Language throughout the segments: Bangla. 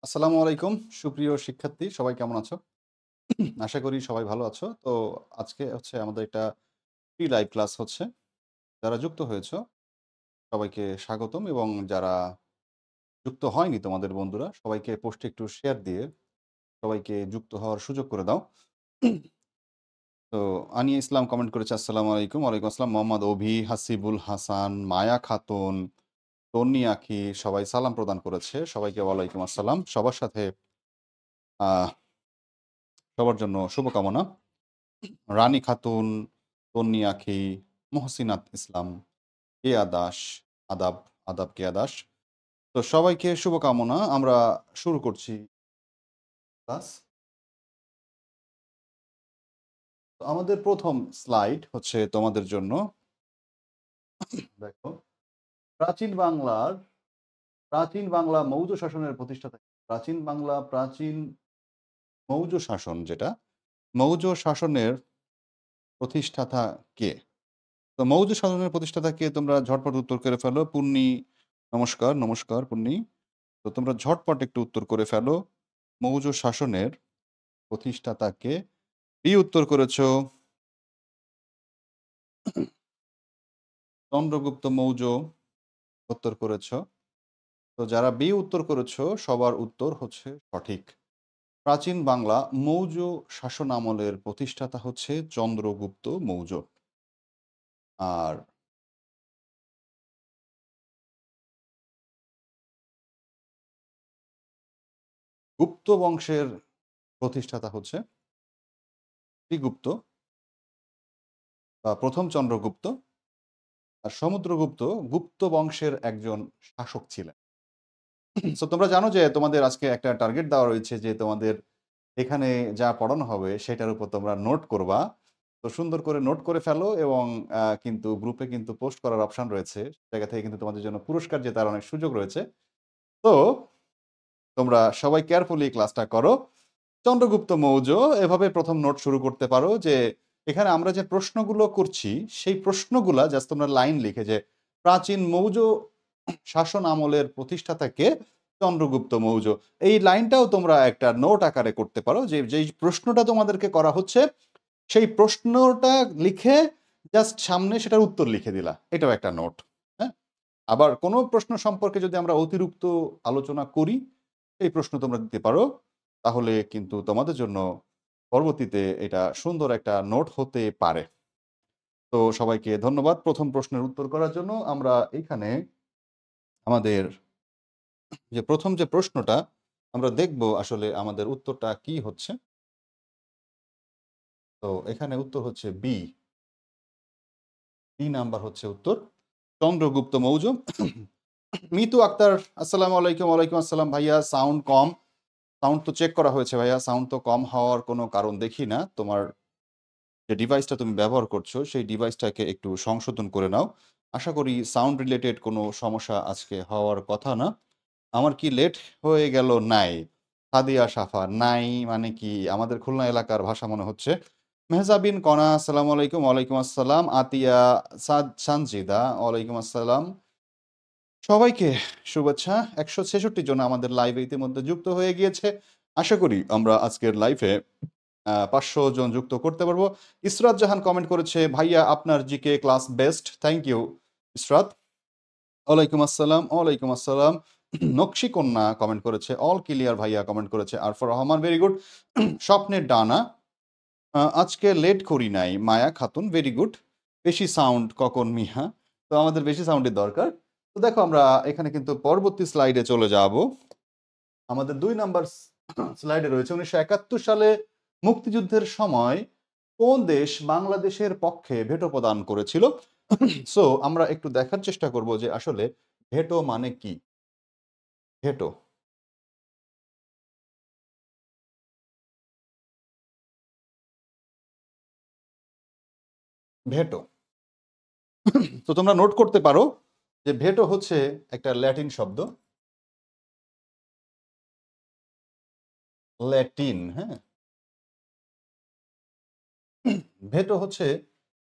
আসসালামু আলাইকুম সুপ্রিয় শিক্ষার্থী সবাই কেমন আছো? আশা করি সবাই ভালো আছো। তো আজকে হচ্ছে আমাদের একটা ফ্রি লাইভ ক্লাস হচ্ছে। যারা যুক্ত হয়েছো সবাইকে স্বাগতম এবং যারা যুক্ত হয়নি তোমাদের বন্ধুরা সবাইকে পোস্টে একটু শেয়ার দিয়ে সবাইকে যুক্ত হওয়ার সুযোগ করে দাও। তো আনিয়া ইসলাম কমেন্ট করেছে আসসালামু আলাইকুম। ওয়ালাইকুম আসসালাম। মোহাম্মদ অভি, হাসিবুল হাসান, মায়া খাতুন, তন্নি আখি সবাই সালাম প্রদান করেছে। সবাইকে ওয়ালাইকুম আসসালাম। সবার সাথে আহ সবার জন্য শুভকামনা। রানী খাতুন, তন্নি আখি, মহসিনাত ইসলাম, কেয়া দাস, আদাব, আদাব কেয়া দাস। তো সবাইকে শুভকামনা। আমরা শুরু করছি ক্লাস। তো আমাদের প্রথম স্লাইড হচ্ছে তোমাদের জন্য। দেখো, প্রাচীন বাংলার প্রাচীন বাংলা মৌর্য শাসনের প্রতিষ্ঠাতা কে? প্রাচীন মৌর্য শাসন যেটা, মৌর্য শাসনের প্রতিষ্ঠাতা কে? তো মৌর্য শাসনের প্রতিষ্ঠাতা কে তোমরা ঝটপট উত্তর করে ফেলো। পুন্নি নমস্কার, নমস্কার পুন্নি। তো তোমরা ঝটপট একটু উত্তর করে ফেলো। মৌর্য শাসনের প্রতিষ্ঠাতা কে? বি উত্তর করেছো চন্দ্রগুপ্ত মৌর্য উত্তর করেছো। তো যারা বি উত্তর করেছো সবার উত্তর হচ্ছে সঠিক। প্রাচীন বাংলা মৌর্য শাসন আমলের প্রতিষ্ঠাতা হচ্ছে চন্দ্রগুপ্ত মৌর্য। আর গুপ্ত বংশের প্রতিষ্ঠাতা হচ্ছে শ্রীগুপ্ত বা প্রথম চন্দ্রগুপ্ত। আর সমুদ্রগুপ্ত গুপ্ত বংশের একজন শাসক ছিলেন। সো তোমরা জানো যে তোমাদের আজকে একটা টার্গেট দেওয়া রয়েছে যে তোমাদের এখানে যা পড়ানো হবে সেটার উপর তোমরা নোট করবা। তো সুন্দর করে নোট করে ফেলো এবং কিন্তু গ্রুপে কিন্তু পোস্ট করার অপশন রয়েছে। সে জায়গা থেকে কিন্তু তোমাদের জন্য পুরস্কার জেতার অনেক সুযোগ রয়েছে। তো তোমরা সবাই কেয়ারফুলি ক্লাসটা করো। চন্দ্রগুপ্ত মৌর্য এভাবে প্রথম নোট শুরু করতে পারো যে এখানে আমরা যে প্রশ্নগুলো করছি সেই প্রশ্নগুলা জাস্ট তোমরা লাইন লিখে যে প্রাচীন মৌর্য শাসন আমলের প্রতিষ্ঠাতা কে? চন্দ্রগুপ্ত মৌর্য। এই লাইনটাও তোমরা একটা নোট আকারে করতে পারো যে যেই প্রশ্নটা তোমাদেরকে করা হচ্ছে সেই প্রশ্নটা লিখে জাস্ট সামনে সেটার উত্তর লিখে দিলা। এটাও একটা নোট। হ্যাঁ? আবার কোনো প্রশ্ন সম্পর্কে যদি আমরা অতিরিক্ত আলোচনা করি, এই প্রশ্ন তোমরা দিতে পারো। তাহলে কিন্তু তোমাদের জন্য পরবর্তীতে এটা সুন্দর একটা নোট হতে পারে। তো সবাইকে ধন্যবাদ প্রথম প্রশ্নের উত্তর করার জন্য। আমরা এইখানে আমাদের যে প্রথম যে প্রশ্নটা আমরা দেখব আসলে আমাদের উত্তরটা কি হচ্ছে। তো এখানে উত্তর হচ্ছে বি। বি নাম্বার হচ্ছে উত্তর। চন্দ্রগুপ্ত মৌর্য। মিতু আক্তার আসসালামু আলাইকুম। ওয়ালাইকুম আসসালাম ভাইয়া। সাউন্ড কম। সাউন্ড তো চেক করা হয়েছে ভাইয়া। সাউন্ড তো কম হওয়ার কোনো কারণ দেখি না। তোমার যে ডিভাইসটা তুমি ব্যবহার করছো সেই ডিভাইসটাকে একটু সংশোধন করে নাও। আশা করি সাউন্ড রিলেটেড কোনো সমস্যা আজকে হওয়ার কথা না। আমার কি লেট হয়ে গেল? নাই। সাদিয়া সাফা, নাই মানে কি? আমাদের খুলনা এলাকার ভাষা মনে হচ্ছে। মেহজাবিন কণা আসসালামু আলাইকুম। ওয়ালাইকুম আসসালাম। আতিয়া সানজিদা ওয়ালাইকুম আসসালাম। সবাইকে শুভেচ্ছা। ১৬৬ জন আমাদের লাইভে ইতিমধ্যে যুক্ত হয়ে গিয়েছে। আশা করি আমরা আজকের লাইভে ৫০০ জন যুক্ত করতে পারবো। ইসরাত জাহান কমেন্ট করেছে, "ভাইয়া আপনার GK class best." Thank you Israt. ওয়ালাইকুম আসসালাম, ওয়ালাইকুম আসসালাম। নকশি কন্যা কমেন্ট করেছে, "অল ক্লিয়ার ভাইয়া" কমেন্ট করেছে। আরফর রহমান ভেরি গুড। স্বপ্নের ডানা আজকে লেট করি নাই। মায়া খাতুন ভেরি গুড। বেশি সাউন্ড কখন মিহা? তো আমাদের বেশি সাউন্ডের দরকার। তো দেখো আমরা এখানে কিন্তু পরবর্তী স্লাইডে চলে যাব। আমাদের ২ নাম্বার স্লাইডে রয়েছে ১৯৭১ সালে মুক্তিযুদ্ধের সময় কোন দেশ বাংলাদেশের পক্ষে ভেটো প্রদান করেছিল? সো আমরা একটু দেখার চেষ্টা করব যে আসলে ভেটো মানে কি? Veto, veto. তো তোমরা নোট করতে পারো যে ভেটো হচ্ছে একটা ল্যাটিন শব্দ। ল্যাটিন, হ্যাঁ? ভেটো হচ্ছে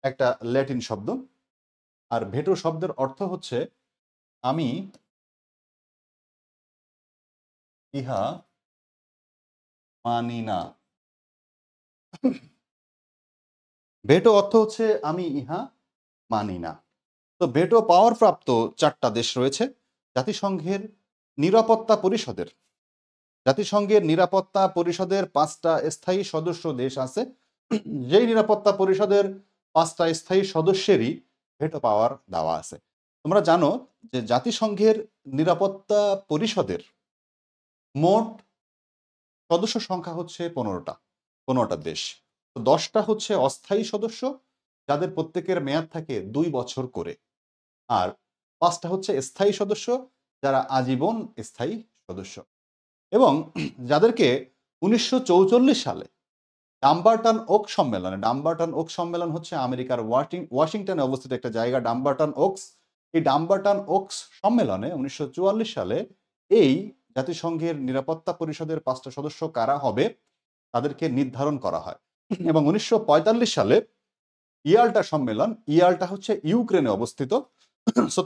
একটা ল্যাটিন শব্দ। আর ভেটো শব্দের অর্থ হচ্ছে আমি ইহা মানি না। ভেটো অর্থ হচ্ছে আমি ইহা মানি না। তো ভেটো পাওয়ার প্রাপ্ত ৪টা দেশ রয়েছে। জাতিসংঘের নিরাপত্তা পরিষদের জাতিসংঘের নিরাপত্তা পরিষদের ৫টা স্থায়ী সদস্য দেশ আছে। যেই নিরাপত্তা পরিষদের ৫টা স্থায়ী সদস্যেরই ভেটো পাওয়ার দেওয়া আছে। তোমরা জানো যে জাতিসংঘের নিরাপত্তা পরিষদের মোট সদস্য সংখ্যা হচ্ছে ১৫টা দেশ। তো ১০টা হচ্ছে অস্থায়ী সদস্য, যাদের প্রত্যেকের মেয়াদ থাকে ২ বছর করে। আর ৫টা হচ্ছে স্থায়ী সদস্য, যারা আজীবন স্থায়ী সদস্য। এবং যাদেরকে ১৯৪৪ সালে ডাম্বারটন ওক সম্মেলন হচ্ছে আমেরিকার ওয়াশিংটনে অবস্থিত একটা জায়গা, ডাম্বারটন ওকস। এই ডাম্বারটন ওকস সম্মেলনে ১৯৪৪ সালে এই জাতিসংঘের নিরাপত্তা পরিষদের ৫টা সদস্য কারা হবে তাদেরকে নির্ধারণ করা হয়। এবং ১৯৪৫ সালে ইয়াল্টা হচ্ছে ইউক্রেনে অবস্থিত। সো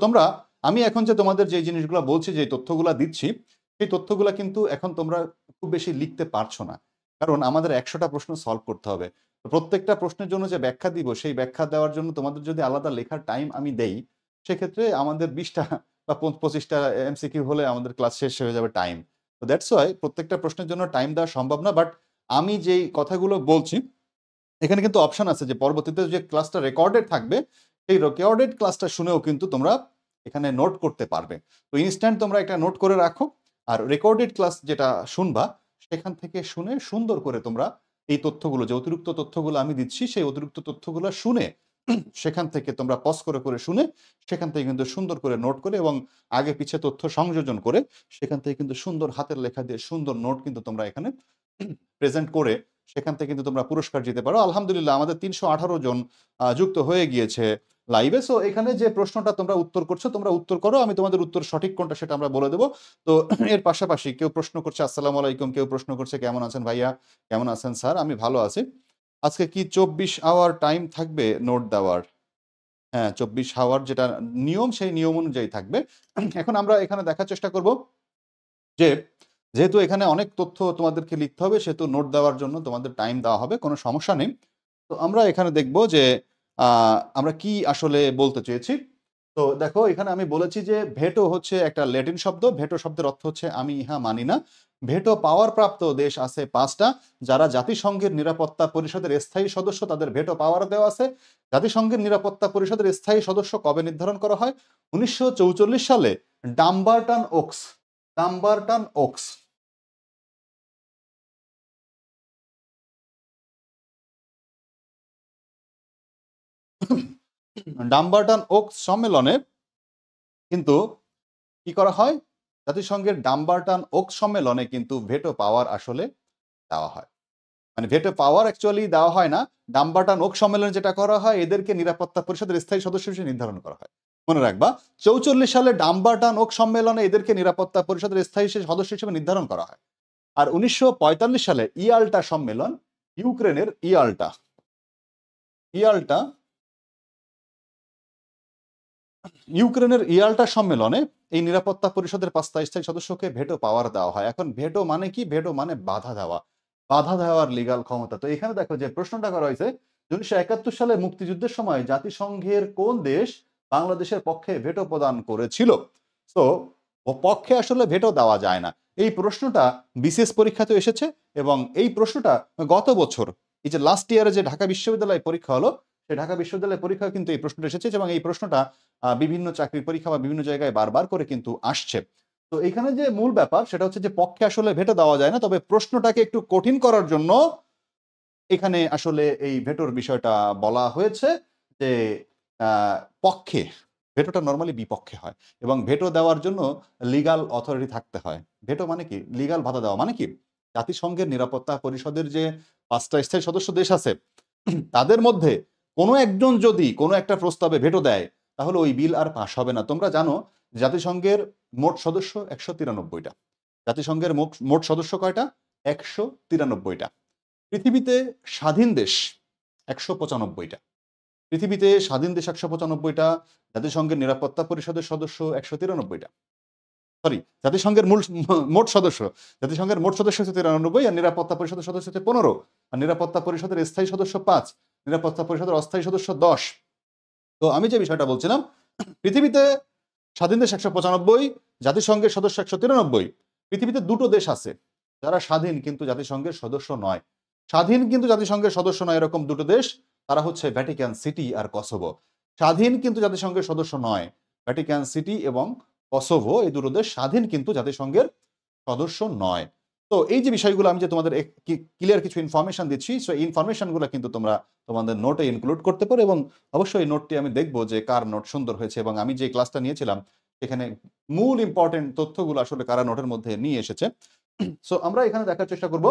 আমি এখন যে তোমাদের যে জিনিসগুলো বলছি, যে তথ্যগুলো দিচ্ছি, সেই তথ্যগুলো কিন্তু এখন তোমরা খুব বেশি লিখতে পারছো না, কারণ আমাদের ১০০টা প্রশ্ন সলভ করতে হবে। তো প্রত্যেকটা প্রশ্নের জন্য যে ব্যাখ্যা দিব, সেই ব্যাখ্যা দেওয়ার জন্য তোমাদের যদি আলাদা লেখার টাইম আমি দেই, সেক্ষেত্রে আমাদের ২০টা বা ২৫টা এমসিকিউ হলে আমাদের ক্লাস শেষ হয়ে যাবে টাইম। তো দ্যাটস ওয়াই প্রত্যেকটা প্রশ্নের জন্য টাইম দেওয়া সম্ভব না। বাট আমি যেই কথাগুলো বলছি, এখানে কিন্তু অপশন আছে যে পরবর্তীতে যে ক্লাসটা রেকর্ডেড থাকবে, সেই রেকর্ডেড ক্লাসটা শুনেও কিন্তু তোমরা এখানে নোট করতে পারবে। তো ইনস্ট্যান্ট তোমরা একটা নোট করে রাখো, আর রেকর্ডেড ক্লাস যেটা শুনবা সেখান থেকে শুনে সুন্দর করে তোমরা এই তথ্যগুলো, যে অতিরিক্ত তথ্যগুলো আমি দিচ্ছি, সেই অতিরিক্ত তথ্যগুলো শুনে সেখান থেকে তোমরা পজ করে করে শুনে সেখান থেকে কিন্তু সুন্দর করে নোট করে এবং আগে পিছে তথ্য সংযোজন করে সেখান থেকে কিন্তু সুন্দর হাতের লেখা দিয়ে সুন্দর নোট কিন্তু তোমরা এখানে প্রেজেন্ট করে সেখান থেকে কিন্তু তোমরা পুরস্কার জিতে পারো। আলহামদুলিল্লাহ, আমাদের ৩১৮ জন যুক্ত হয়ে গিয়েছে লাইভে। সো এখানে যে প্রশ্নটা তোমরা উত্তর করছো, তোমরা উত্তর করো, আমি তোমাদের উত্তর সঠিক কোনটা সেটা আমরা বলে দেবো। তো এর পাশাপাশি কেউ প্রশ্ন করছে আসসালামু আলাইকুম, কেউ প্রশ্ন করছে কেমন আছেন ভাইয়া, কেমন আছেন স্যার, আমি ভালো আছি। আজকে কি ২৪ আওয়ার টাইম থাকবে নোট দেওয়ার? হ্যাঁ, ২৪ আওয়ার যেটা নিয়ম, সেই নিয়ম অনুযায়ী থাকবে। এখন আমরা এখানে দেখার চেষ্টা করব যে যেহেতু এখানে অনেক তথ্য তোমাদেরকে লিখতে হবে, সেহেতু নোট দেওয়ার জন্য তোমাদের টাইম দেওয়া হবে, কোনো সমস্যা নেই। তো আমরা এখানে দেখব যে আমরা কি আসলে বলতে চেয়েছি। তো দেখো, এখানে আমি বলেছি যে ভেটো হচ্ছে একটা ল্যাটিন শব্দ। ভেটো শব্দের অর্থ হচ্ছে আমি ইহা মানি না। ভেটো পাওয়ার প্রাপ্ত দেশ আছে ৫টা, যারা জাতিসংঘের নিরাপত্তা পরিষদের স্থায়ী সদস্য, তাদের ভেটো পাওয়ার দেওয়া আছে। জাতিসংঘের নিরাপত্তা পরিষদের স্থায়ী সদস্য কবে নির্ধারণ করা হয়? ১৯৪৪ সালে Dumbarton Oaks Dumbarton Oaks Dumbarton Oaks সম্মেলনে কিন্তু কি করা হয়? জাতিসংঘের ডাম্বারটন ওকস সম্মেলনে কিন্তু ভেটো পাওয়ার আসলে দেওয়া হয়। মানে ভেটো পাওয়ার অ্যাকচুয়ালি দেওয়া হয় না। ডাম্বারটন ওকস সম্মেলনে যেটা করা হয়, এদেরকে নিরাপত্তা পরিষদের স্থায়ী সদস্য হিসেবে নির্ধারণ করা হয়। মনে রাখবা, ৪৪ সালে ডাম্বারটন ওকস সম্মেলনে এদেরকে নিরাপত্তা পরিষদের স্থায়ী সদস্য হিসেবে নির্ধারণ করা হয়। আর ১৯৪৫ সালে ইয়াল্টা সম্মেলন, ইউক্রেনের ইয়াল্টা ইয়াল্টা সম্মেলনে এই নিরাপত্তা পরিষদের ৫টা স্থায়ী সদস্যকে ভেটো পাওয়ার দেওয়া হয়। এখন ভেটো মানে কি? ভেটো মানে বাধা দেওয়ার লিগাল ক্ষমতা। তো এখানে দেখো যে প্রশ্নটা করা হয়েছে, ১৯৭১ সালে মুক্তিযুদ্ধের সময় জাতিসংঘের কোন দেশ বাংলাদেশের পক্ষে ভেটো প্রদান করেছিল? তো পক্ষে আসলে ভেটো দেওয়া যায় না। এই প্রশ্নটা বিসিএস পরীক্ষাতেও এসেছে, এবং এই প্রশ্নটা গত বছর এই যে লাস্ট ইয়ারে যে ঢাকা বিশ্ববিদ্যালয়ে পরীক্ষা হলো, সেই ঢাকা বিশ্ববিদ্যালয়ের পরীক্ষায় কিন্তু এই প্রশ্নটা এসেছে, এবং এই প্রশ্নটা বিভিন্ন চাকরির পরীক্ষা বা বিভিন্ন জায়গায় বারবার করে কিন্তু আসছে। তো এখানে যে মূল ব্যাপার সেটা হচ্ছে যে পক্ষে আসলে ভেটো দেওয়া যায় না, তবে প্রশ্নটাকে একটু কঠিন করার জন্য এখানে আসলে এই ভেটোর বিষয়টা বলা হয়েছে যে পক্ষে, ভেটোটা নরমালি বিপক্ষে হয়, এবং ভেটো দেওয়ার জন্য লিগাল অথরিটি থাকতে হয়। ভেটো মানে কি? লিগাল বাধা দেওয়া মানে কি? জাতিসংঘের নিরাপত্তা পরিষদের যে ৫টা স্থায়ী সদস্য দেশ আছে, তাদের মধ্যে কোনো একজন যদি কোনো একটা প্রস্তাবে ভেটো দেয়, তাহলে ওই বিল আর পাস হবে না। তোমরা জানো জাতিসংঘের মোট সদস্য ১৯৩টা। জাতিসংঘের মোট সদস্য কয়টা? ১৯৩টা। পৃথিবীতে স্বাধীন দেশ ১৯৫টা। পৃথিবীতে স্বাধীন দেশ ১৯৫টা, জাতিসংঘের নিরাপত্তা পরিষদের সদস্য ১৯৩টা। সরি, জাতিসংঘের মোট সদস্য, জাতিসংঘের মোট সদস্য হচ্ছে 93, আর নিরাপত্তা পরিষদের সদস্য হচ্ছে 15, আর নিরাপত্তা পরিষদের স্থায়ী সদস্য 5, নিরাপত্তা পরিষদের অস্থায়ী সদস্য 10। তো আমি যে বিষয়টা বলছিলাম, পৃথিবীতে স্বাধীন দেশ 195, জাতিসংঘের সদস্য 193। পৃথিবীতে দুটো দেশ আছে যারা স্বাধীন কিন্তু জাতিসংঘের সদস্য নয়। স্বাধীন কিন্তু জাতিসংঘের সদস্য নয় এরকম দুটো দেশ, তারা হচ্ছে ভ্যাটিকান সিটি আর কসোভো। স্বাধীন কিন্তু জাতিসংঘের সদস্য নয়, ভ্যাটিকান সিটি এবং কসোভো, এই দুটো দেশ স্বাধীন কিন্তু জাতিসংঘের সদস্য নয়। তো এই যে বিষয়গুলো আমি যে তোমাদের ক্লিয়ার কিছু ইনফরমেশন দিচ্ছি, সো এই ইনফরমেশনগুলো কিন্তু তোমরা তোমাদের নোটে ইনক্লুড করতে পারো, এবং অবশ্যই এই নোটটি আমি দেখবো যে কার নোট সুন্দর হয়েছে, এবং আমি যে ক্লাসটা নিয়েছিলাম এখানে মূল ইম্পর্টেন্ট তথ্যগুলো আসলে কারা নোটের মধ্যে নিয়ে এসেছে। সো আমরা এখানে দেখার চেষ্টা করব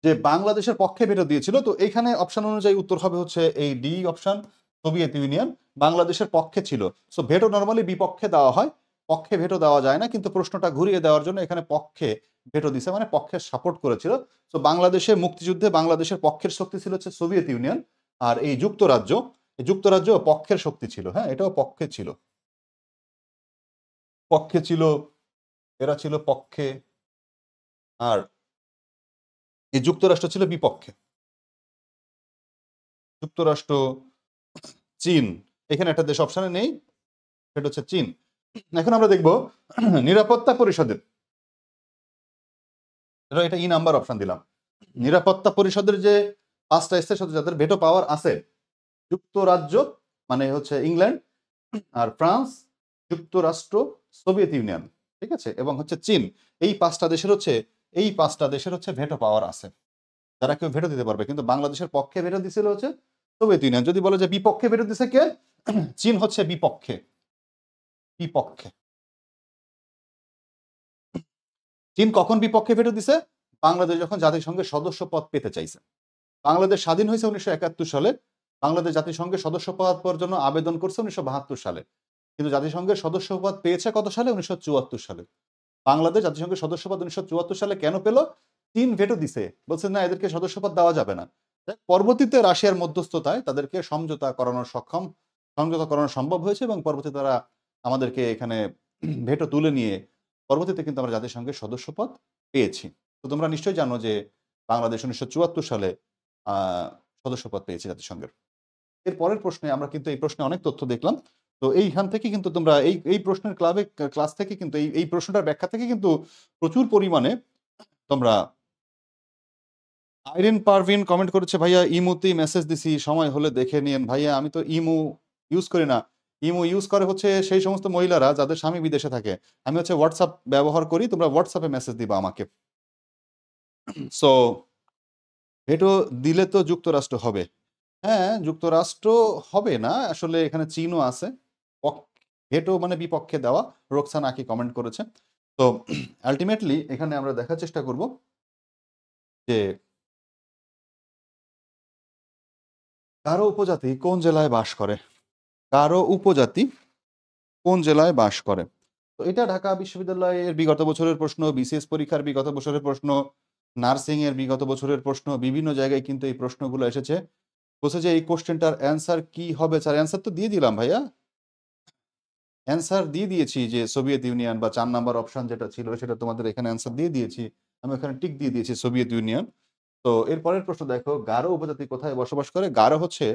যে বাংলাদেশের পক্ষে ভেটো দিয়েছিল, তো এইখানে অপশন অনুযায়ী উত্তর হবে হচ্ছে এই ডি অপশন, সোভিয়েত ইউনিয়ন বাংলাদেশের পক্ষে ছিল। সো ভেটো নরমালি বিপক্ষে দেওয়া হয়, পক্ষে ভেটো দেওয়া যায় না, কিন্তু প্রশ্নটা ঘুরিয়ে দেওয়ার জন্য এখানে পক্ষে ভেটো দিছে, মানে পক্ষে সাপোর্ট করেছিল। সো বাংলাদেশে মুক্তিযুদ্ধে বাংলাদেশের পক্ষের শক্তি ছিল হচ্ছে সোভিয়েত ইউনিয়ন, আর এই যুক্তরাজ্য পক্ষের শক্তি ছিল। হ্যাঁ, এটাও পক্ষে ছিল, পক্ষে ছিল, এরা ছিল পক্ষে, আর এই যুক্তরাষ্ট্র ছিল বিপক্ষে। যুক্তরাষ্ট্র, চীন, এখানে একটা দেশ অপশনে নেই, সেটা হচ্ছে চীন। এখন আমরা দেখব নিরাপত্তা পরিষদের, এটা ই নাম্বার অপশন দিলাম। নিরাপত্তা পরিষদের যে 5টা স্থায়ী সদস্য যাদের ভেটো পাওয়ার আছে, যুক্তরাজ্য মানে হচ্ছে ইংল্যান্ড, আর ফ্রান্স, যুক্তরাষ্ট্র, সোভিয়েত ইউনিয়ন, ঠিক আছে, এবং হচ্ছে চীন। এই 5টা দেশের হচ্ছে ভেটো পাওয়ার আছে, যারা কেউ ভেটো দিতে পারবে। কিন্তু বাংলাদেশের পক্ষে ভেটো দিছিল হচ্ছে সোভিয়েত ইউনিয়ন। যদি বলে যে বিপক্ষে ভেটো দিছে কে, চীন হচ্ছে বিপক্ষে। চীন কখন বিপক্ষে ভেটো দিছে? বাংলাদেশ যখন জাতিসংঘের সদস্য পদ পেতে চাইছে। বাংলাদেশ স্বাধীন হয়েছে 1971 সালে, বাংলাদেশ জাতিসংঘের সদস্য পদ পাওয়ার জন্য আবেদন করছে 1972 সালে, কিন্তু জাতিসংঘের সদস্য পদ পেয়েছে কত সালে? 1974 সালে। বাংলাদেশ জাতিসংঘের সদস্য পদ 1974 সালে কেন পেল? চীন ভেটো দিছে, বলছে না এদেরকে সদস্য পদ দেওয়া যাবে না। পরবর্তীতে রাশিয়ার মধ্যস্থতায় তাদেরকে সমঝোতা করানো সম্ভব হয়েছে, এবং পরবর্তীতে তারা আমাদেরকে এখানে ভেটো তুলে নিয়ে পরবর্তীতে কিন্তু আমরা জাতিসংঘের সদস্য পদ পেয়েছি। তো তোমরা নিশ্চয়ই জানো যে বাংলাদেশ 1974 সালে সদস্য পদ পেয়েছে জাতিসংঘের। এর পরের প্রশ্নে আমরা কিন্তু এই প্রশ্নে অনেক তথ্য দেখলাম। তো এইখান থেকে কিন্তু তোমরা এই প্রশ্নের ক্লাস থেকে কিন্তু এই প্রশ্নটার ব্যাখ্যা থেকে কিন্তু প্রচুর পরিমাণে তোমরা। আইরিন পারভিন কমেন্ট করেছে, ভাইয়া ইমুতেই মেসেজ দিছি, সময় হলে দেখে নিন। ভাইয়া আমি তো ইমু ইউজ করি না, ইমু ইউজ করে হচ্ছে সেই সমস্ত মহিলারা যাদের স্বামী বিদেশে থাকে। আমি হচ্ছে হোয়াটসঅ্যাপ ব্যবহার করি, তোমরা হোয়াটসঅ্যাপে মেসেজ দিবা আমাকে। সো ভেটো দিলে তো যুক্তরাষ্ট্র হবে। হ্যাঁ, যুক্তরাষ্ট্র হবে না, আসলে এখানে চীনও আছে। ভেটো মানে বিপক্ষে দেওয়া, রোকসানা আকি কমেন্ট করেছে। তো আলটিমেটলি এখানে আমরা দেখার চেষ্টা করব যে গারো উপজাতি কোন জেলায় বাস করে, গারো উপজাতি কোন জেলায় বাস করে। তো এটা ঢাকা বিশ্ববিদ্যালয়ের বিগত বছরের প্রশ্ন, বিসিএস পরীক্ষার বিগত বছরের প্রশ্ন, নার্সিং এর বিগত বছরের প্রশ্ন, বিভিন্ন জায়গায় কিন্তু এই প্রশ্নগুলো এসেছে। বলছে যে এই কোশ্চেনটার অ্যান্সার কি হবে? স্যার অ্যান্সার তো দিয়ে দিলাম ভাইয়া, অ্যান্সার দিয়ে দিয়েছি যে সোভিয়েত ইউনিয়ন, বা 4 নাম্বার অপশন যেটা ছিল সেটা তোমাদের এখানে অ্যান্সার দিয়ে দিয়েছি, আমি এখানে টিক দিয়ে দিয়েছি সোভিয়েত ইউনিয়ন। তো এর পরের প্রশ্ন দেখো, গারো উপজাতি কোথায় বসবাস করে? গারো হচ্ছে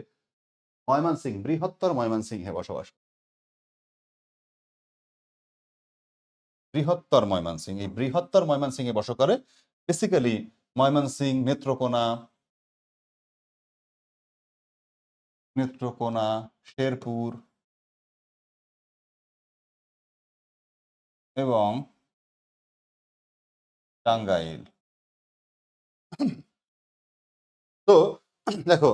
ময়মনসিংহ, বৃহত্তর ময়মনসিংহে বসবাস, বৃহত্তর ময়মনসিংহ, এই বৃহত্তর ময়মনসিংহে বসবাস করে। বেসিক্যালি ময়মনসিংহ, নেত্রকোনা, শেরপুর এবং টাঙ্গাইল। তো দেখো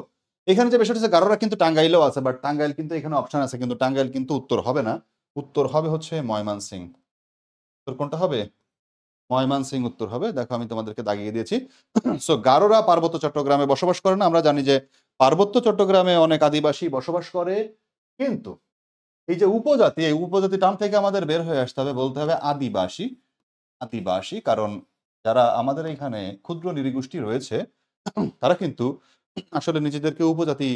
এখানে যে বিষয়টা হচ্ছে, গারোরা কিন্তু টাঙ্গাইলেও আছে, বাট টাঙ্গাইল কিন্তু এখানে অপশন আছে, কিন্তু টাঙ্গাইল কিন্তু উত্তর হবে না, উত্তর হবে হচ্ছে ময়মনসিংহ। উত্তর কোনটা হবে? ময়মনসিংহ উত্তর হবে। দেখো আমি তোমাদেরকে দাগিয়ে দিয়েছি। সো গারোরা পার্বত্য চট্টগ্রামে বসবাস করে না। আমরা জানি যে পার্বত্য চট্টগ্রামে অনেক আদিবাসী বসবাস করে, কিন্তু এই যে উপজাতি, এই উপজাতি টার্ম থেকে আমাদের বের হয়ে আসতে হবে, বলতে হবে আদিবাসী। আদিবাসী, কারণ যারা আমাদের এখানে ক্ষুদ্র নৃগোষ্ঠী রয়েছে তারা কিন্তু আসলে নিজেদেরকে উপজাতি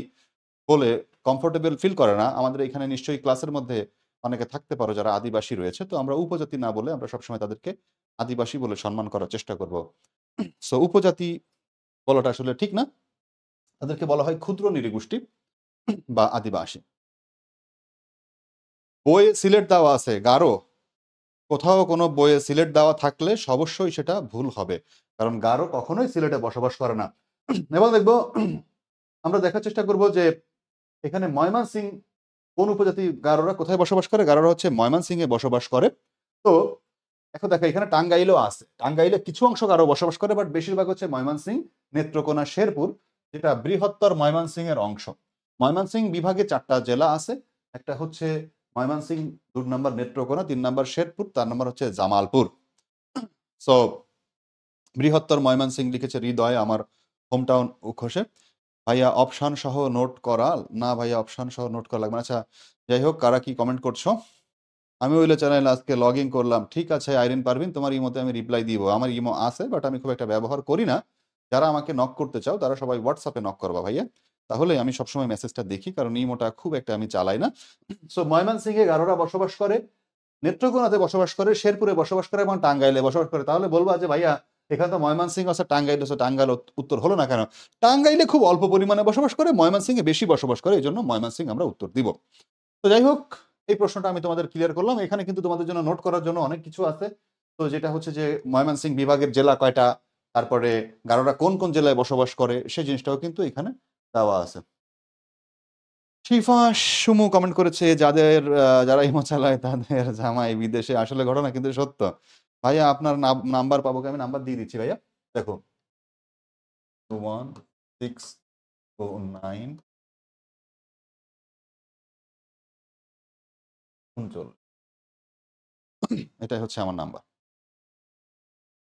বলে কমফোর্টেবল ফিল করে না। আমাদের এখানে নিশ্চয়ই ক্লাসের মধ্যে অনেকে থাকতে পারো যারা আদিবাসী রয়েছে। তো আমরা উপজাতি না বলে আমরা সবসময় তাদেরকে আদিবাসী বলে সম্মান করার চেষ্টা করব। সো উপজাতি বলাটা আসলে ঠিক না। তাদেরকে বলা হয় ক্ষুদ্র নৃগোষ্ঠী বা আদিবাসী। বইয়ে সিলেট দেওয়া আছে গারো। কোথাও কোনো বইয়ে সিলেট দেওয়া থাকলে অবশ্যই সেটা ভুল হবে। কারণ গারো কখনোই সিলেটে বসবাস করে না। এবং দেখব আমরা দেখার চেষ্টা করব যে এখানে ময়মনসিংহ কোন উপজাতি গারোরা কোথায় বসবাস করে? গারোরা হচ্ছে ময়মনসিংহে বসবাস করে। তো এখন দেখো এখানে টাঙ্গাইলেও আছে। টাঙ্গাইলে কিছু অংশ গারো বসবাস করে বাট বেশিরভাগ হচ্ছে ময়মনসিংহ, নেত্রকোনা, শেরপুর যেটা বৃহত্তর ময়মনসিংহের অংশ। ময়মনসিংহ বিভাগে ৪ টা জেলা আছে। একটা হচ্ছে ময়মনসিংহ, ২ নম্বর নেত্রকোনা, ৩ নম্বর শেরপুর, ৪ নম্বর হচ্ছে জামালপুর। সো বৃহত্তর ময়মনসিংহ লিখেছে হৃদয়, আমার হোমটাউন উখোসে। ভাইয়া অপশন সহ নোট করা? না ভাইয়া অপশন সহ নোট করা লাগবে না। আচ্ছা যাই হোক, কারা কি কমেন্ট করছো? আমি ওইলে চ্যানেল আজকে লগ ইন করলাম। ঠিক আছে আইরিন পারভিন, তোমার ইমোতে আমি রিপ্লাই দিব। আমার ইমো আছে বাট আমি খুব একটা ব্যবহার করি না। যারা আমাকে নক করতে চাও তারা সবাই হোয়াটসঅ্যাপে নক করবা ভাইয়া। তাহলে আমি সবসময় মেসেজটা দেখি, কারণ ইমোটা খুব একটা আমি চালাই না। সো ময়মনসিংহে গারোরা বসবাস করে, নেত্রকোনাতে বসবাস করে, শেরপুরে বসবাস করে এবং টাঙ্গাইলে বসবাস করে। তাহলে বলবা যে ভাইয়া এখানে তো ময়মনসিংহ আছে, টাঙ্গাইল আছে, টাঙ্গাইল উত্তর হলো না কেন? টাঙ্গাইলে খুব অল্প পরিমাণে বসবাস করে, ময়মনসিংহে বেশি বসবাস করে, এই জন্য ময়মনসিংহ আমরা উত্তর দিব। তো যাই হোক, এই প্রশ্নটা আমি তোমাদের ক্লিয়ার করলাম। এখানে কিন্তু তোমাদের জন্য নোট করার জন্য অনেক কিছু আছে। তো যেটা হচ্ছে যে ময়মনসিংহ বিভাগের জেলা কয়টা, তারপরে গারোরা কোন কোন জেলায় বসবাস করে সেই জিনিসটাও কিন্তু এখানে দেওয়া আছে। শিফা সুমু কমেন্ট করেছে যারা ইমো চালায় তাদের জামাই বিদেশে। আসলে ঘটনা কিন্তু সত্য। ভাইয়া আপনার নাম্বার পাবো কি? আমি নাম্বার দিয়ে দিচ্ছি ভাইয়া। দেখো 21609 এটাই হচ্ছে আমার নাম্বার।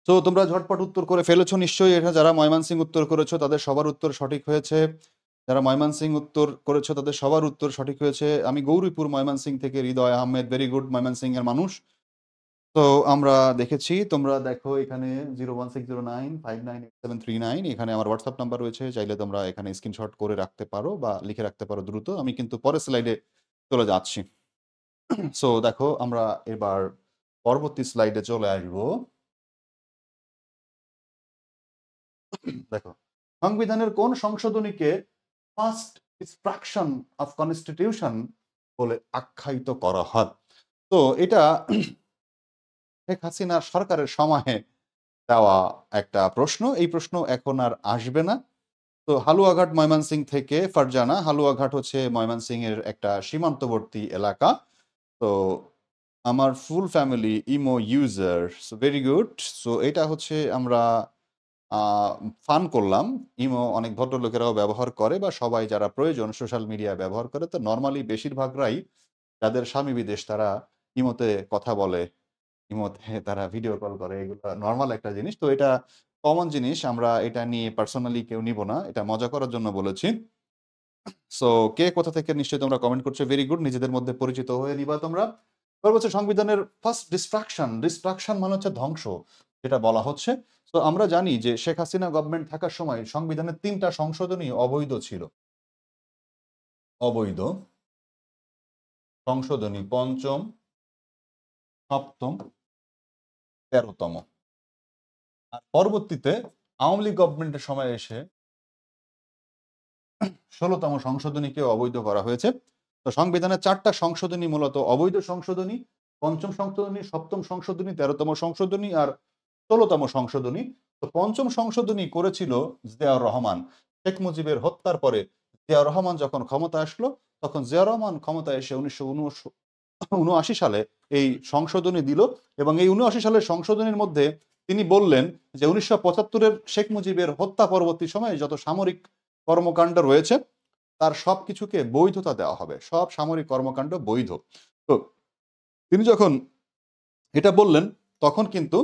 তো তোমরা ঝটপট উত্তর করে ফেলেছো নিশ্চয়ই। এটা যারা ময়মনসিংহ উত্তর করেছো তাদের সবার উত্তর সঠিক হয়েছে। যারা ময়মনসিংহ উত্তর করেছো তাদের সবার উত্তর সঠিক হয়েছে। আমি গৌরীপুর ময়মনসিংহ থেকে হৃদয় আহমেদ, ভেরি গুড, ময়মনসিংহের মানুষ। তো আমরা দেখেছি, তোমরা দেখো এখানে 01609598739 এখানে আমার হোয়াটসঅ্যাপ নাম্বার রয়েছে। চাইলে তোমরা এখানে স্ক্রিনশট করে রাখতে পারো বা লিখে রাখতে পারো দ্রুত। আমি কিন্তু পরের স্লাইডে চলে যাচ্ছি। সো দেখো আমরা এবার পরবর্তী স্লাইডে চলে আসবো। দেখো সংবিধানের কোন সংশোধনীকে ফার্স্ট ডিস্ট্রাকশন অফ কনস্টিটিউশন বলে আখ্যায়িত করা হয়? তো এটা শেখ হাসিনার সরকারের সময়ে দেওয়া একটা প্রশ্ন। এই প্রশ্ন এখন আর আসবে না। তো হালুয়াঘাট ময়মনসিংহ থেকে ফারজানা। হালুয়াঘাট হচ্ছে ময়মনসিংহের একটা সীমান্তবর্তী এলাকা। তো আমার full family imo user. So very good. So এটা হচ্ছে আমরা ফান করলাম। ইমো অনেক ভদ্রলোকেরাও ব্যবহার করে বা সবাই যারা প্রয়োজন সোশ্যাল মিডিয়া ব্যবহার করে। তো নরমালি বেশিরভাগরাই যাদের স্বামী বিদেশ তারা ইমোতে কথা বলে, ইমোতে তারা ভিডিও কল করে। এগুলো নরমাল একটা জিনিস। তো এটা কমন জিনিস। আমরা এটা নিয়ে পার্সোনালি কেউ নিব না। এটা মজা করার জন্য বলেছি। সো কে কোথা থেকে নিশ্চয়ই তোমরা কমেন্ট করছো। Very good. নিজেদের মধ্যে পরিচিত হয়ে নিবা তোমরা। এবার হচ্ছে সংবিধানের ফার্স্ট ডিস্ট্রাকশন। ডিস্ট্রাকশন মানে হচ্ছে ধ্বংস, যেটা বলা হচ্ছে। তো আমরা জানি যে শেখ হাসিনা গভর্নমেন্ট থাকার সময় সংবিধানের ৩টা সংশোধনী অবৈধ ছিল। অবৈধ সংশোধনী ৫ম, ৭ম, ১৩তম। আর পরবর্তীতে আওয়ামী লীগ গভর্নমেন্টের সময় এসে ১৬তম সংশোধনীকে অবৈধ করা হয়েছে। তো সংবিধানের ৪টা সংশোধনী মূলত অবৈধ সংশোধনী। ৫ম সংশোধনী, ৭ম সংশোধনী, ১৩তম সংশোধনী আর ১৬তম সংশোধনী। তো ৫ম সংশোধনী করেছিল জিয়াউর রহমান। শেখ মুজিবের হত্যার পরে জিয়াউর রহমান যখন ক্ষমতা আসলো, তখন জিয়াউর রহমান ক্ষমতায় এসে ১৯৭৯ সালে এই সংশোধনী দিল। এবং এই ৭৯ সালের সংশোধনীর মধ্যে তিনি বললেন যে ১৯৭৫-এর শেখ মুজিবের হত্যা পরবর্তী সময়ে যত সামরিক কর্মকাণ্ড রয়েছে তার সবকিছুকে বৈধতা দেওয়া হবে। সব সামরিক কর্মকাণ্ড বৈধ। তো তিনি যখন এটা বললেন তখন কিন্তু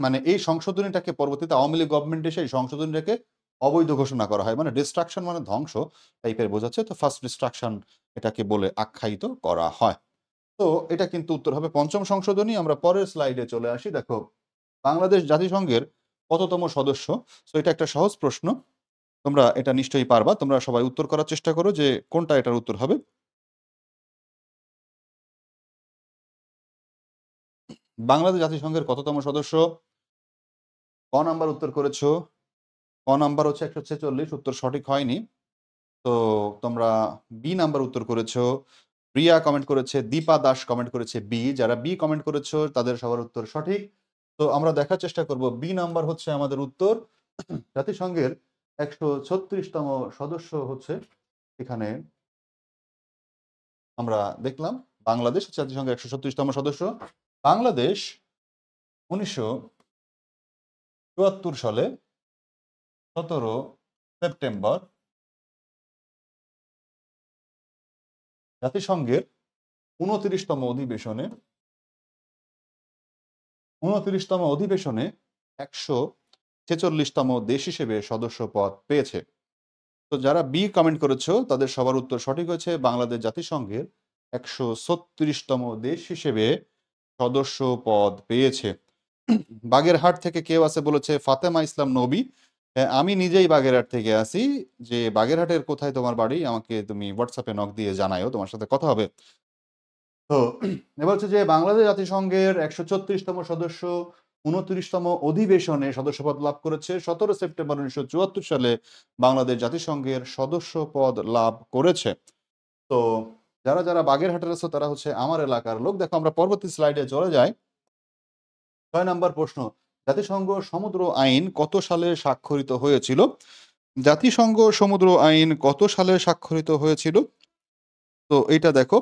মানে এই সংশোধনীটাকে পরবর্তীতে আওয়ামী লীগ গভর্নমেন্ট এসে এই সংশোধনীটাকে অবৈধ ঘোষণা করা হয়। মানে ডিস্ট্রাকশন মানে ধ্বংস টাইপের বোঝাচ্ছে। তো ফার্স্ট ডিস্ট্রাকশন এটাকে বলে আখ্যায়িত করা হয়। তো এটা কিন্তু উত্তর হবে ৫ম সংশোধনী। আমরা পরের স্লাইডে চলে আসি। দেখো বাংলাদেশ জাতিসংঘের কততম সদস্য? সো এটা একটা সহজ প্রশ্ন। তোমরা এটা নিশ্চয়ই পারবা। তোমরা সবাই উত্তর করার চেষ্টা করো যে কোনটা এটার উত্তর হবে। বাংলাদেশ জাতিসংঘের কততম সদস্য? ক নাম্বার উত্তর করেছো। ক নাম্বার হচ্ছে 146, উত্তর সঠিক হয়নি। তো তোমরা বি নাম্বার উত্তর করেছো। প্রিয়া কমেন্ট করেছে, দীপা দাস কমেন্ট করেছে বি। যারা বি কমেন্ট করেছো তাদের সবার উত্তর সঠিক। তো আমরা দেখার চেষ্টা করব বি নাম্বার হচ্ছে আমাদের উত্তর। জাতিসংঘের 136তম সদস্য হচ্ছে এখানে আমরা দেখলাম বাংলাদেশ হচ্ছে জাতিসংঘের 136তম সদস্য। বাংলাদেশ 1974 সালে 17 সেপ্টেম্বর জাতিসংঘের 29তম অধিবেশনে 146তম দেশ হিসেবে সদস্য পদ পেয়েছে। তো যারা বি কমেন্ট করেছো তাদের সবার উত্তর সঠিক হয়েছে। বাংলাদেশ জাতিসংঘের 136তম দেশ হিসেবে সদস্য পদ পেয়েছে। বাগেরহাট থেকে কেউ আছে বলেছে ফাতেমা ইসলাম নবী। হ্যাঁ, আমি নিজেই বাগেরহাট থেকে আসি। যে বাগেরহাটের কোথায় তোমার বাড়ি আমাকে তুমি হোয়াটসঅ্যাপে নক দিয়ে জানাইও, তোমার সাথে কথা হবে। তো এবার হচ্ছে যে বাংলাদেশ জাতিসংঘের 136তম সদস্য 29তম অধিবেশনে সদস্যপদ লাভ করেছে। 17 সেপ্টেম্বর 1974 সালে বাংলাদেশ জাতিসংঘের সদস্য পদ লাভ করেছে। তো যারা যারা বাগেরহাটের আছো তারা হচ্ছে আমার এলাকার লোক। দেখো আমরা পরবর্তী স্লাইডে চলে যাই। 6 নাম্বার প্রশ্ন, জাতিসংঘ সমুদ্র আইন কত সালে স্বাক্ষরিত হয়েছিল? জাতিসংঘ সমুদ্র আইন কত সালে স্বাক্ষরিত হয়েছিল? তো এটা দেখো,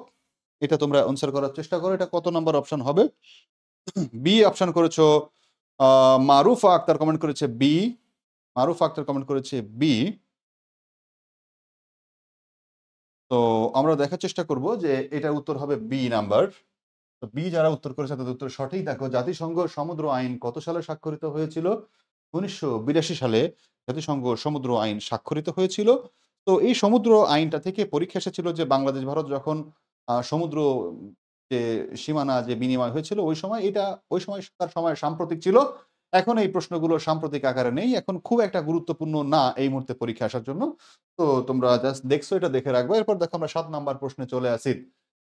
এটা তোমরা অ্যান্সার করার চেষ্টা করো। এটা কত নাম্বার অপশন হবে? বি অপশন করেছো। মারুফা আক্তার কমেন্ট করেছে বি। মারুফা আক্তার কমেন্ট করেছে বি। তো আমরা দেখার চেষ্টা করব যে এটার উত্তর হবে বি নাম্বার। তো বি যারা উত্তর করেছে তাদের উত্তর সঠিক। দেখো জাতিসংঘ সমুদ্র আইন কত সালে স্বাক্ষরিত হয়েছিল? 1982 সালে জাতিসংঘ সমুদ্র আইন স্বাক্ষরিত হয়েছিল। তো এই সমুদ্র আইনটা থেকে পরীক্ষা এসেছিল যে বাংলাদেশ ভারত যখন সমুদ্র যে সীমানা যে বিনিময় হয়েছিল ওই সময় তার সময় সাম্প্রতিক ছিল। এখন এই প্রশ্নগুলো সাম্প্রতিক আকারে নেই। এখন খুব একটা গুরুত্বপূর্ণ না এই মুহূর্তে পরীক্ষা আসার জন্য। তো তোমরা জাস্ট দেখছো, এটা দেখে রাখবে। এরপর দেখো আমরা 7 নাম্বার প্রশ্নে চলে আসি।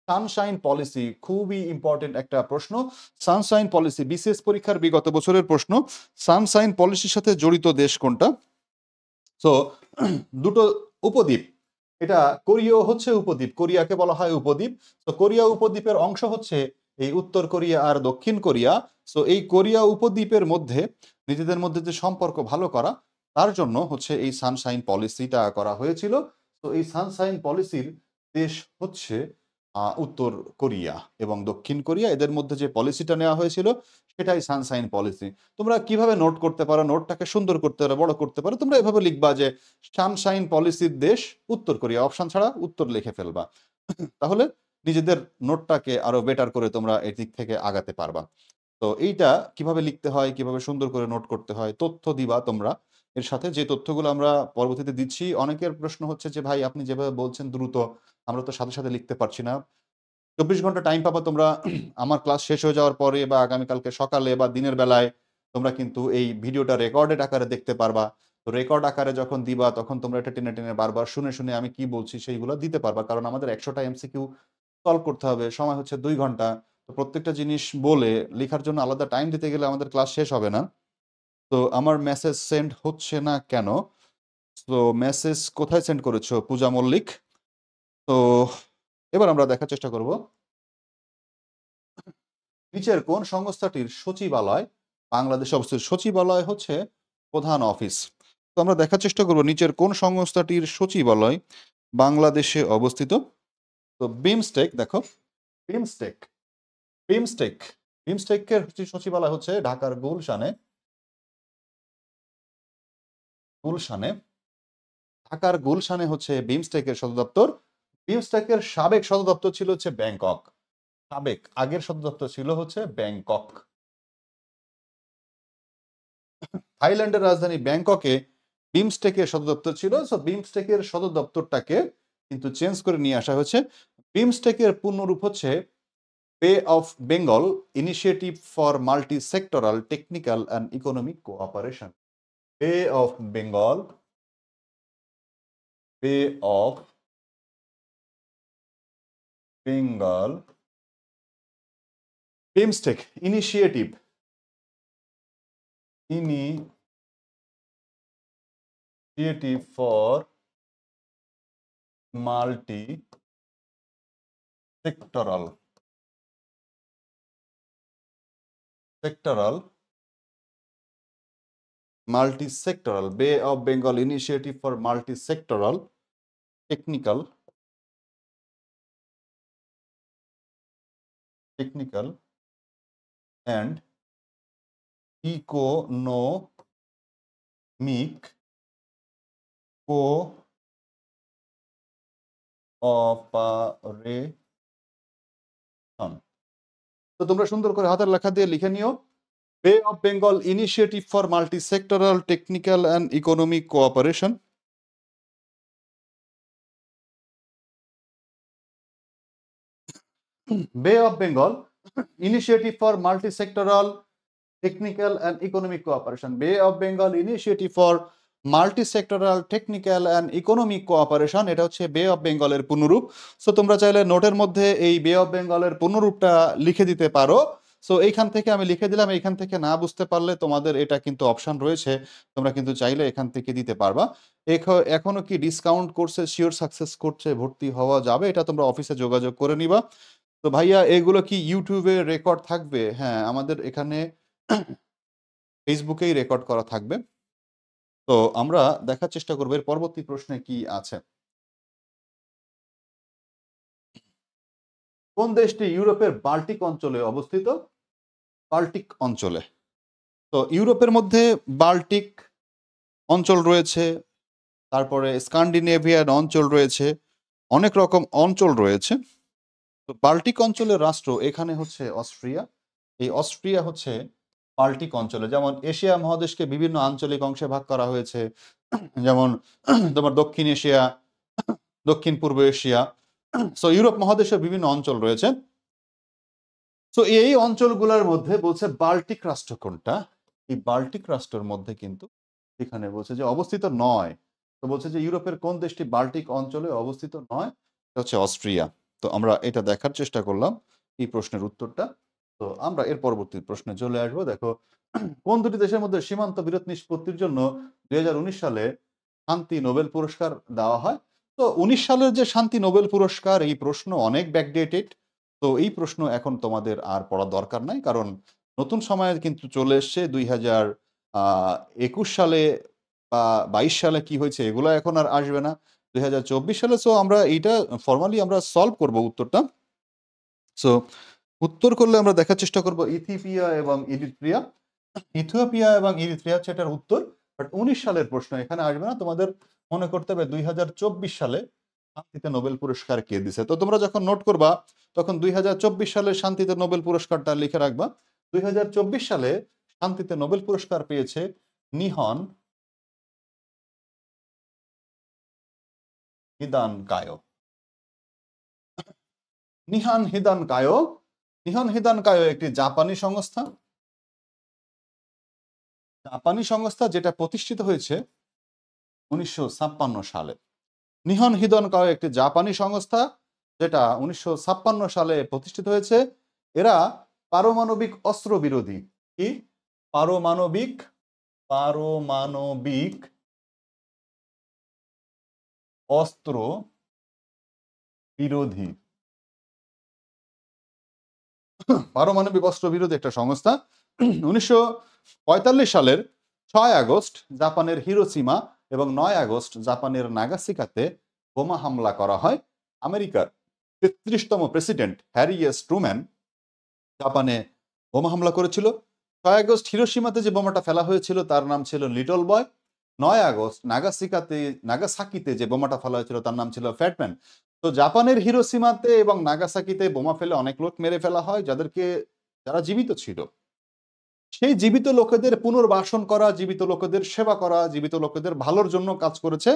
সানশাইন পলিসি খুবই ইম্পর্টেন্ট একটা প্রশ্ন। সানশাইন পলিসি বিসিএস পরীক্ষার বিগত বছরের প্রশ্ন। সানশাইন পলিসির সাথে জড়িত দেশ কোনটা? সো দুটো উপদ্বীপ, এটা কোরীয় হচ্ছে উপদ্বীপ, কোরিয়াকে বলা হয় উপদ্বীপ। তো কোরিয়া উপদ্বীপের অংশ হচ্ছে এই উত্তর কোরিয়া আর দক্ষিণ কোরিয়া। সো এই কোরিয়া উপদ্বীপের মধ্যে নিজেদের মধ্যে যে সম্পর্ক ভালো করা, তার জন্য হচ্ছে এই সানশাইন পলিসিটা করা হয়েছিল। তো এই সানশাইন পলিসির দেশ হচ্ছে উত্তর কোরিয়া এবং দক্ষিণ কোরিয়া। এদের মধ্যে যে পলিসিটা নেওয়া হয়েছিল সেটাই সানশাইন পলিসি। তোমরা কিভাবে নোট করতে পারো, নোটটাকে সুন্দর করতে পারো, বড় করতে পারো, তোমরা এভাবে লিখবা যে সানশাইন পলিসির দেশ উত্তর কোরিয়া, অপশন ছাড়া উত্তর লিখে ফেলবা। তাহলে নিজেদের নোটটাকে আরো বেটার করে তোমরা এদিক থেকে আগাতে পারবা। তো এইটা কিভাবে লিখতে হয়, কিভাবে সুন্দর করে নোট করতে হয়, তথ্য দিবা তোমরা। এর সাথে যে তথ্যগুলো আমরা পরবর্তীতে দিচ্ছি, অনেকের প্রশ্ন হচ্ছে যে ভাই আপনি যেভাবে বলছেন দ্রুত, আমরা তো সাথে সাথে লিখতে পারছি না। 24 ঘন্টা টাইম পাবা তোমরা। আমার ক্লাস শেষ হয়ে যাওয়ার পরে বা আগামীকালকে সকালে বা দিনের বেলায় তোমরা কিন্তু এই ভিডিওটা রেকর্ডেড আকারে দেখতে পারবা। তো রেকর্ড আকারে যখন দিবা তখন তোমরা এটা টেনে টেনে বারবার শুনে শুনে আমি কি বলছি সেইগুলো দিতে পারবা। কারণ আমাদের 100টা এমসিকিউ সলভ করতে হবে, সময় হচ্ছে 2 ঘন্টা। তো প্রত্যেকটা জিনিস বলে লেখার জন্য আলাদা টাইম দিতে গেলে আমাদের ক্লাস শেষ হবে না। তো আমার মেসেজ সেন্ড হচ্ছে না কেন? তো মেসেজ কোথায় সেন্ড করেছো? পূজা মল্লিক। তো এবার আমরা দেখার চেষ্টা করব নিচের কোন সংস্থাটির সচিবালয় বাংলাদেশে অবস্থিত? সচিবালয় হচ্ছে প্রধান অফিস। তো আমরা দেখার চেষ্টা করব নিচের কোন সংস্থাটির সচিবালয় বাংলাদেশে অবস্থিত। তো বিমস্টেক, দেখো বিমস্টেক, বিমস্টেক, বিমস্টেকের সচিবালয় হচ্ছে ঢাকার গুলশানে। গুলশানে, ঢাকার গুলশানে হচ্ছে বিমস্টেকের সদর দপ্তর। বিমস্টেকের সাবেক সদর দপ্তর ছিল হচ্ছে ব্যাংকক। সাবেক, আগের সদর দপ্তর ছিল হচ্ছে ব্যাংকক। থাইল্যান্ডের রাজধানী ব্যাংককে বিমস্টেকের সদর দপ্তর ছিল। সো বিমস্টেকের সদর দপ্তরটাকে কিন্তু চেঞ্জ করে নিয়ে আসা হয়েছে। বিমস্টেকের পূর্ণরূপ হচ্ছে বে of Bengal initiative for multi sectoral technical and economic cooperation. বে অফ বেঙ্গল, বে of Bengal BIMSTEC initiative for multi sectoral Bay of Bengal Initiative for Multi-Sectoral Technical and Economic Cooperation. তো তোমরা সুন্দর করে হাতের লেখা দিয়ে লিখে নিও, Bay of Bengal Initiative for Multi-Sectoral Technical and Economic Cooperation. Bay of Bengal Initiative for Multi-Sectoral Technical and Economic Cooperation. Bay of Bengal Initiative for Multi-Sectoral Technical and Economic Cooperation, এটা হচ্ছে বে অফ বেঙ্গলের পুনরূপ। সো তোমরা চাইলে নোটের মধ্যে এই বে অফ বেঙ্গলের পুনরূপটা লিখে দিতে পারো। সো এইখান থেকে আমি লিখে দিলাম, এইখান থেকে না বুঝতে পারলে তোমাদের এটা কিন্তু অপশন রয়েছে, তোমরা কিন্তু চাইলে এখান থেকে দিতে পারবা। এখনো কি ডিসকাউন্ট কোর্সে শিওর সাকসেস কোর্সে ভর্তি হওয়া যাবে, এটা তোমরা অফিসে যোগাযোগ করে নিবা। তো ভাইয়া এগুলো কি ইউটিউবে রেকর্ড থাকবে? হ্যাঁ, আমাদের এখানে ফেসবুকেই রেকর্ড করা থাকবে। তো আমরা দেখার চেষ্টা করবো এর পরবর্তী প্রশ্নে কি আছে। কোন দেশটি ইউরোপের বাল্টিক অঞ্চলে অবস্থিত? বাল্টিক অঞ্চলে। তো ইউরোপের মধ্যে বাল্টিক অঞ্চল রয়েছে, তারপরে স্ক্যান্ডিনেভিয়ান অঞ্চল রয়েছে, অনেক রকম অঞ্চল রয়েছে। তো বাল্টিক অঞ্চলের রাষ্ট্র এখানে হচ্ছে অস্ট্রিয়া। এই অস্ট্রিয়া হচ্ছে বাল্টিক অঞ্চলে, যেমন এশিয়া মহাদেশকে বিভিন্ন আঞ্চলিক অংশে ভাগ করা হয়েছে, যেমন তোমার দক্ষিণ এশিয়া, দক্ষিণ পূর্ব এশিয়া। সো ইউরোপ মহাদেশে বিভিন্ন অঞ্চল রয়েছে। সো এই অঞ্চলগুলোর মধ্যে বলছে বাল্টিক রাষ্ট্র কোনটা, এই বাল্টিক রাষ্ট্রের মধ্যে কিন্তু এখানে বলছে যে অবস্থিত নয়। তো বলছে যে ইউরোপের কোন দেশটি বাল্টিক অঞ্চলে অবস্থিত নয়, এটা হচ্ছে অস্ট্রিয়া। তো আমরা এটা দেখার চেষ্টা করলাম এই প্রশ্নের উত্তরটা। তো আমরা এর পরবর্তী প্রশ্নে চলে আসবো। দেখো, কোন দুটি দেশের মধ্যে সীমান্ত বিরোধ নিষ্পত্তির জন্য 2019 সালে শান্তি নোবেল পুরস্কার দেওয়া হয়? তো 19 সালের যে শান্তি নোবেল পুরস্কার, এই প্রশ্ন অনেক ব্যাকডেটেড। তো এই প্রশ্ন এখন তোমাদের আর পড়ার দরকার নাই, কারণ নতুন সময়ে কিন্তু চলে এসছে 2021 সালে বা 22 সালে কি হয়েছে এগুলো এখন আর আসবে না, 2024 সালে। সো আমরা এইটা ফর্মালি আমরা সলভ করব উত্তরটা। সো উত্তর করলে আমরা দেখার চেষ্টা করব ইথিওপিয়া এবং ইরিত্রিয়া। ইথিওপিয়া এবং ইরিত্রিয়া হচ্ছে এটার উত্তর, বাট 19 সালের প্রশ্ন এখানে আসবে না। তোমাদের মনে করতে হবে 2024 সালে শান্তিতে নোবেল পুরস্কার কে দিছে। তো তোমরা যখন নোট করবা তখন 2024 সালে শান্তিতে নোবেল পুরস্কারটা লিখে রাখবা। 2024 সালে শান্তিতে নোবেল পুরস্কার পেয়েছে নিহন হিদানকায়ো। নিহান হিদানকায়ো, নিহন হিদানকায়ো একটি জাপানি সংস্থা, যেটা প্রতিষ্ঠিত হয়েছে 1956 সালে। নিহন হিদানকায়ো একটি জাপানি সংস্থা যেটা 1956 সালে প্রতিষ্ঠিত হয়েছে। এরা পারমাণবিক অস্ত্র বিরোধী। কি? পারমাণবিক অস্ত্র বিরোধী, পারমাণবিক অস্ত্র বিরোধী একটা সংস্থা। 1945 সালের 6 আগস্ট জাপানের হিরোশিমা এবং 9 আগস্ট জাপানের নাগাসাকিতে বোমা হামলা করা হয়। আমেরিকার 33তম প্রেসিডেন্ট হ্যারি এস ট্রুম্যান জাপানে বোমা হামলা করেছিল। 6 আগস্ট হিরোশিমাতে যে বোমাটা ফেলা হয়েছিল তার নাম ছিল লিটল বয়। 9 আগস্ট নাগাসাকিতে যে বোমাটা ফেলা হয়েছিল তার নাম ছিল ফ্যাটম্যান। তো জাপানের হিরোশিমাতে এবং নাগাসাকিতে বোমা ফেলে অনেক লোক মেরে ফেলা হয় যারা জীবিত ছিল। সেই জীবিত লোকেদের পুনর্বাসন করা, জীবিত লোকেদের সেবা করা, জীবিত লোকেদের ভালোর জন্য কাজ করেছে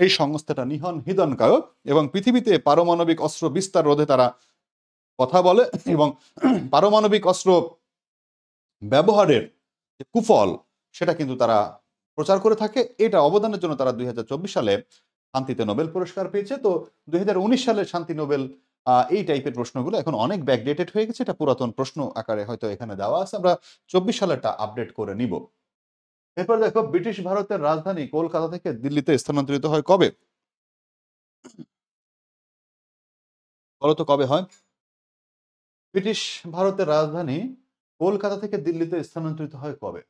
এই সংস্থাটা নিহন হিদানকায়ো। এবং পৃথিবীতে পারমাণবিক অস্ত্র বিস্তার রোধে তারা কথা বলে এবং পারমাণবিক অস্ত্র ব্যবহারের যে কুফল সেটা কিন্তু তারা প্রচার করে থাকে। এটা অবদানের জন্য তারা 2024 সালে শান্তিতে নোবেল পুরস্কার পেয়েছে। তো 2019 সালে শান্তি নোবেল এই টাইপের প্রশ্নগুলো এখন অনেক ব্যাকডেটেড হয়ে গেছে। এটা পুরাতন প্রশ্ন আকারে হয়তো এখানে দেওয়া আছে। আমরা ২৪ সালেরটা আপডেট করে নিব। এরপর দেখো ব্রিটিশ ভারতের রাজধানী কলকাতা থেকে দিল্লিতে স্থানান্তরিত হয় কবে? বলো তো কবে হয়? ব্রিটিশ ভারতের রাজধানী কলকাতা থেকে দিল্লিতে স্থানান্তরিত হয় কবে?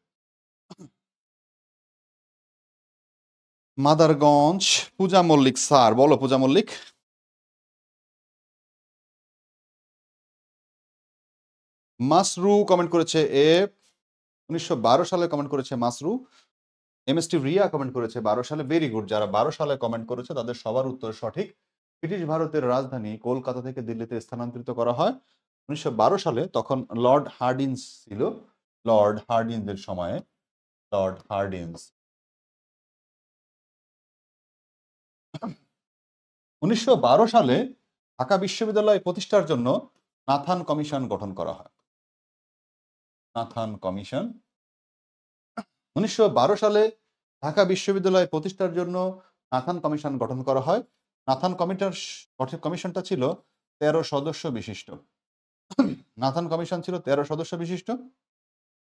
মাদারগঞ্জ, পূজা মল্লিক স্যার। বলো পূজা মল্লিক। মাসরু কমেন্ট করেছে এ। ১৯১২ সালে কমেন্ট করেছে মাসরু। এমএসটি রিয়া কমেন্ট করেছে ১২ সালে। Very good. যারা ১২ সালে কমেন্ট করেছে তাদের সবার উত্তর সঠিক। ব্রিটিশ ভারতের রাজধানী কলকাতা থেকে দিল্লিতে স্থানান্তরিত করা হয় ১৯১২ সালে। তখন লর্ড হার্ডিঞ্জ ছিল। লর্ড হার্ডিঞ্জের সময়ে। লর্ড হার্ডিঞ্জ ১৯১২ সালে ঢাকা বিশ্ববিদ্যালয় প্রতিষ্ঠার জন্য নাথান কমিশন গঠন করা হয়। নাথান কমিশন ১৯১২ সালে ঢাকা বিশ্ববিদ্যালয় প্রতিষ্ঠার জন্য নাথান কমিশন গঠন করা হয়। নাথান কমিশনটা ছিল ১৩ সদস্য বিশিষ্ট। নাথান কমিশন ছিল ১৩ সদস্য বিশিষ্ট।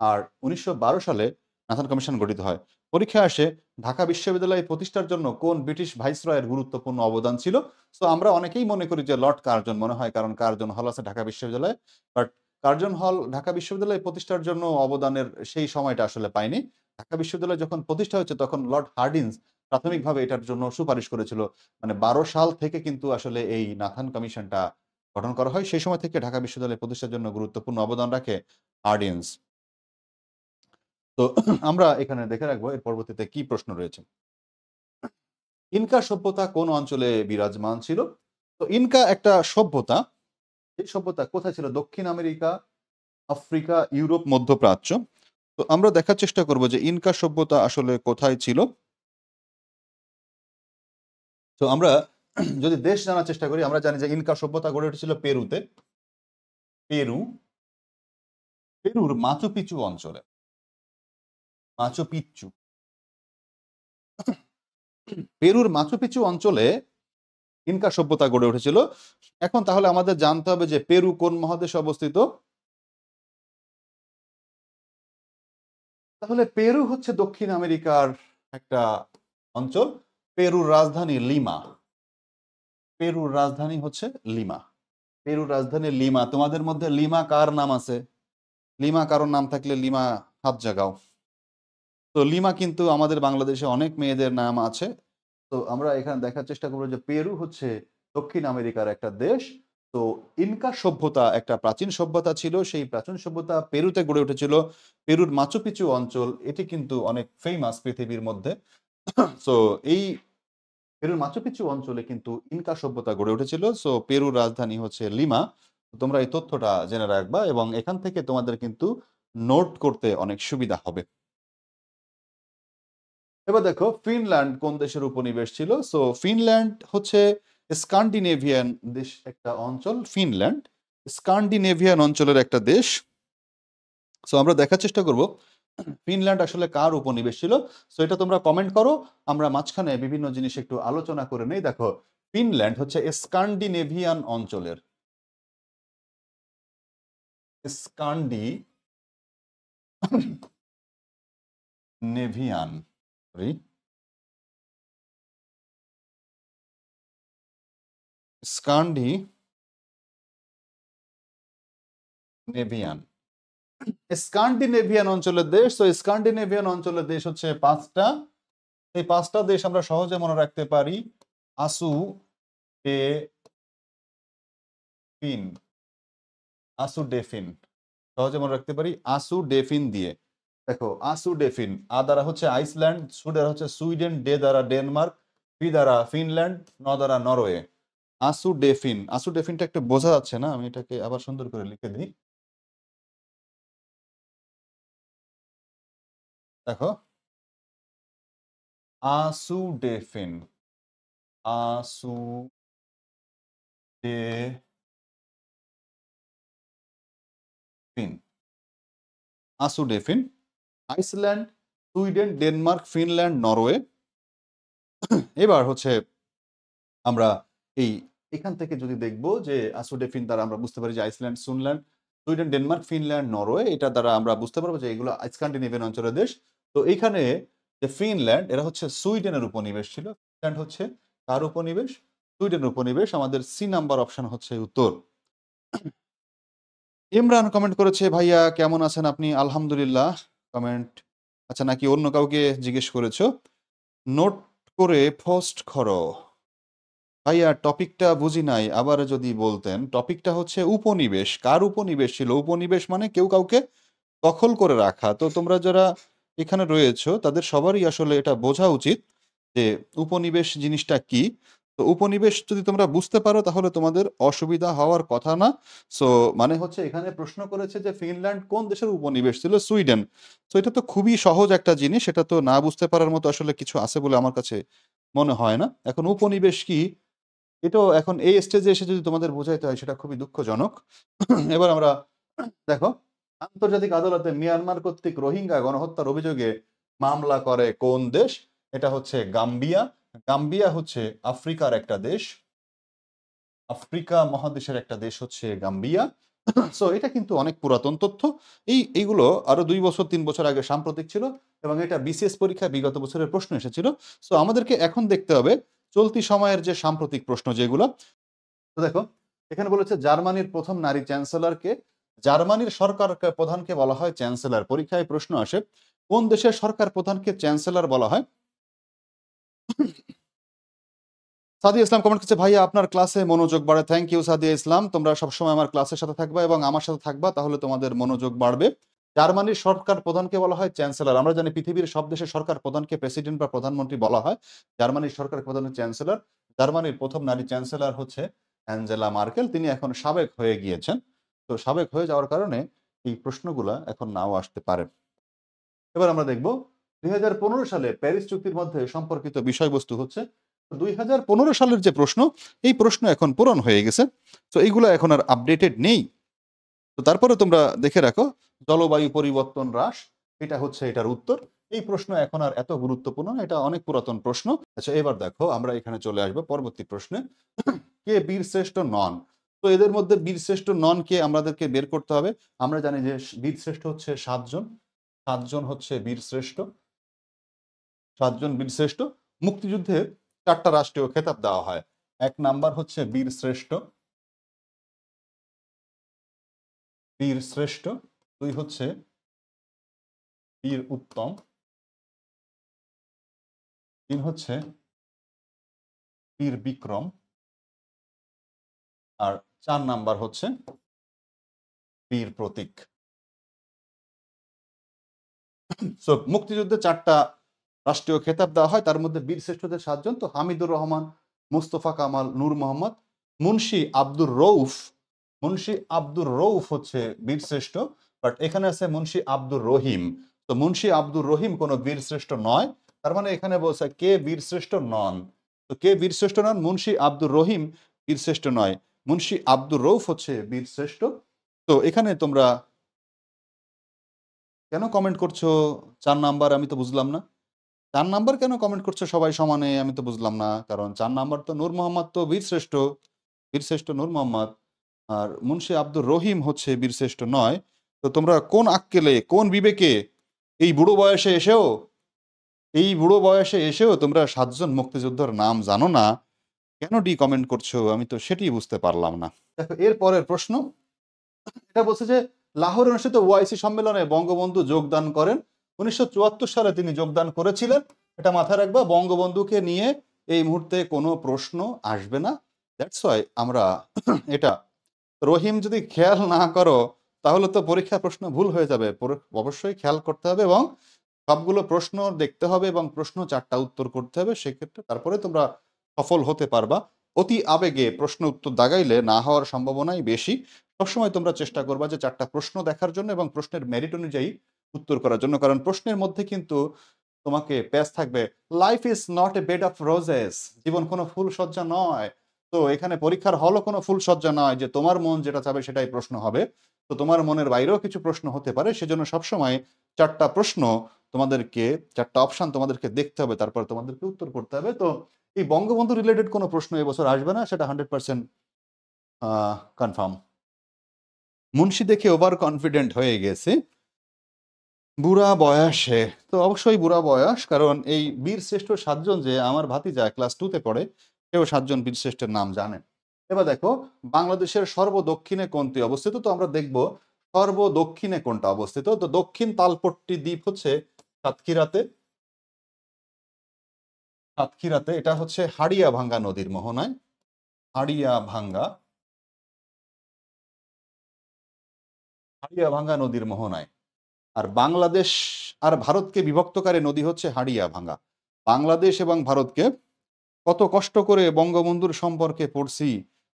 আর ১৯১২ সালে নাথান কমিশন গঠিত হয়। পরীক্ষায় আসে ঢাকা বিশ্ববিদ্যালয় প্রতিষ্ঠার জন্য কোন ব্রিটিশ ভাইসরয়ের গুরুত্বপূর্ণ অবদান ছিল? সো আমরা অনেকেই মনে করি যে লর্ড কার্জন মনে হয়, কারণ কার্জন হল আছে ঢাকা বিশ্ববিদ্যালয়ে। বাট কার্জন হল ঢাকা বিশ্ববিদ্যালয় প্রতিষ্ঠার জন্য অবদানের সেই সময়টা আসলে পায়নি। ঢাকা বিশ্ববিদ্যালয় যখন প্রতিষ্ঠা হয়েছে তখন লর্ড হার্ডিঞ্জ প্রাথমিকভাবে এটার জন্য সুপারিশ করেছিল। মানে ১২ সাল থেকে কিন্তু আসলে এই নাথান কমিশনটা গঠন করা হয়। সেই সময় থেকে ঢাকা বিশ্ববিদ্যালয় প্রতিষ্ঠার জন্য গুরুত্বপূর্ণ অবদান রাখে হার্ডিঞ্জ। তো আমরা এখানে দেখে রাখবো এর পরবর্তীতে কি প্রশ্ন রয়েছে। ইনকা সভ্যতা কোন অঞ্চলে বিরাজমান ছিল? তো ইনকা একটা সভ্যতা। এই সভ্যতা কোথায় ছিল? দক্ষিণ আমেরিকা, আফ্রিকা, ইউরোপ, মধ্যপ্রাচ্য। তো আমরা দেখার চেষ্টা করব যে ইনকা সভ্যতা আসলে কোথায় ছিল। তো আমরা যদি দেশ জানার চেষ্টা করি, আমরা জানি যে ইনকা সভ্যতা গড়ে উঠেছিল পেরুতে। পেরু, পেরুর মাচু পিচু অঞ্চলে। মাচু পিচ্চু। পেরুর মাচু পিচু অঞ্চলে ইনকা সভ্যতা গড়ে উঠেছিল। এখন তাহলে আমাদের জানতে হবে যে পেরু কোন মহাদেশে অবস্থিত? তাহলে পেরু হচ্ছে দক্ষিণ আমেরিকার একটা অঞ্চল। পেরুর রাজধানী লিমা। পেরুর রাজধানী হচ্ছে লিমা। পেরুর রাজধানী লিমা। তোমাদের মধ্যে লিমা কার নাম আছে? লিমা কারোর নাম থাকলে লিমা হাত জাগাও। তো লিমা কিন্তু আমাদের বাংলাদেশে অনেক মেয়েদের নাম আছে। তো আমরা এখানে দেখার চেষ্টা করব যে পেরু হচ্ছে দক্ষিণ আমেরিকার একটা দেশ। তো ইনকা সভ্যতা একটা প্রাচীন সভ্যতা ছিল। সেই প্রাচীন সভ্যতা পেরুতে গড়ে উঠেছিল। পেরুর মাচু পিচু অঞ্চল এটি কিন্তু অনেক ফেমাস পৃথিবীর মধ্যে। সো এই পেরুর মাচু পিচু অঞ্চলে কিন্তু ইনকা সভ্যতা গড়ে উঠেছিল। সো পেরুর রাজধানী হচ্ছে লিমা। তোমরা এই তথ্যটা জেনে রাখবা এবং এখান থেকে তোমাদের কিন্তু নোট করতে অনেক সুবিধা হবে। এবার দেখো ফিনল্যান্ড কোন দেশের উপনিবেশ ছিল? সো ফিনল্যান্ড হচ্ছে স্কান্ডিনেভিয়ান দেশ একটা অঞ্চল। ফিনল্যান্ড স্কান্ডিনেভিয়ান অঞ্চলের একটা দেশ। সো আমরা দেখার চেষ্টা করব ফিনল্যান্ড আসলে কার উপনিবেশ ছিল। সো এটা তোমরা কমেন্ট করো। আমরা মাঝখানে বিভিন্ন জিনিস একটু আলোচনা করে নেই। দেখো ফিনল্যান্ড হচ্ছে স্কান্ডিনেভিয়ান অঞ্চলের। স্কান্ডিনেভিয়ান সরি স্কান্ডিনেভিয়ান স্কান্ডিনেভিয়ান অঞ্চলের দেশ। তো স্কান্ডিনেভিয়ান অঞ্চলের দেশ হচ্ছে ৫টা। এই ৫টা দেশ আমরা সহজে মনে রাখতে পারি আসু ডে ফিন। আসু ডেফিন সহজে মনে রাখতে পারি আসু ডেফিন দিয়ে। দেখো আসু ডেফিন। আ দ্বারা হচ্ছে আইসল্যান্ড, সু দ্বারা হচ্ছে সুইডেন, ডে দ্বারা ডেনমার্ক, ফি দ্বারা ফিনল্যান্ড, ন দ্বারা নরওয়ে। আসু ডেফিন। আসু ডেফিনটা একটু বোঝা যাচ্ছে না, আমি এটাকে আবার সুন্দর করে লিখে দিই। দেখো আসু ডেফিন। আসু ডেফিন। আসু ডেফিন। Iceland, Sweden, Denmark, Finland, Norway. এবার হচ্ছে আমরা এই এখান থেকে যদি দেখবো যে আসোডেফিন দ্বারা আমরা বুঝতে পারি যে Iceland, Sweden, Denmark, Finland, Norway এটা দ্বারা আমরা বুঝতে পারবো যে এগুলো স্ক্যান্ডিনেভিয়ান অঞ্চলের দেশ। তো এইখানে যে ফিনল্যান্ড এরা হচ্ছে সুইডেনের উপনিবেশ ছিল। ফিনল্যান্ড হচ্ছে কার উপনিবেশ? সুইডেনের উপনিবেশ। আমাদের সি নাম্বার অপশন হচ্ছে উত্তর। ইমরান কমেন্ট করেছে, ভাইয়া কেমন আছেন আপনি? আলহামদুলিল্লাহ। কমেন্ট আচ্ছা, নাকি অন্য কাউকে জিজ্ঞেস করেছো? নোট করে পোস্ট করো। ভাইয়া টপিকটা বুঝি নাই, আবার যদি বলতেন। টপিকটা হচ্ছে উপনিবেশ। কার উপনিবেশ ছিল? উপনিবেশ মানে কেউ কাউকে দখল করে রাখা। তো তোমরা যারা এখানে রয়েছো তাদের সবারই আসলে এটা বোঝা উচিত যে উপনিবেশ জিনিসটা কি। তো উপনিবেশ যদি তোমরা বুঝতে পারো তাহলে তোমাদের অসুবিধা হওয়ার কথা না। সো মানে হচ্ছে এখানে প্রশ্ন করেছে যে ফিনল্যান্ড কোন দেশের উপনিবেশ ছিল? সুইডেন। তো এটা তো খুবই সহজ একটা জিনিস, এটা তো না বুঝতে পারার মতো আসলে কিছু আছে বলে আমার কাছে মনে হয় না। এখন উপনিবেশ কি এটাও এখন এই স্টেজে এসে যদি তোমাদের বোঝাইতে হয় সেটা খুবই দুঃখজনক। এবার আমরা দেখো, আন্তর্জাতিক আদালতে মিয়ানমার কর্তৃক রোহিঙ্গা গণহত্যার অভিযোগে মামলা করে কোন দেশ? এটা হচ্ছে গাম্বিয়া। গাম্বিয়া হচ্ছে আফ্রিকার একটা দেশ। আফ্রিকা মহাদেশের একটা দেশ হচ্ছে গাম্বিয়া। সো এটা কিন্তু অনেক পুরাতন তথ্য। এইগুলো আরো 2 বছর 3 বছর আগে সাম্প্রতিক ছিল এবং এটা বিসিএস পরীক্ষায় বিগত বছরের প্রশ্ন এসেছিল। সো আমাদেরকে এখন দেখতে হবে চলতি সময়ের যে সাম্প্রতিক প্রশ্ন যেগুলো। তো দেখো, এখানে বলেছে জার্মানির প্রথম নারী চ্যান্সেলরকে। জার্মানির সরকার প্রধানকে বলা হয় চ্যান্সেলর। পরীক্ষায় প্রশ্ন আসে কোন দেশের সরকার প্রধানকে চ্যান্সেলর বলা হয়? সাদিয়া ইসলাম কমেন্ট করছে, ভাইয়া আপনার ক্লাসে মনোযোগ বাড়ে। থ্যাংক ইউ সাদিয়া ইসলাম, তোমরা সবসময় আমার ক্লাসের সাথে থাকবা এবং আমার সাথে থাকবা, তাহলে তোমাদের মনোযোগ বাড়বে। জার্মানির সরকার প্রধানকে বলা হয় চ্যান্সেলর। আমরা জানি পৃথিবীর সব দেশের সরকার প্রধানকে প্রেসিডেন্ট বা প্রধানমন্ত্রী বলা হয়। জার্মানির সরকার প্রধান চ্যান্সেলর। জার্মানির প্রথম নারী চ্যান্সেলর হচ্ছে অ্যাঞ্জেলা মার্কেল। তিনি এখন সাবেক হয়ে গিয়েছেন। তো সাবেক হয়ে যাওয়ার কারণে এই প্রশ্নগুলা এখন নাও আসতে পারে। এবার আমরা দেখব 2015 সালে প্যারিস চুক্তির মধ্যে সম্পর্কিত বিষয়বস্তু হচ্ছে 2015 সালের যে প্রশ্ন, এই প্রশ্ন এখন পূরণ হয়ে গেছে। তো এইগুলো এখন আর আপডেটেড নেই। তো তারপরে তোমরা দেখে রাখো জলবায়ু পরিবর্তন হ্রাস, এটা হচ্ছে এটার উত্তর। এই প্রশ্ন এখন আর এত গুরুত্বপূর্ণ না, এটা অনেক পুরাতন প্রশ্ন। আচ্ছা, এবার দেখো আমরা এখানে চলে আসবো পরবর্তী প্রশ্নে। কে বীরশ্রেষ্ঠ নন? তো এদের মধ্যে বীরশ্রেষ্ঠ নন কে আমাদেরকে বের করতে হবে। আমরা জানি যে বীরশ্রেষ্ঠ হচ্ছে 7 জন। 7 জন হচ্ছে বীরশ্রেষ্ঠ। 7 জন বীরশ্রেষ্ঠ। মুক্তিযুদ্ধে 4টা রাষ্ট্রীয় খেতাব দেওয়া হয়। 1 নাম্বার হচ্ছে বীরশ্রেষ্ঠ। বীরশ্রেষ্ঠ। 2 হচ্ছে বীর উত্তম। 3 হচ্ছে বীর বিক্রম। আর 4 নাম্বার হচ্ছে বীর প্রতীক। সো মুক্তিযুদ্ধে 4টা রাষ্ট্রীয় খেতাব দেওয়া হয়, তার মধ্যে বীরশ্রেষ্ঠদের 7 জন। তো হামিদুর রহমান, মুস্তফা কামাল, নূর মোহাম্মদ, মুন্সি আব্দুর রউফ। মুন্সি আব্দুর রউফ হচ্ছে বীরশ্রেষ্ঠ, বাট এখানে আছে মুন্সি আব্দুর রহিম। তো মুন্সি আব্দুর রহিম কোনো বীরশ্রেষ্ঠ নয়। তার মানে এখানে বলছে কে বীরশ্রেষ্ঠ নন। তো কে বীরশ্রেষ্ঠ নন? মুন্সি আব্দুর রহিম বীরশ্রেষ্ঠ নয়। মুন্সি আব্দুর রউফ হচ্ছে বীরশ্রেষ্ঠ। তো এখানে তোমরা কেন কমেন্ট করছো 4 নাম্বার? আমি তো বুঝলাম না। 4 নাম্বার কেন কমেন্ট করছো সবাই সমানে? আমি তো বুঝলাম না। কারণ 4 নাম্বার তো নূর মোহাম্মদ তো বীরশ্রেষ্ঠ। বীরশ্রেষ্ঠ নূর মোহাম্মদ। আর মুন্সি আব্দুর রহিম হচ্ছে বীরশ্রেষ্ঠ নয়। তো তোমরা কোন আক্কেলে, কোন বিবেকে এই বুড়ো বয়সে এসেও তোমরা 7 জন মুক্তিযোদ্ধার নাম জানো না? কেন কমেন্ট করছো? আমি তো সেটাই বুঝতে পারলাম না। দেখো এর পরের প্রশ্ন, এটা বলছে যে লাহোরে অনুষ্ঠিত ওআইসি সম্মেলনে বঙ্গবন্ধু যোগদান করেন। 1974 সালে তিনি যোগদান করেছিলেন। এটা মাথায় রাখবা, বঙ্গবন্ধুকে নিয়ে এই মুহূর্তে কোনো প্রশ্ন আসবে না। দ্যাটস ওয়াই আমরা এটা, রহিম যদি খেয়াল না করো তাহলে তো পরীক্ষা প্রশ্ন ভুল হয়ে যাবে। অবশ্যই খেয়াল করতে হবে এবং সবগুলো প্রশ্ন দেখতে হবে এবং প্রশ্ন 4টা উত্তর করতে হবে। সেক্ষেত্রে তারপরে তোমরা সফল হতে পারবা। অতি আবেগে প্রশ্ন উত্তর দাগাইলে না হওয়ার সম্ভাবনাই বেশি। সবসময় তোমরা চেষ্টা করবা যে 4টা প্রশ্ন দেখার জন্য এবং প্রশ্নের মেরিট অনুযায়ী উত্তর করার জন্য। কারণ প্রশ্নের মধ্যে কিন্তু তোমাকে প্যাচ থাকবে, life is not a bed of roses. জীবন কোনো ফুল সজ্জা নয়। তো এখানে পরীক্ষার হলও কোনো ফুলসজ্জা নয় যে তোমার মন যেটা চাবে সেটাই প্রশ্ন হবে। তো তোমার মনের বাইরেও কিছু প্রশ্ন হতে পারে। সেজন্য সবসময় ৪টা প্রশ্ন তোমাদেরকে, ৪টা অপশন তোমাদেরকে দেখতে হবে, তারপর তোমাদেরকে উত্তর করতে হবে। তো এই বঙ্গবন্ধু রিলেটেড কোনো প্রশ্ন এবছর আসবে না, সেটা 100% কনফার্ম। মুন্সি দেখে ওভার কনফিডেন্ট হয়ে গেছে বুড়া বয়সে। তো অবশ্যই বুড়া বয়স, কারণ এই বীরশ্রেষ্ঠ ৭জন যে আমার ভাতিজা ক্লাস 2 তে পড়ে, সেও ৭জন বীরশ্রেষ্ঠের নাম জানে। এবার দেখো বাংলাদেশের সর্বদক্ষিণে কোনটি অবস্থিত? তো আমরা দেখব সর্বদক্ষিণে কোনটা অবস্থিত। তো দক্ষিণ তালপট্টি দ্বীপ হচ্ছে সাতক্ষীরাতে। সাতক্ষীরাতে, এটা হচ্ছে হাড়িয়াভাঙ্গা নদীর মোহনায়। হাড়িয়াভাঙ্গা নদীর মোহনায়। আর বাংলাদেশ আর ভারতকে বিভক্তকারী নদী হচ্ছে হাড়িয়াভাঙ্গা। বাংলাদেশ এবং ভারতকে কত কষ্ট করে বঙ্গবন্ধুর সম্পর্কে পড়ছি,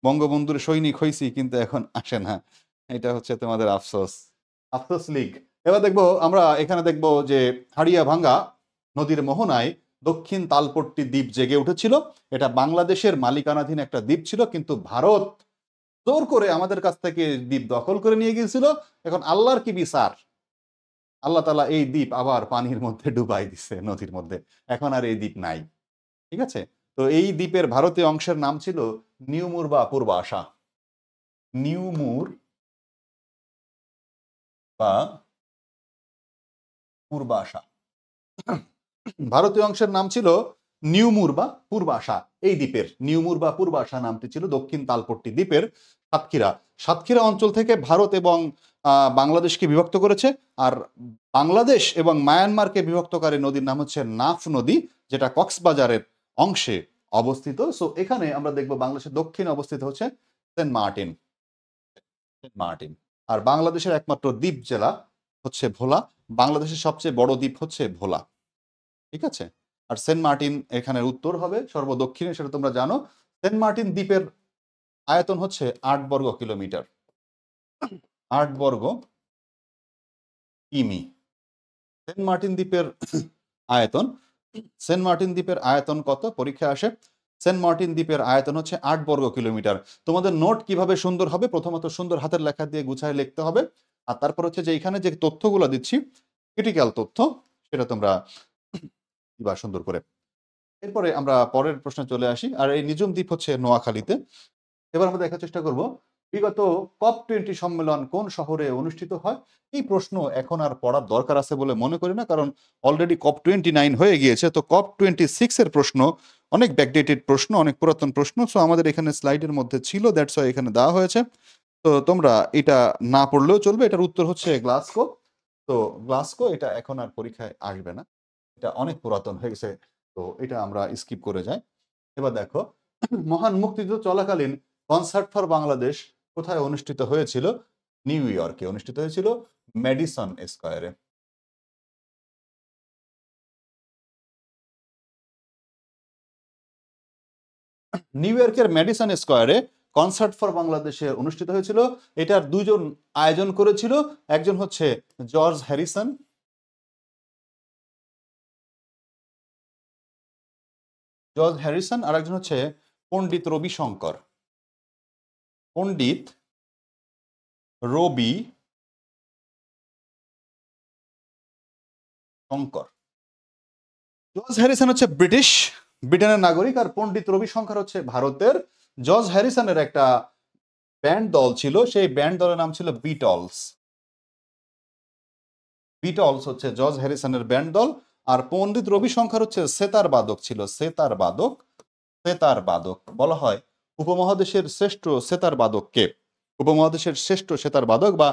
বঙ্গবন্ধুর সৈনিক হইছি, কিন্তু এখন আসে না। এটা হচ্ছে তোমাদের আফসোস, আফসোস লীগ। এবার দেখবো আমরা, এখানে দেখবো যে হাড়িয়াভাঙ্গা নদীর মোহনায় দক্ষিণ তালপট্টি দ্বীপ জেগে উঠেছিল। এটা বাংলাদেশের মালিকানাধীন একটা দ্বীপ ছিল, কিন্তু ভারত জোর করে আমাদের কাছ থেকে দ্বীপ দখল করে নিয়ে গিয়েছিল। এখন আল্লাহর কি বিচার, আল্লাহ তাআলা এই দ্বীপ আবার পানির মধ্যে ডুবাই দিছে, নদীর মধ্যে। এখন আর এই দ্বীপ নাই। ঠিক আছে? তো এই দ্বীপের ভারতীয় অংশের নাম ছিল নিউমুর বা পূর্বাশা। নিউমুর বা পূর্বাশা। ভারতীয় অংশের নাম ছিল নিউমুর বা পূর্বাশা। এই দ্বীপের নিউমুর বা পূর্বাশা নামটি ছিল দক্ষিণ তালপট্টি দ্বীপের সাতক্ষীরা। সাতক্ষীরা অঞ্চল থেকে ভারত এবং বাংলাদেশকে বিভক্ত করেছে। আর বাংলাদেশ এবং মায়ানমারকে বিভক্তকারী নদীর নাম হচ্ছে নাফ নদী, যেটা কক্সবাজারের অংশে অবস্থিত। সো এখানে আমরা দেখব বাংলাদেশের দক্ষিণে অবস্থিত হচ্ছে সেন্ট মার্টিন। সেন্ট মার্টিন। আর বাংলাদেশের একমাত্র দ্বীপ জেলা হচ্ছে ভোলা। বাংলাদেশের সবচেয়ে বড় দ্বীপ হচ্ছে ভোলা। ঠিক আছে? আর সেন্ট মার্টিন এখানে উত্তর হবে সর্বদক্ষিণে, সেটা তোমরা জানো। সেন্ট মার্টিন দ্বীপের আয়তন হচ্ছে ৮ বর্গ কিলোমিটার। ৮ বর্গ কিমি সেন্ট মার্টিন দ্বীপের আয়তন। সেন্ট মার্টিন দ্বীপের আয়তন কত পরীক্ষায় আসে? সেন্ট মার্টিন দ্বীপের আয়তন হচ্ছে ৮ বর্গ কিলোমিটার। তোমাদের নোট কিভাবে সুন্দর হবে? প্রথমত সুন্দর হাতের লেখা দিয়ে গুছায় লিখতে হবে। আর তারপর হচ্ছে যে এখানে যে তথ্যগুলো দিচ্ছি, ক্রিটিক্যাল তথ্য, সেটা তোমরা দিবা সুন্দর করে। এরপরে আমরা পরের প্রশ্নে চলে আসি। আর এই নিঝুম দ্বীপ হচ্ছে নোয়াখালীতে। এবার আমরা দেখার চেষ্টা করব বিগত COP20 সম্মেলন কোন শহরে অনুষ্ঠিত হয়। এই প্রশ্ন এখন আর পড়ার দরকার আছে বলে মনে করি না, কারণ অলরেডি COP29 হয়ে গিয়েছে। তো COP26 এর প্রশ্ন অনেক ব্যাকডেটেড প্রশ্ন, অনেক পুরাতন প্রশ্ন। সো আমাদের এখানে স্লাইডের মধ্যে ছিল, দ্যাটস ওয়াই এখানে দেওয়া হয়েছে। তো তোমরা এটা না পড়লেও চলবে। এটার উত্তর হচ্ছে গ্লাসগো। তো গ্লাসগো এটা এখন আর পরীক্ষায় আসবে না, এটা অনেক পুরাতন হয়ে গেছে। তো এটা আমরা স্কিপ করে যাই। এবার দেখো মহান মুক্তিযুদ্ধ চলাকালীন কনসার্ট ফর বাংলাদেশ কোথায় অনুষ্ঠিত হয়েছিল? নিউ ইয়র্কে অনুষ্ঠিত হয়েছিল, ম্যাডিসন স্কয়ারে। নিউ ইয়র্কের ম্যাডিসন স্কয়ারে কনসার্ট ফর বাংলাদেশে অনুষ্ঠিত হয়েছিল। এটার দুজন আয়োজন করেছিল, একজন হচ্ছে জর্জ হ্যারিসন, আর একজন হচ্ছে পণ্ডিত রবি শঙ্কর। পণ্ডিত রবি শঙ্কর। জর্জ হ্যারিসন হচ্ছে ব্রিটেনের নাগরিক, আর পণ্ডিত রবি শঙ্কর হচ্ছে ভারতের। জর্জ হ্যারিসনের একটা ব্যান্ড দল ছিল, সেই ব্যান্ড দলের নাম ছিল বিটলস। বিটলস হচ্ছে জর্জ হ্যারিসনের ব্যান্ড দল। আর পণ্ডিত রবি শঙ্কর হচ্ছে সেতার বাদক ছিল, সেতার বাদক। সেতার বাদক বলা হয় উপমহাদেশের শ্রেষ্ঠ সেতার বাদককে। উপমহাদেশের শ্রেষ্ঠ সেতার বাদক বা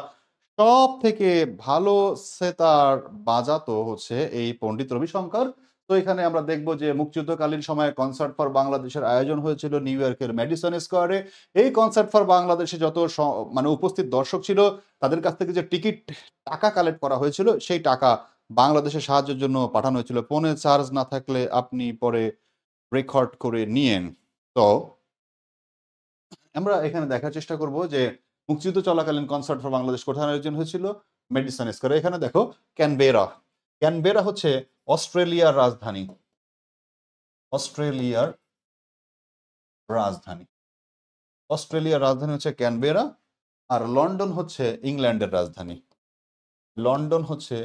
সব থেকে ভালো সেতার বাজাতো হচ্ছে এই পণ্ডিত রবি শঙ্কর। তো এখানে আমরা দেখব যে মুক্তিযুদ্ধকালীন সময়ে কনসার্ট ফর বাংলাদেশের আয়োজন হয়েছিল নিউ ইয়র্কের ম্যাডিসন স্কয়ারে। এই কনসার্ট ফর বাংলাদেশে যত মানে উপস্থিত দর্শক ছিল, তাদের কাছ থেকে যে টিকিট টাকা কালেক্ট করা হয়েছিল, সেই টাকা বাংলাদেশে সাহায্যের জন্য পাঠানো হয়েছিল। ফোনে চার্জ না থাকলে আপনি পরে রেকর্ড করে নিয়েন। তো আমরা এখানে দেখার চেষ্টা করব যে মুক্তিযুদ্ধ চলাকালীন কনসার্ট ফর বাংলাদেশ কোথায় আয়োজন হয়েছিল? মেডিসন স্কয়ারে। এখানে দেখো ক্যানবেরা। ক্যানবেরা হচ্ছে অস্ট্রেলিয়ার রাজধানী। অস্ট্রেলিয়ার রাজধানী। অস্ট্রেলিয়ার রাজধানী হচ্ছে ক্যানবেরা, আর লন্ডন হচ্ছে ইংল্যান্ডের রাজধানী। লন্ডন হচ্ছে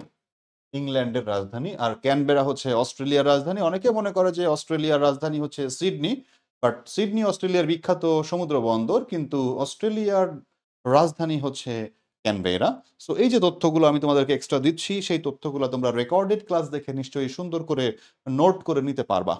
ইংল্যান্ডের রাজধানী, আর ক্যানবেরা হচ্ছে অস্ট্রেলিয়ার রাজধানী। অনেকে মনে করে যে অস্ট্রেলিয়ার রাজধানী হচ্ছে সিডনি, বাট সিডনি অস্ট্রেলিয়ার বিখ্যাত সমুদ্র বন্দর, কিন্তু অস্ট্রেলিয়ার রাজধানী হচ্ছে ক্যানবেরা। সো এই যে তথ্যগুলো আমি তোমাদেরকে এক্সট্রা দিচ্ছি, সেই তথ্যগুলো তোমরা রেকর্ডেড ক্লাস দেখে নিশ্চয়ই সুন্দর করে নোট করে নিতে পারবা।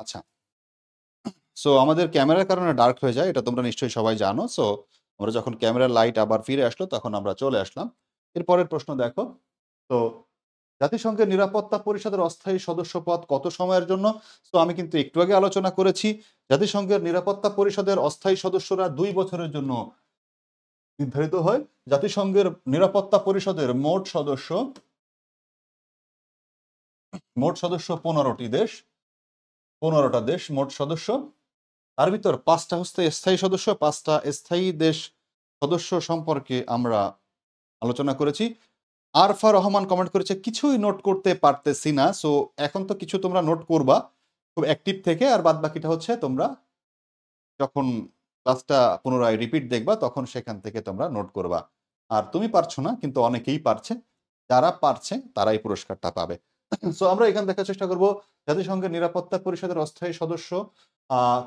আচ্ছা, সো আমাদের ক্যামেরার কারণে ডার্ক হয়ে যায়, এটা তোমরা নিশ্চয়ই সবাই জানো। সো আমরা যখন ক্যামেরার লাইট আবার ফিরে আসলো, তখন আমরা চলে আসলাম। এরপরের প্রশ্ন দেখো। তো জাতিসংঘের নিরাপত্তা পরিষদের অস্থায়ী সদস্যপদ কত সময়ের জন্য? তো আমি কিন্তু একটু আগে আলোচনা করেছি, জাতিসংঘের নিরাপত্তা পরিষদের অস্থায়ী সদস্যরা ২ বছরের জন্য নির্ধারিত হয়। জাতিসংঘের নিরাপত্তা পরিষদের মোট সদস্য ১৫টি দেশ, ১৫টা দেশ মোট সদস্য। তার ভিতর ৫টা হচ্ছে স্থায়ী সদস্য, ৫টা স্থায়ী দেশ সদস্য সম্পর্কে আমরা আলোচনা করেছি। আরফা রহমান কমেন্ট করেছে, কিছুই নোট করতে পারতেছি না। সো এখন তো কিছু তোমরা নোট করবা খুব অ্যাক্টিভ থেকে, আর বাদ বাকিটা হচ্ছে তোমরা যখন ক্লাসটা পুনরায় রিপিট দেখবা তখন সেখান থেকে তোমরা নোট করবা। আর তুমি পারছো না, কিন্তু অনেকেই পারছে, যারা পারছে তারাই পুরস্কারটা পাবে। সো আমরা এখানে দেখার চেষ্টা করব জাতিসংঘের নিরাপত্তা পরিষদের অস্থায়ী সদস্য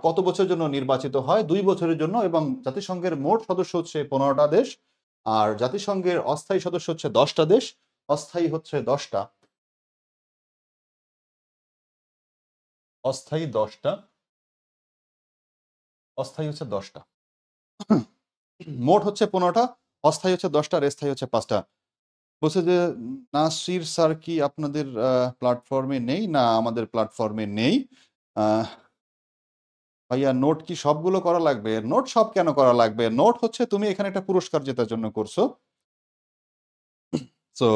কত বছরের জন্য নির্বাচিত হয়। ২ বছরের জন্য, এবং জাতিসংঘের মোট সদস্য হচ্ছে ১৫টা দেশ, আর জাতিসংঘের অস্থায়ী সদস্য হচ্ছে 10টা দেশ, অস্থায়ী হচ্ছে 10টা, অস্থায়ী 10টা, অস্থায়ী হচ্ছে 10টা, মোট হচ্ছে 15টা, অস্থায়ী হচ্ছে 10টা, আর স্থায়ী হচ্ছে 5টা। বলছে যে নাসির স্যার কি আপনাদের প্ল্যাটফর্মে নেই? না, আমাদের প্ল্যাটফর্মে নেই। ভাইয়া নোট কি সবগুলো করা লাগবে? নোট সব কেন করা লাগবে? নোট হচ্ছে তুমি এখানে একটা পুরস্কার জেতার জন্য করছো। সো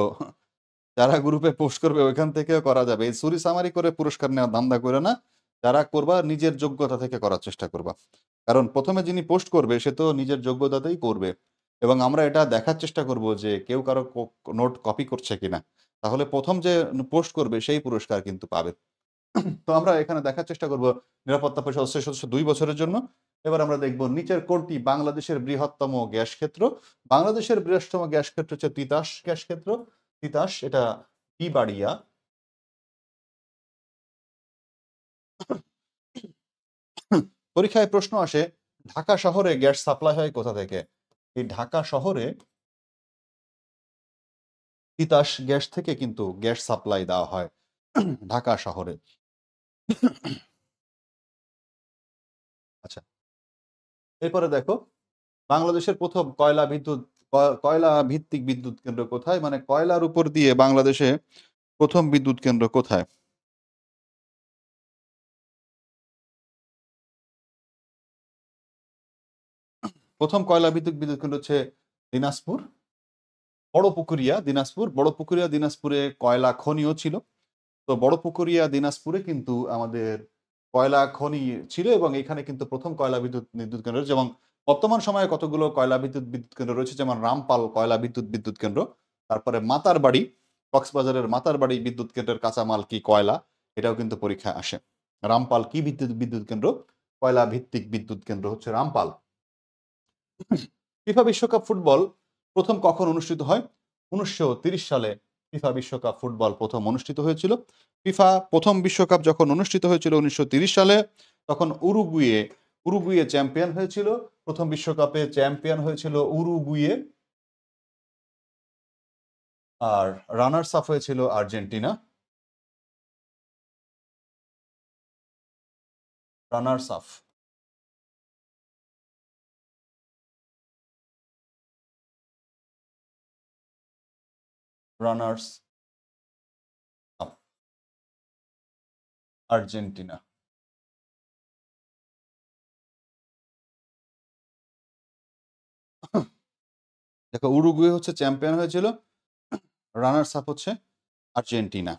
যারা গ্রুপে পোস্ট করবে ওইখান থেকেও করা যাবে। এই চুরি চামারি করে পুরস্কার নেওয়ার ধান্দা করে না। যারা করবা নিজের যোগ্যতা থেকে করার চেষ্টা করবা। কারণ প্রথমে যিনি পোস্ট করবে সে তো নিজের যোগ্যতাতেই করবে। এবং আমরা এটা দেখার চেষ্টা করব যে কেউ কারো নোট কপি করছে কিনা। তাহলে প্রথম যে পোস্ট করবে সেই পুরস্কার কিন্তু পাবে। তো আমরা এখানে দেখার চেষ্টা করব নিরাপত্তা পরিষদ অস্থায়ী সদস্য ২ বছরের জন্য। এবার আমরা দেখব নিচের কোনটি বাংলাদেশের বৃহত্তম গ্যাস ক্ষেত্র। বাংলাদেশের বৃহত্তম গ্যাস ক্ষেত্র হচ্ছে তিতাস গ্যাস ক্ষেত্র। তিতাস, এটা বিবাড়িয়া। পরীক্ষায় প্রশ্ন আসে, ঢাকা শহরে গ্যাস সাপ্লাই হয় কোথা থেকে? এই ঢাকা শহরে তিতাস গ্যাস থেকে কিন্তু গ্যাস সাপ্লাই দেওয়া হয় ঢাকা শহরে। আচ্ছা, এরপরে দেখো, বাংলাদেশের প্রথম কয়লা ভিত্তিক বিদ্যুৎ কেন্দ্র কোথায়? মানে কয়লার উপর দিয়ে বাংলাদেশে প্রথম বিদ্যুৎ কেন্দ্র কোথায়? প্রথম কয়লা ভিত্তিক বিদ্যুৎ কেন্দ্র হচ্ছে দিনাজপুর, বড়পুকুরিয়া, দিনাজপুর। বড়পুকুরিয়া দিনাজপুরে কয়লা খনিও ছিল। তো বড়পুকুরিয়া দিনাজপুরে কিন্তু আমাদের কয়লা খনি ছিল, এবং এখানে কিন্তু প্রথম কয়লা বিদ্যুৎ কেন্দ্র, যেমন বর্তমান সময়ে কতগুলো কয়লা বিদ্যুৎ কেন্দ্র রয়েছে, যেমন রামপাল কয়লা বিদ্যুৎ কেন্দ্র, তারপরে মাতারবাড়ি, কক্সবাজারের মাতারবাড়ি বিদ্যুৎ কেন্দ্রের কাঁচামাল কি কয়লা, এটাও কিন্তু পরীক্ষায় আসে। রামপাল কি বিদ্যুৎ কেন্দ্র? কয়লা ভিত্তিক বিদ্যুৎ কেন্দ্র হচ্ছে রামপাল। ফিফা বিশ্বকাপ ফুটবল প্রথম কখন অনুষ্ঠিত হয়? ১৯৩০ সালে ফিফা বিশ্বকাপ ফুটবল প্রথম অনুষ্ঠিত হয়েছিল। ফিফা প্রথম বিশ্বকাপ যখন অনুষ্ঠিত হয়েছিল ১৯৩০ সালে, তখন উরুগুয়ে চ্যাম্পিয়ন হয়েছিল। প্রথম বিশ্বকাপে চ্যাম্পিয়ন হয়েছিল উরুগুয়ে, আর রানার্স আপ হয়েছিল Argentina. Runners up, runners up, Argentina. দেখো, উরুগুয়ে হচ্ছে চ্যাম্পিয়ন হয়েছিল, রানার্স আপ হচ্ছে আর্জেন্টিনা।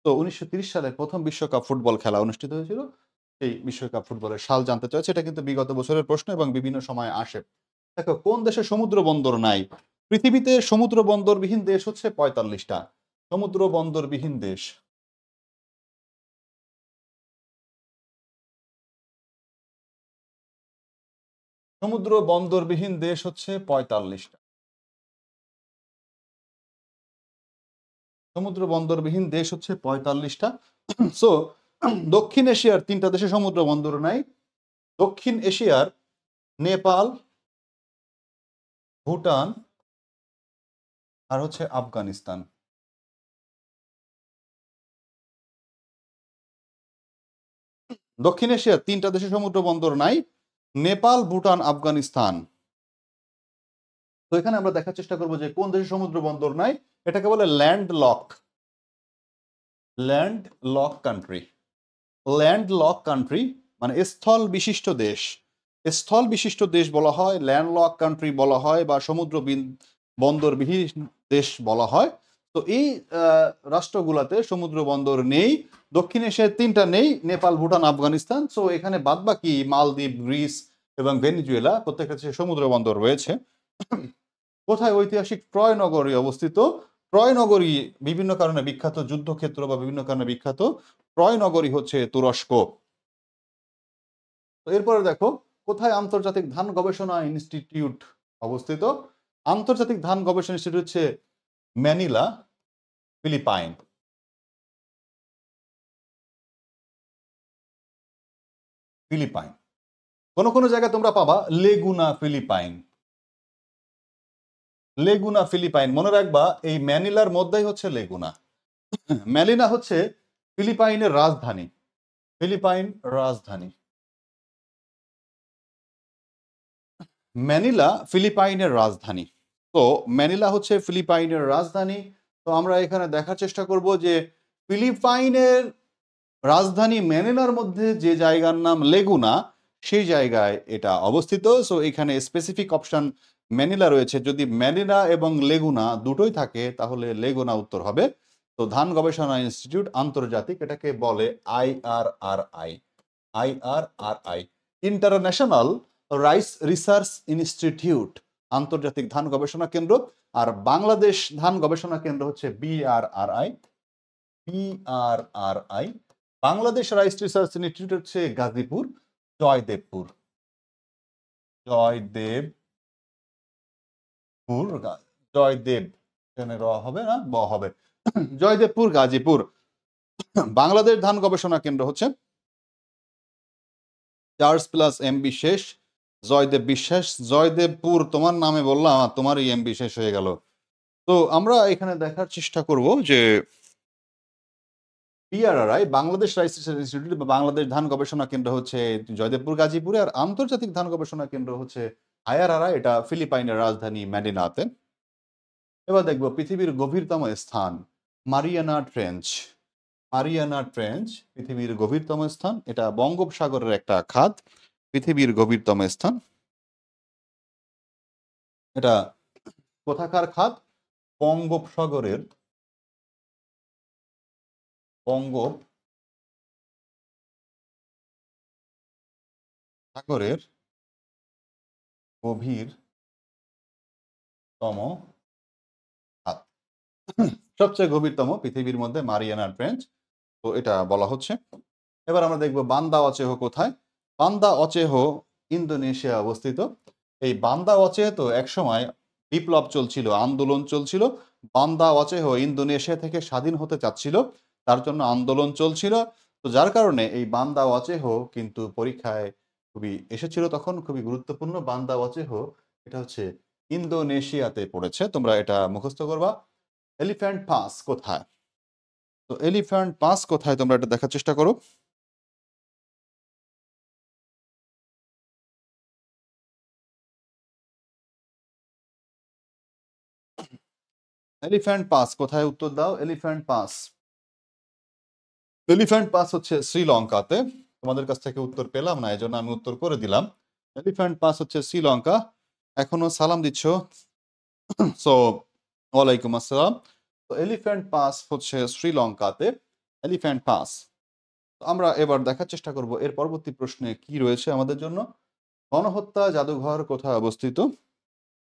তো ১৯৩০ সালে প্রথম বিশ্বকাপ ফুটবল খেলা অনুষ্ঠিত হয়েছিল। এই বিশ্বকাপ ফুটবলের সাল জানতে চাইছে। এটা কিন্তু বিগত বছরের প্রশ্ন এবং বিভিন্ন সময়ে আসে। দেখো কোন দেশে সমুদ্র বন্দর নাই? পৃথিবীতে সমুদ্র বন্দরবিহীন দেশ হচ্ছে ৪৫টা। সমুদ্র বন্দরবিহীন দেশ। সমুদ্র বন্দরবিহীন দেশ হচ্ছে ৪৫টা। সমুদ্র বন্দরবিহীন দেশ হচ্ছে ৪৫টা। সো দক্ষিণ এশিয়ার ৩টা দেশে সমুদ্র বন্দর নাই। দক্ষিণ এশিয়ার নেপাল, ভুটান আর হচ্ছে আফগানিস্তান। দক্ষিণ এশিয়ার ৩টা দেশে সমুদ্র বন্দর নাই। নেপাল, ভুটান, আফগানিস্তান। তো এখানে আমরা দেখার চেষ্টা করব যে কোন দেশে সমুদ্র বন্দর নাই। এটাকে বলে land lock. Land lock country. Land lock country মানে স্থল বিশিষ্ট দেশ। স্থল বিশিষ্ট দেশ বলা হয়, ল্যান্ড লক কান্ট্রি বলা হয় বা সমুদ্র বন্দরবিহীন দেশ বলা হয়। তো এই রাষ্ট্রগুলোতে সমুদ্র বন্দর নেই। দক্ষিণ এশিয়ার ৩টা নেই, নেপাল, ভুটান, আফগানিস্তান। সো এখানে বাদবাকি মালদ্বীপ, গ্রিস এবং ভেনিজুয়েলা প্রত্যেকটা দেশে সমুদ্র বন্দর রয়েছে। কোথায় ঐতিহাসিক ট্রয় নগরী অবস্থিত? ট্রয় নগরী বিভিন্ন কারণে বিখ্যাত, যুদ্ধক্ষেত্র বা বিভিন্ন কারণে বিখ্যাত। ট্রয় নগরী হচ্ছে তুরস্ক। তো এরপরে দেখো কোথায় আন্তর্জাতিক ধান গবেষণা ইনস্টিটিউট অবস্থিত? আন্তর্জাতিক ধান গবেষণা ইনস্টিটিউট হচ্ছে ম্যানিলা, ফিলিপাইন। ফিলিপাইন। কোন কোন জায়গায় তোমরা পাবা লেগুনা, ফিলিপাইন। লেগুনা, ফিলিপাইন মনে রাখবা, এই ম্যানিলার মধ্যেই হচ্ছে লেগুনা। ম্যানিলা হচ্ছে ফিলিপাইনের রাজধানী। ফিলিপাইন রাজধানী। ম্যানিলা ফিলিপাইনের রাজধানী। তো ম্যানিলা হচ্ছে ফিলিপাইনের রাজধানী। তো আমরা এখানে দেখার চেষ্টা করব যে ফিলিপাইনের রাজধানী ম্যানিলার মধ্যে যে জায়গার নাম লেগুনা, সেই জায়গায় এটা অবস্থিত। সো এখানে স্পেসিফিক অপশন ম্যানিলা রয়েছে। যদি ম্যানিলা এবং লেগুনা দুটোই থাকে তাহলে লেগুনা উত্তর হবে। তো ধান গবেষণা ইনস্টিটিউট আন্তর্জাতিক, এটাকে বলে IRRI। IRRI international rice research institute, আন্তর্জাতিক ধান গবেষণা কেন্দ্র। আর বাংলাদেশ ধান গবেষণা কেন্দ্র হচ্ছে BRRI। BRRI Bangladesh rice research institute হচ্ছে গাজীপুর, জয়দেবপুর। জয়দেবপুর, জয়দেব, এখানে র হবে না, ব হবে। জয়দেবপুর, গাজীপুর। বাংলাদেশ ধান গবেষণা কেন্দ্র হচ্ছে চার্লস প্লাস MB শেষ, জয়দেব বিশ্বাস। জয়দেবপুর তোমার নামে বললাম আর তোমার এই MB শেষ হয়ে গেল। তো আমরা এখানে দেখার চেষ্টা করব যে BRRI Bangladesh rice research institute বা বাংলাদেশ ধান গবেষণা কেন্দ্র হচ্ছে জয়দেবপুর, গাজীপুরে। আর আন্তর্জাতিক ধান গবেষণা কেন্দ্র হচ্ছে IRRI, এটা ফিলিপাইনের রাজধানী ম্যানিলাতে। এবার দেখব পৃথিবীর গভীরতম স্থান মারিয়ানা ট্রেঞ্চ। মারিয়ানা ট্রেঞ্চ পৃথিবীর গভীরতম স্থান। এটা বঙ্গোপসাগরের একটা খাত। পৃথিবীর গভীরতম স্থান। এটা কোথাকার খাত? বঙ্গোপসাগরের, বঙ্গোপসাগরের গভীরতম খাত। সবচেয়ে গভীরতম পৃথিবীর মধ্যে মারিয়ানা ট্রেঞ্চ। তো এটা বলা হচ্ছে। এবার আমরা দেখব বান্দা অচেহ কোথায়? বান্দা অচেহ ইন্দোনেশিয়া অবস্থিত। এই বান্দা অচেহ তো একসময় বিপ্লব চলছিল, আন্দোলন চলছিল। বান্দা অচেহ ইন্দোনেশিয়া থেকে স্বাধীন হতে চাচ্ছিল, তার জন্য আন্দোলন চলছিল। তো যার কারণে এই বান্দা অচেহ কিন্তু পরীক্ষায় খুবই এসেছিল, তখন খুবই গুরুত্বপূর্ণ। বান্দা অচেহ এটা হচ্ছে ইন্দোনেশিয়াতে পড়েছে, তোমরা এটা মুখস্থ করবা। এলিফ্যান্ট পাস কোথায়? তো এলিফ্যান্ট পাস কোথায় তোমরা এটা দেখার চেষ্টা করো। এলিফ্যান্ট পাস কোথায়? উত্তর দাও। এলিফ্যান্ট পাস, এলিফ্যান্ট পাস হচ্ছে শ্রীলঙ্কাতে। তোমাদের কাছ থেকে উত্তর পেলাম না, এজন্য আমি উত্তর করে দিলাম। এলিফ্যান্ট পাস হচ্ছে শ্রীলঙ্কা। এখনো সালাম দিচ্ছ, সো ওয়ালাইকুম আসসালাম। তো এলিফ্যান্ট পাস হচ্ছে শ্রীলঙ্কাতে। এলিফ্যান্ট পাস আমরা এবার দেখার চেষ্টা করব এর পরবর্তী প্রশ্নে কি রয়েছে আমাদের জন্য। গণহত্যা জাদুঘর কোথায় অবস্থিত?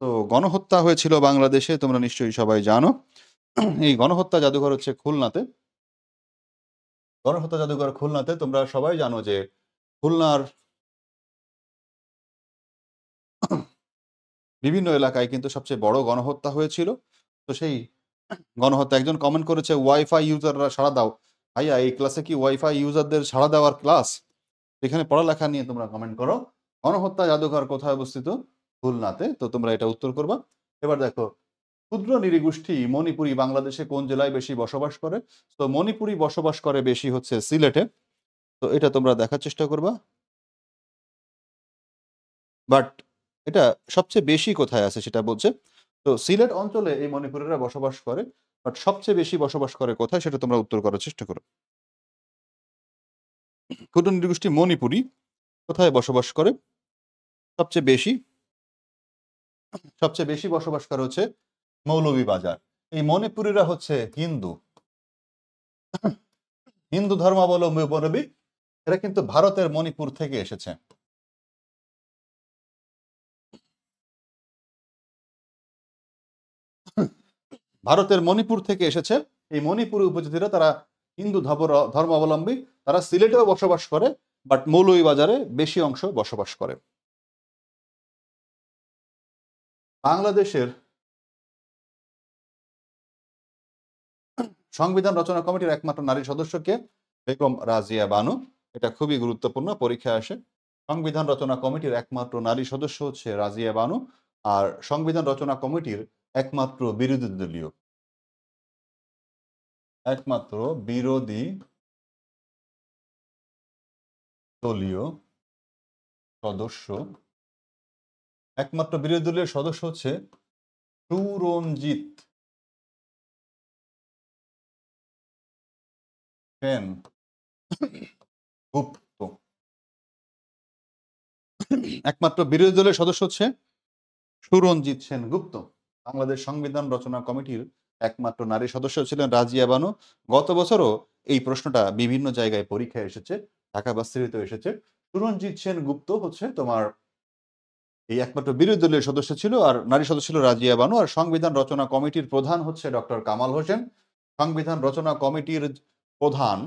তো গণহত্যা হয়েছিল বাংলাদেশে, তোমরা নিশ্চয়ই সবাই জানো। এই গণহত্যা জাদুঘর হচ্ছে খুলনাতে। গণহত্যা জাদুঘর খুলনাতে। তোমরা সবাই জানো যে খুলনার বিভিন্ন এলাকায় কিন্তু সবচেয়ে বড় গণহত্যা হয়েছিল। তো সেই গণহত্যা, একজন কমেন্ট করেছে ওয়াইফাই ইউজাররা সাড়া দাও। ভাইয়া এই ক্লাসে কি ওয়াইফাই ইউজারদের সাড়া দেওয়ার ক্লাস? এখানে পড়ালেখা নিয়ে তোমরা কমেন্ট করো। গণহত্যা জাদুঘর কোথায় অবস্থিত? খুলনাতে। তো তোমরা এটা উত্তর করবা। এবার দেখো, ক্ষুদ্র নৃগোষ্ঠী মণিপুরী বাংলাদেশে কোন জেলায় বেশি বসবাস করে? তো মণিপুরী বসবাস করে বেশি হচ্ছে সিলেটে। তো এটা তোমরা দেখার চেষ্টা করবা। বাট এটা সবচেয়ে বেশি কোথায় আছে সেটা বলছে। তো সিলেট অঞ্চলে এই মণিপুরীরা বসবাস করে, বাট সবচেয়ে বেশি বসবাস করে কোথায় সেটা তোমরা উত্তর করার চেষ্টা করো। ক্ষুদ্র নৃগোষ্ঠী মণিপুরী কোথায় বসবাস করে সবচেয়ে বেশি? সবচেয়ে বেশি বসবাস করে হচ্ছে মৌলভীবাজার। এই মণিপুরীরা হচ্ছে হিন্দু, হিন্দু ধর্মাবলম্বী। এরা কিন্তু ভারতের মণিপুর থেকে এসেছে। ভারতের মণিপুর থেকে এসেছে। এই মণিপুরী উপজাতিরা তারা হিন্দু ধর্মাবলম্বী। তারা সিলেটেও বসবাস করে, বাট মৌলভীবাজারে বেশি অংশ বসবাস করে। বাংলাদেশের সংবিধান রচনা কমিটির একমাত্র নারী সদস্যকে? বেগম রাজিয়া বানু। এটা খুবই গুরুত্বপূর্ণ, পরীক্ষায় আসে। সংবিধান রচনা কমিটির একমাত্র নারী সদস্য হচ্ছে রাজিয়া বানু। আর সংবিধান রচনা কমিটির একমাত্র বিরোধী দলীয় সদস্য, একমাত্র বিরোধী দলীয় সদস্য হচ্ছে সুরঞ্জিত সেন গুপ্ত। একমাত্র বিরোধী দলের সদস্য হচ্ছে সুরঞ্জিত সেনগুপ্ত। বাংলাদেশ সংবিধান রচনা কমিটির একমাত্র নারী সদস্য ছিলেন রাজিয়া বানু। গত বছরও এই প্রশ্নটা বিভিন্ন জায়গায় পরীক্ষায় এসেছে, ঢাকা ভার্সিটিতে এসেছে। সুরঞ্জিত সেনগুপ্ত হচ্ছে তোমার এই একমাত্র বিরোধী দলীয় সদস্য ছিল, আর নারী সদস্য ছিল রাজিয়া বানু। আর সংবিধান রচনা কমিটির প্রধান হচ্ছে ডক্টর কামাল হোসেন। সংবিধান রচনা কমিটির প্রধান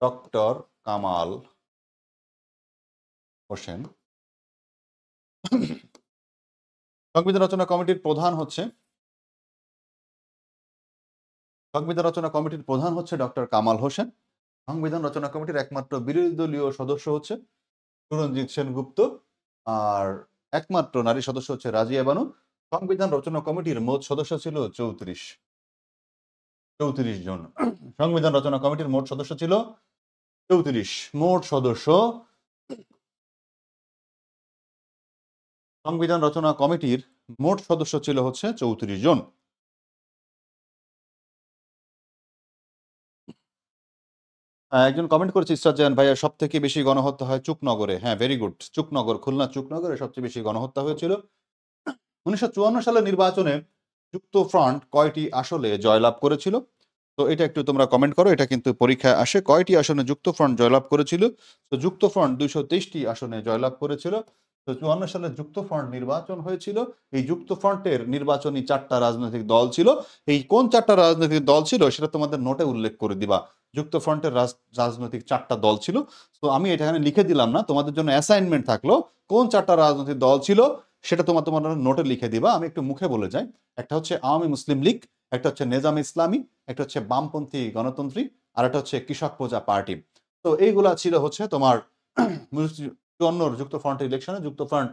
ডক্টর কামাল হোসেন। সংবিধান রচনা কমিটির প্রধান হচ্ছে ডক্টর কামাল হোসেন। সংবিধান রচনা কমিটির একমাত্র বিরোধী দলীয় সদস্য হচ্ছে সুরঞ্জিত সেনগুপ্ত। আর একমাত্র নারী সদস্য হচ্ছে রাজিয়া বানু। সংবিধান রচনা কমিটির মোট সদস্য ছিল 34 জন। সংবিধান রচনা কমিটির মোট সদস্য ছিল 34। মোট সদস্য সংবিধান রচনা কমিটির মোট সদস্য ছিল হচ্ছে 34 জন। একজন কমেন্ট করেছে ইসরাত জাহান ভাইয়া, সব থেকে বেশি গণহত্যা হয় চুকনগরে। হ্যাঁ, ভেরি গুড। চুকনগর, খুলনা চুকনগরে সবচেয়ে বেশি গণহত্যা হয়েছিল। 1954 সালের নির্বাচনে যুক্তফ্রন্ট কয়টি আসলে জয়লাভ করেছিল? তো এটা একটু তোমরা কমেন্ট করো। এটা কিন্তু পরীক্ষায় আসে, কয়টি আসনে যুক্তফ্রন্ট জয়লাভ করেছিল? তো যুক্তফ্রন্ট 223টি আসনে জয়লাভ করেছিল। তো 54 সালে যুক্তফ্রন্ট নির্বাচন হয়েছিল। এই যুক্তফ্রন্টের নির্বাচনী 4টা রাজনৈতিক দল ছিল। এই কোন 4টা রাজনৈতিক দল ছিল সেটা তোমাদের নোটে উল্লেখ করে দিবা। যুক্তফ্রন্টের রাজনৈতিক 4টা দল ছিল। তো আমি এটা এখানে লিখে দিলাম না, তোমাদের জন্য অ্যাসাইনমেন্ট থাকলো। কোন 4টা রাজনৈতিক দল ছিল সেটা তোমার নোটে লিখে দিবা। আমি একটু মুখে বলে যাই। একটা হচ্ছে আওয়ামী মুসলিম লীগ, একটা হচ্ছে নেজাম ইসলামী, একটা হচ্ছে বামপন্থী গণতন্ত্রী, আর একটা হচ্ছে কৃষক প্রজা পার্টি। তো এইগুলা ছিল হচ্ছে তোমার 54 যুক্তফ্রন্ট ইলেকশনে যুক্তফ্রন্ট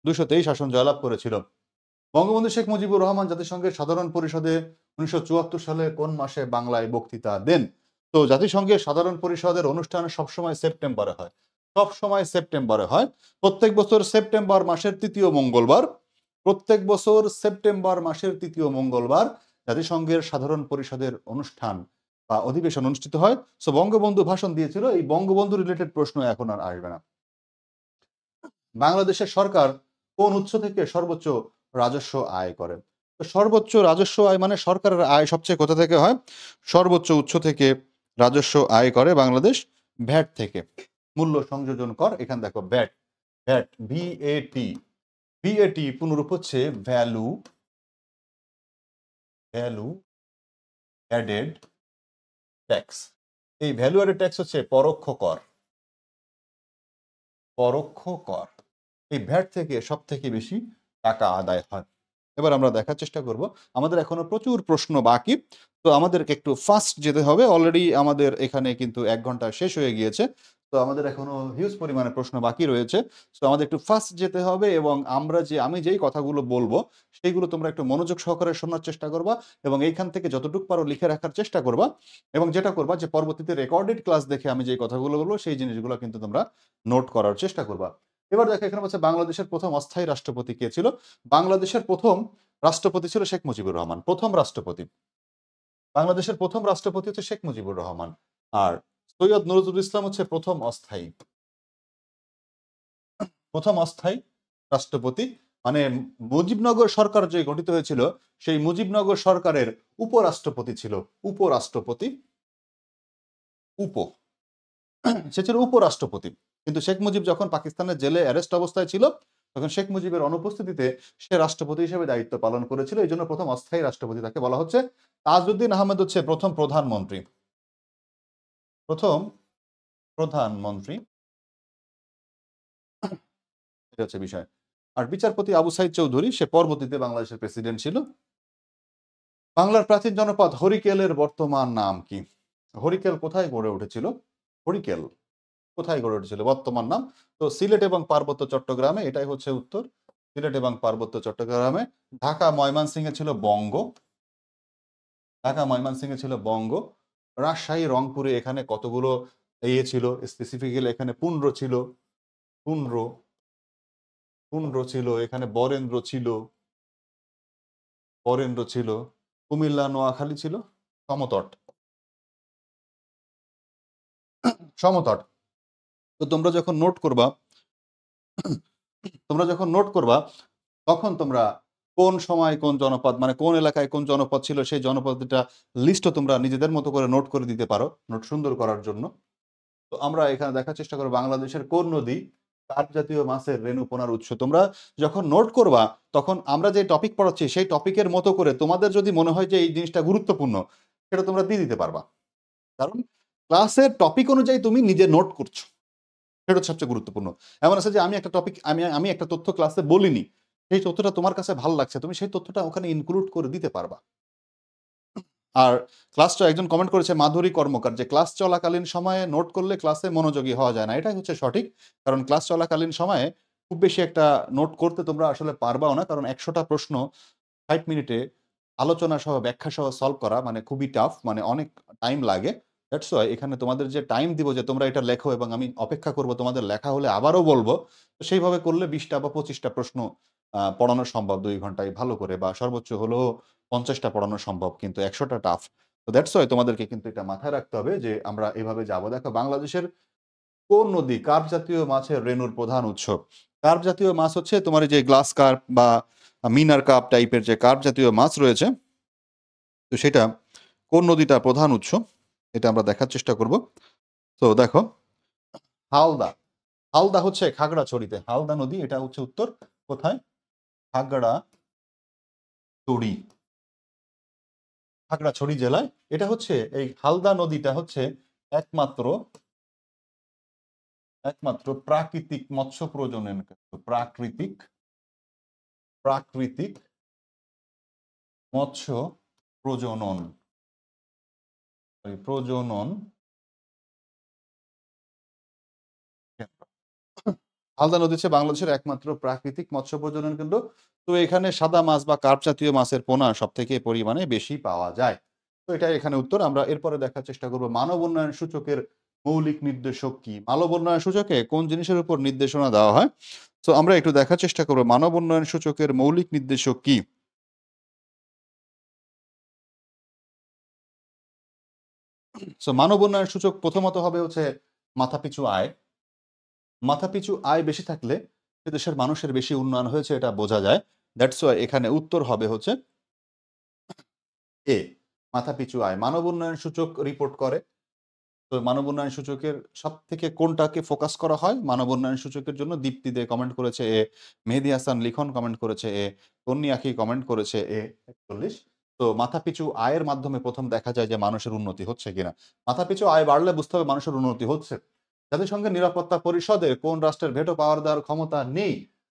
223 আসন জয়লাভ করেছিল। বঙ্গবন্ধু শেখ মুজিবুর রহমান জাতিসংঘের সাধারণ পরিষদে 1974 সালে কোন মাসে বাংলায় বক্তৃতা দেন? তো জাতিসংঘের সাধারণ পরিষদের অনুষ্ঠান সবসময় সেপ্টেম্বরে হয়। সবসময় সেপ্টেম্বরে হয়। প্রত্যেক বছর সেপ্টেম্বর মাসের তৃতীয় মঙ্গলবার, প্রত্যেক বছর সেপ্টেম্বর মাসের তৃতীয় মঙ্গলবার জাতিসংঘের সাধারণ পরিষদের অনুষ্ঠান বা অধিবেশন অনুষ্ঠিত হয়। সো বঙ্গবন্ধু ভাষণ দিয়েছিল। এই বঙ্গবন্ধু রিলেটেড প্রশ্ন এখন আর আসবে না। বাংলাদেশের সরকার কোন উৎস থেকে সর্বোচ্চ রাজস্ব আয় করে? তো সর্বোচ্চ রাজস্ব আয় মানে সরকারের আয় সবচেয়ে কোথা থেকে হয়? সর্বোচ্চ উৎস থেকে রাজস্ব আয় করে বাংলাদেশ ভ্যাট থেকে, মূল্য সংযোজন কর। এখানে দেখো ভ্যাট, ভ্যাট ভিএটি, ভিএটি পুনরূপ হচ্ছে ভ্যালু, ভ্যালু অ্যাডেড ট্যাক্স। এই ভ্যালু অ্যাডেড ট্যাক্স হচ্ছে পরোক্ষ কর, পরোক্ষ কর। এই ভ্যাট থেকে সব থেকে বেশি টাকা আদায় হয়। এবার আমরা দেখার চেষ্টা করব, আমাদের এখনো প্রচুর প্রশ্ন বাকি, তো আমাদেরকে একটু ফাস্ট যেতে হবে। অলরেডি আমাদের এখানে কিন্তু 1 ঘন্টা শেষ হয়ে গিয়েছে, তো আমাদের এখনো হিউজ পরিমাণে প্রশ্ন বাকি রয়েছে। তো আমাদের একটু ফাস্ট যেতে হবে এবং আমি যেই কথাগুলো বলবো সেইগুলো তোমরা একটু মনোযোগ সহকারে শোনার চেষ্টা করবা এবং এইখান থেকে যতটুকু পারো লিখে রাখার চেষ্টা করবা, এবং যেটা করবা যে পরবর্তীতে রেকর্ডেড ক্লাস দেখে আমি যেই কথাগুলো বলবো সেই জিনিসগুলো কিন্তু তোমরা নোট করার চেষ্টা করবা। এবার দেখো এখানে বলছে বাংলাদেশের প্রথম অস্থায়ী রাষ্ট্রপতি কে ছিল? বাংলাদেশের প্রথম রাষ্ট্রপতি ছিল শেখ মুজিবুর রহমান, প্রথম রাষ্ট্রপতি। বাংলাদেশের প্রথম রাষ্ট্রপতি হচ্ছে শেখ মুজিবুর রহমান। আর সৈয়দ নজরুল ইসলাম হচ্ছে প্রথম অস্থায়ী, প্রথম অস্থায়ী রাষ্ট্রপতি। মানে মুজিবনগর সরকার যে গঠিত হয়েছিল সেই মুজিবনগর সরকারের উপরাষ্ট্রপতি ছিল, উপরাষ্ট্রপতি, উপ সে ছিল উপরাষ্ট্রপতি। কিন্তু শেখ মুজিব যখন পাকিস্তানের জেলে অ্যারেস্ট অবস্থায় ছিল তখন শেখ মুজিবের অনুপস্থিতিতে সে রাষ্ট্রপতি হিসেবে দায়িত্ব পালন করেছিল, এই জন্য প্রথম অস্থায়ী রাষ্ট্রপতি তাকে বলা হচ্ছে। তাজউদ্দিন আহমেদ হচ্ছে প্রথম প্রধানমন্ত্রী, প্রথম প্রধানমন্ত্রী, এটা হচ্ছে বিষয়। আর বিচারপতি আবু সাইদ চৌধুরী সে পরবর্তীতে বাংলাদেশের প্রেসিডেন্ট ছিল। বাংলার প্রাচীন জনপদ হরিকেলের বর্তমান নাম কি? হরিকেল কোথায় গড়ে উঠেছিল? হরিকেল কোথায় গড়ে উঠেছিল বর্তমান নাম? তো সিলেট এবং পার্বত্য চট্টগ্রামে, এটাই হচ্ছে উত্তর। সিলেট এবং পার্বত্য চট্টগ্রামে। ঢাকা ময়মনসিংহে ছিল বঙ্গ, ঢাকা ময়মনসিংহে ছিল বঙ্গ। রাজশাহী রংপুরে এখানে কতগুলো ছিল স্পেসিফিক্যালি, এখানে পুন্ড্র ছিল, পুন্ড্র, পুন্ড্র ছিল, এখানে বরেন্দ্র ছিল, বরেন্দ্র ছিল। কুমিল্লা নোয়াখালী ছিল সমতট, সমতট। তো তোমরা যখন নোট করবা, তোমরা যখন নোট করবা তখন তোমরা কোন সময় কোন জনপদ, মানে কোন এলাকায় কোন জনপদ ছিল সেই জনপদটা লিস্টও তোমরা নিজেদের মতো করে নোট করে দিতে পারো, নোট সুন্দর করার জন্য। তো আমরা এখানে দেখার চেষ্টা করব বাংলাদেশের কোন নদী কার্প জাতীয় মাছের রেণুপনার উৎস। তোমরা যখন নোট করবা তখন আমরা যে টপিক পড়াচ্ছি সেই টপিকের মতো করে তোমাদের যদি মনে হয় যে এই জিনিসটা গুরুত্বপূর্ণ সেটা তোমরা দিয়ে দিতে পারবা, কারণ ক্লাসের টপিক অনুযায়ী তুমি নিজে নোট করছো, সেটা হচ্ছে সবচেয়ে গুরুত্বপূর্ণ। এমন আছে যে আমি একটা টপিক, আমি একটা তথ্য ক্লাসে বলিনি, সেই তথ্যটা তোমার কাছে ভালো লাগছে, তুমি সেই তথ্যটা ওখানে ইনক্লুড করে দিতে পারবা। আর ক্লাসটা একজন কমেন্ট করেছে মাধুরী কর্মকার, যে ক্লাস চলাকালীন সময়ে নোট করলে ক্লাসে মনোযোগী হওয়া যায় না। এটাই হচ্ছে সঠিক, কারণ ক্লাস চলাকালীন সময়ে খুব বেশি একটা নোট করতে তোমরা আসলে পারবাও না, কারণ 100টা প্রশ্ন 60 মিনিটে আলোচনা সহ ব্যাখ্যা সহ সলভ করা মানে খুবই টাফ, মানে অনেক টাইম লাগে। দ্যাটস ওয়াই এখানে তোমাদের যে টাইম দিব যে তোমরা এটা লেখো এবং আমি অপেক্ষা করব তোমাদের লেখা হলে আবারও বলবো, তো সেইভাবে করলে 20টা বা 25টা প্রশ্ন পড়ানো সম্ভব 2 ঘন্টায় ভালো করে, বা সর্বোচ্চ হলেও 50টা পড়ানো সম্ভব, কিন্তু 100টা টাফ। তো দ্যাটস ওয়াই তোমাদেরকে কিন্তু এটা মাথায় রাখতে হবে যে আমরা এভাবে যাবো। দেখো বাংলাদেশের কোন নদী কার্প জাতীয় মাছের রেণুর প্রধান উৎস? কার্প জাতীয় মাছ হচ্ছে তোমার এই যে গ্লাস কার্প বা মিনার কার্প টাইপের যে কার্প জাতীয় মাছ রয়েছে, তো সেটা কোন নদীটা প্রধান উৎস এটা আমরা দেখার চেষ্টা করব। তো দেখো হালদা, হালদা হচ্ছে খাগড়াছড়িতে, হালদা নদী, এটা হচ্ছে উত্তর। কোথায়? খাগড়াছড়ি, খাগড়াছড়ি জেলায়। এটা হচ্ছে এই হালদা নদীটা হচ্ছে একমাত্র, একমাত্র প্রাকৃতিক মৎস্য প্রজনন, প্রাকৃতিক, প্রাকৃতিক মৎস্য প্রজনন, প্রজনন কেন্দ্র। হালদা নদী হচ্ছে বাংলাদেশের একমাত্র প্রাকৃতিক মৎস্য প্রজনন কেন্দ্র। তো এখানে সাদা মাছ বা কার্প জাতীয় মাছের পোনা সব থেকে পরিমাণে বেশি পাওয়া যায়। তো এটাই এখানে উত্তর। আমরা এরপরে দেখার চেষ্টা করব মানব উন্নয়ন সূচকের মৌলিক নির্দেশক কি? মানব উন্নয়ন সূচকে কোন জিনিসের উপর নির্দেশনা দেওয়া হয়? তো আমরা একটু দেখার চেষ্টা করব মানব উন্নয়ন সূচকের মৌলিক নির্দেশক কি? সো মানব উন্নয়ন সূচক প্রথমত হবে হচ্ছে মাথাপিছু আয়। মাথাপিছু আয় বেশি থাকলে সে দেশের মানুষের বেশি উন্নয়ন হয়েছে এটা বোঝা যায়। দ্যাটস ওয়াই এখানে উত্তর হবে হচ্ছে এ, মাথাপিছু আয়। মানব উন্নয়ন সূচক রিপোর্ট করে তো মানব উন্নয়ন সূচকের সব থেকে কোনটাকে ফোকাস করা হয়? মানব উন্নয়ন সূচকের জন্য দীপ্তি দে কমেন্ট করেছে এ, মেহেদী হাসান লিখন কমেন্ট করেছে এ, তন্নি আখি কমেন্ট করেছে এ ৪১। তো মাথাপিছু আয়ের মাধ্যমে প্রথম দেখা যায় যে মানুষের উন্নতি হচ্ছে কিনা। মাথাপিছু আয় বাড়লে বুঝতে হবে মানুষের উন্নতি হচ্ছে। জাতিসংঘের নিরাপত্তা পরিষদের কোন রাষ্ট্রের ভেটো পাওয়ার দেওয়ার ক্ষমতা নেই?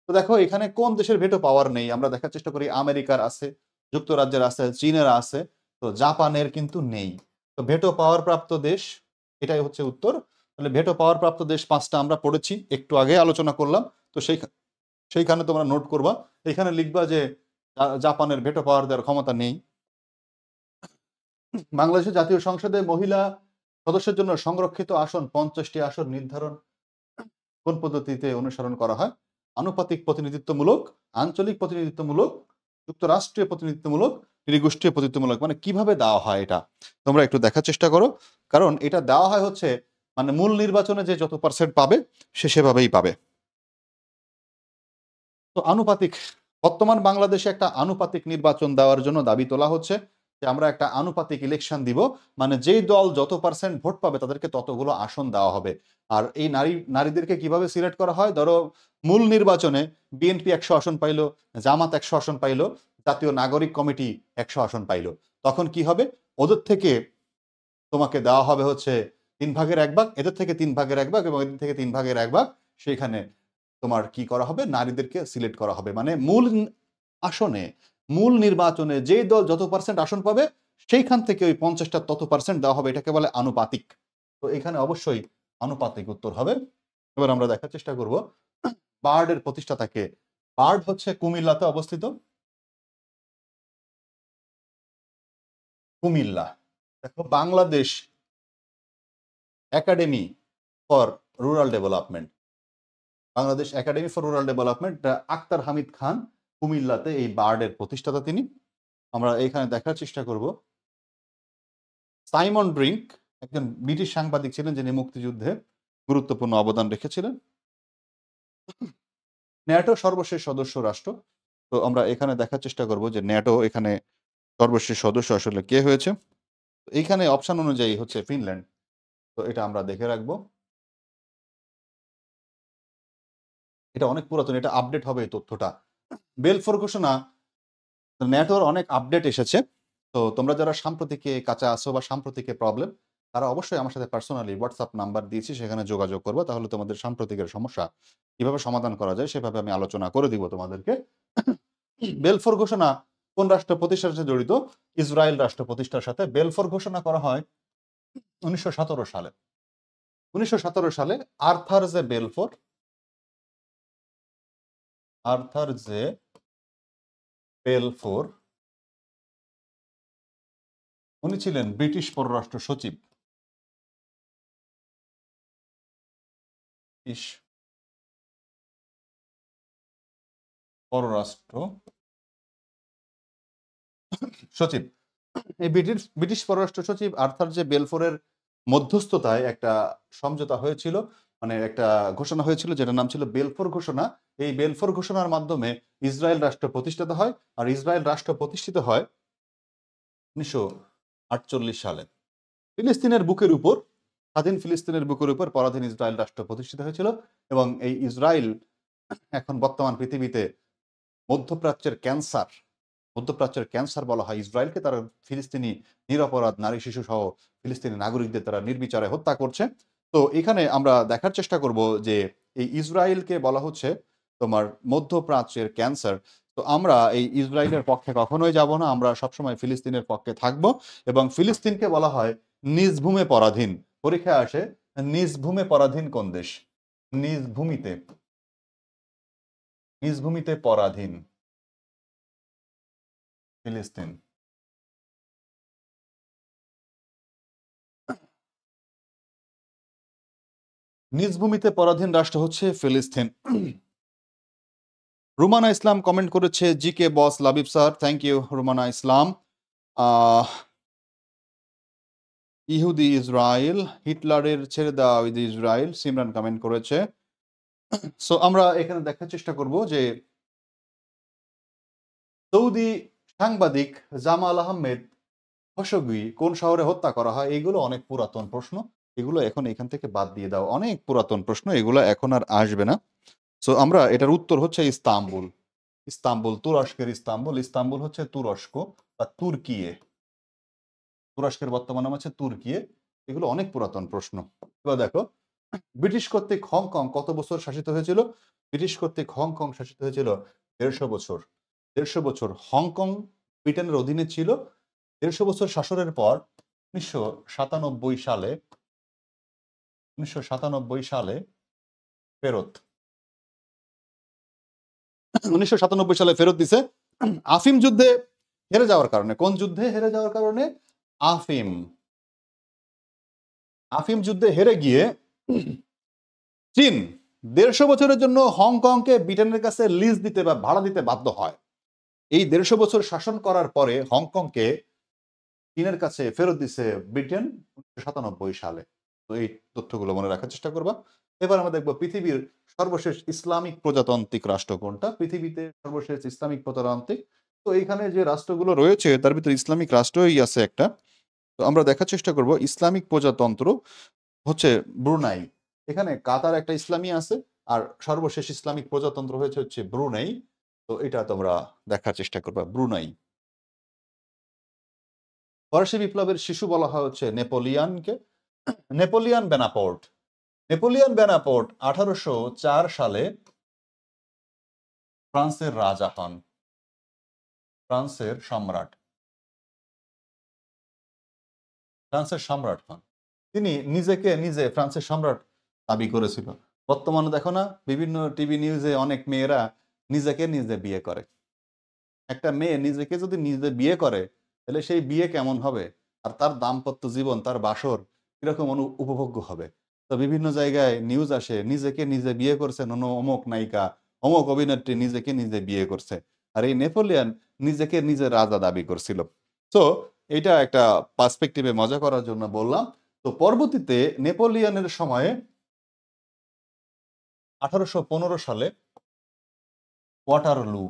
তো দেখো এখানে কোন দেশের ভেটো পাওয়ার নেই? আমরা দেখার চেষ্টা করি আমেরিকার আছে, যুক্তরাজ্যের আছে, চীনের আছে, তো জাপানের কিন্তু নেই। তো ভেটো পাওয়ার প্রাপ্ত দেশ এটাই হচ্ছে উত্তর। তাহলে ভেটো পাওয়ার প্রাপ্ত দেশ ৫ টা আমরা পড়েছি। একটু আগে আলোচনা করলাম। তো সেইখানে তোমরা নোট করবা। এখানে লিখবা যে জাপানের ভেটো পাওয়ার দেওয়ার ক্ষমতা নেই। বাংলাদেশের জাতীয় সংসদে মহিলা সদস্যের জন্য সংরক্ষিত আসন ৫০ টি আসন নির্ধারণ কোন পদ্ধতিতে অনুসরণ করা হয়? আনুপাতিক প্রতিনিধিত্বমূলক, আঞ্চলিক প্রতিনিধিত্বমূলক, যুক্তরাষ্ট্রীয় প্রতিনিধিত্বমূলক, ত্রিগোষ্ঠীয় প্রতিনিধিত্বমূলক। মানে কিভাবে দেওয়া হয় এটা? তোমরা একটু দেখার চেষ্টা করো। কারণ এটা দেওয়া হয় হচ্ছে মানে মূল নির্বাচনে যে যত পার্সেন্ট পাবে সে সেভাবেই পাবে। তো আনুপাতিক বর্তমান বাংলাদেশে একটা আনুপাতিক নির্বাচন দেওয়ার জন্য দাবি তোলা হচ্ছে যে আমরা একটা আনুপাতিক ইলেকশন দিব, মানে যেই দল যত পার্সেন্ট ভোট পাবে তাদেরকে ততগুলো আসন দেওয়া হবে। আর এই নারীদেরকে কিভাবে সিলেক্ট করা হয়? ধরো মূল নির্বাচনে বিএনপি ১০০ আসন পাইলো, জামাত ১০০ আসন পাইলো, জাতীয় নাগরিক কমিটি ১০০ আসন পাইলো, তখন কি হবে? ওদের থেকে তোমাকে দেওয়া হবে হচ্ছে ৩ ভাগের ১ ভাগ, এদের থেকে ৩ ভাগের ১ ভাগ এবং এদের থেকে ৩ ভাগের ১ ভাগ। সেখানে তোমার কি করা হবে? নারীদেরকে সিলেক্ট করা হবে। মানে আসনে, মূল নির্বাচনে যেই দল যত পার্সেন্ট আসন পাবে সেইখান থেকে ওই ৫০ টার তত পার্সেন্ট দেওয়া হবে। এটাকে বলে আনুপাতিক। তো এখানে অবশ্যই আনুপাতিক উত্তর হবে। এবার আমরা দেখার চেষ্টা করব বার্ডের প্রতিষ্ঠাতা কে? বার্ড হচ্ছে কুমিল্লাতে অবস্থিত। কুমিল্লা। দেখো Bangladesh academy for rural development. Bangladesh academy for rural development Akhtar Hamid Khan কুমিল্লাতে এই বার্ডের প্রতিষ্ঠাতা তিনি। আমরা এখানে দেখার চেষ্টা করব সাইমন ব্রিঙ্ক একজন ব্রিটিশ সাংবাদিক ছিলেন যিনি মুক্তিযুদ্ধে গুরুত্বপূর্ণ অবদান রেখেছিলেন। ন্যাটো সর্বশেষ সদস্য রাষ্ট্র। তো আমরা এখানে দেখার চেষ্টা করব যে ন্যাটো এখানে সর্বশেষ সদস্য আসলে কে হয়েছে। এইখানে অপশন অনুযায়ী হচ্ছে ফিনল্যান্ড। তো এটা আমরা দেখে রাখবো। এটা অনেক পুরাতন, এটা আপডেট হবে এই তথ্যটা। বেলফোর ঘোষণা, ন্যাটোর অনেক আপডেট এসেছে। তো তোমরা যারা সাম্প্রতিকে কাঁচা আছো বা সাম্প্রতিকে প্রবলেম, তারা অবশ্যই আমার সাথে পার্সোনালি হোয়াটসঅ্যাপ নাম্বার দিয়েছি, সেখানে যোগাযোগ করবো। তাহলে তোমাদের সাম্প্রতিকের সমস্যা কিভাবে সমাধান করা যায় সেভাবে আমি আলোচনা করে দিব তোমাদেরকে। বেলফোর ঘোষণা কোন রাষ্ট্র প্রতিষ্ঠার সাথে জড়িত? ইসরায়েল রাষ্ট্র প্রতিষ্ঠার সাথে। বেলফোর ঘোষণা করা হয় ১৯১৭ সালে। ১৯১৭ সালে Arthur J Balfour, Arthur J Balfour উনি ছিলেন ব্রিটিশ পররাষ্ট্র সচিব। ব্রিটিশ পররাষ্ট্র সচিব। এই ব্রিটিশ পররাষ্ট্র সচিব আর্থার জে বেলফোরের মধ্যস্থতায় একটা সমঝোতা হয়েছিল, মানে একটা ঘোষণা হয়েছিল যেটার নাম ছিল বেলফোর ঘোষণা। এই বেলফোর ঘোষণার মাধ্যমে ইসরায়েল রাষ্ট্র প্রতিষ্ঠিত হয়। আর ইসরায়েল রাষ্ট্র প্রতিষ্ঠিত হয় ১৯৪৮ সালে। ফিলিস্তিনের বুকের উপর, স্বাধীন ফিলিস্তিনের বুকের উপর পরাধীন ইসরায়েল রাষ্ট্র প্রতিষ্ঠিত হয়েছিল। এবং এই ইসরায়েল এখন বর্তমান পৃথিবীতে মধ্যপ্রাচ্যের ক্যান্সার, মধ্যপ্রাচ্যের ক্যান্সার বলা হয় ইসরায়েলকে। তারা ফিলিস্তিনি নিরপরাধ নারী শিশু সহ ফিলিস্তিনি নাগরিকদের তারা নির্বিচারে হত্যা করছে। তো এখানে আমরা দেখার চেষ্টা করব যে এই ইসরায়েলকে বলা হচ্ছে তোমার মধ্যপ্রাচ্যের ক্যান্সার। তো আমরা এই ইসরায়েলের পক্ষে কখনোই যাব না, আমরা সবসময় ফিলিস্তিনের পক্ষে থাকব। এবং ফিলিস্তিনকে বলা হয় নিজ ভূমে পরাধীন। পরীক্ষায় আসে নিজ ভূমে পরাধীন কোন দেশ? নিজ ভূমিতে, নিজ ভূমিতে পরাধীন ফিলিস্তিন। নিজ ভূমিতে পরাধীন রাষ্ট্র হচ্ছে ফিলিস্তিন। রুমানা ইসলাম কমেন্ট করেছে G K boss Labib sir, thank you Rumana Islam. ইহুদি ইসরায়েল, হিটলারের ছেড়ে দেওয়া ইসরায়েল, সিমরান কমেন্ট করেছে। সো আমরা এখানে দেখার চেষ্টা করব যে সৌদি সাংবাদিক জামাল আহমেদ খশোগি কোন শহরে হত্যা করা হয়। এইগুলো অনেক পুরাতন প্রশ্ন। এগুলো এখন এখান থেকে বাদ দিয়ে দাও, অনেক পুরাতন প্রশ্ন, এগুলো এখন আর আসবে না। সো আমরা এটার উত্তর হচ্ছে ইস্তাম্বুল। ইস্তাম্বুল, তুরস্কের ইস্তাম্বুল। ইস্তাম্বুল হচ্ছে তুরস্ক বা তুর্কিয়ে। তুরস্কের বর্তমান নাম হচ্ছে তুর্কিয়ে। এগুলো অনেক পুরাতন প্রশ্ন। এবার দেখো, ব্রিটিশ কর্তৃক হংকং কত বছর শাসিত হয়েছিল? ব্রিটিশ কর্তৃক হংকং শাসিত হয়েছিল 150 বছর। 150 বছর হংকং ব্রিটেনের অধীনে ছিল। 150 বছর শাসনের পর 1997 সালে 1997 সালে ফেরত 1997 সালে ফেরত দিছে আফিম যুদ্ধে হেরে যাওয়ার কারণে। কোন যুদ্ধে হেরে যাওয়ার কারণে? আফিম আফিম যুদ্ধে হেরে গিয়ে চীন 150 বছরের জন্য হংকংকে ব্রিটেনের কাছে লিজ দিতে বা ভাড়া দিতে বাধ্য হয়। এই 150 বছর শাসন করার পরে হংকংকে চীনের কাছে ফেরত দিছে ব্রিটেন 1997 সালে। তো এই তথ্যগুলো মনে রাখার চেষ্টা করবা। এবার আমরা দেখবো পৃথিবীর সর্বশেষ ইসলামিক প্রজাতান্ত্রিক রাষ্ট্র কোনটা? পৃথিবীতে সর্বশেষ ইসলামিক প্রজাতান্ত্রিক, তো এইখানে যে রাষ্ট্রগুলো রয়েছে তার ভিতরে ইসলামিক রাষ্ট্রই আছে একটা। তো আমরা দেখার চেষ্টা করব ইসলামিক প্রজাতন্ত্র হচ্ছে ব্রুনাই। এখানে কাতার একটা ইসলামী আছে, আর সর্বশেষ ইসলামিক প্রজাতন্ত্র হচ্ছে ব্রুনাই। তো এটা তোমরা দেখার চেষ্টা করবা, ব্রুনাই। ফরাসি বিপ্লবের শিশু বলা হয় হচ্ছে নেপোলিয়নকে। নেপোলিয়ন বেনাপোর্ট। নেপোলিয়ন বেনাপোর্ট 1804 সালে ফ্রান্সের রাজা হন, ফ্রান্সের সম্রাট, ফ্রান্সের সম্রাট হন। তিনি নিজেকে নিজে ফ্রান্সের সম্রাট দাবি করেছিল। বর্তমানে দেখো না, বিভিন্ন টিভি নিউজে অনেক মেয়েরা নিজেকে নিজে বিয়ে করে। একটা মেয়ে নিজেকে যদি নিজে বিয়ে করে, তাহলে সেই বিয়ে কেমন হবে, আর তার দাম্পত্য জীবন, তার বাসর কিরকম উপভোগ্য হবে। তো বিভিন্ন জায়গায় নিউজ আসে, নিজেকে নিজে বিয়ে করছেন অমুক নায়িকা, অমুক অভিনেত্রী নিজেকে নিজে বিয়ে করছে। আর এই নেপোলিয়ন নিজেকে নিজে রাজা দাবি করছিল। তো এটা একটা পার্সপেক্টিভে মজা করার জন্য বললাম। তো পরবর্তীতে নেপোলিয়নের সময়ে 1815 সালে ওয়াটারলু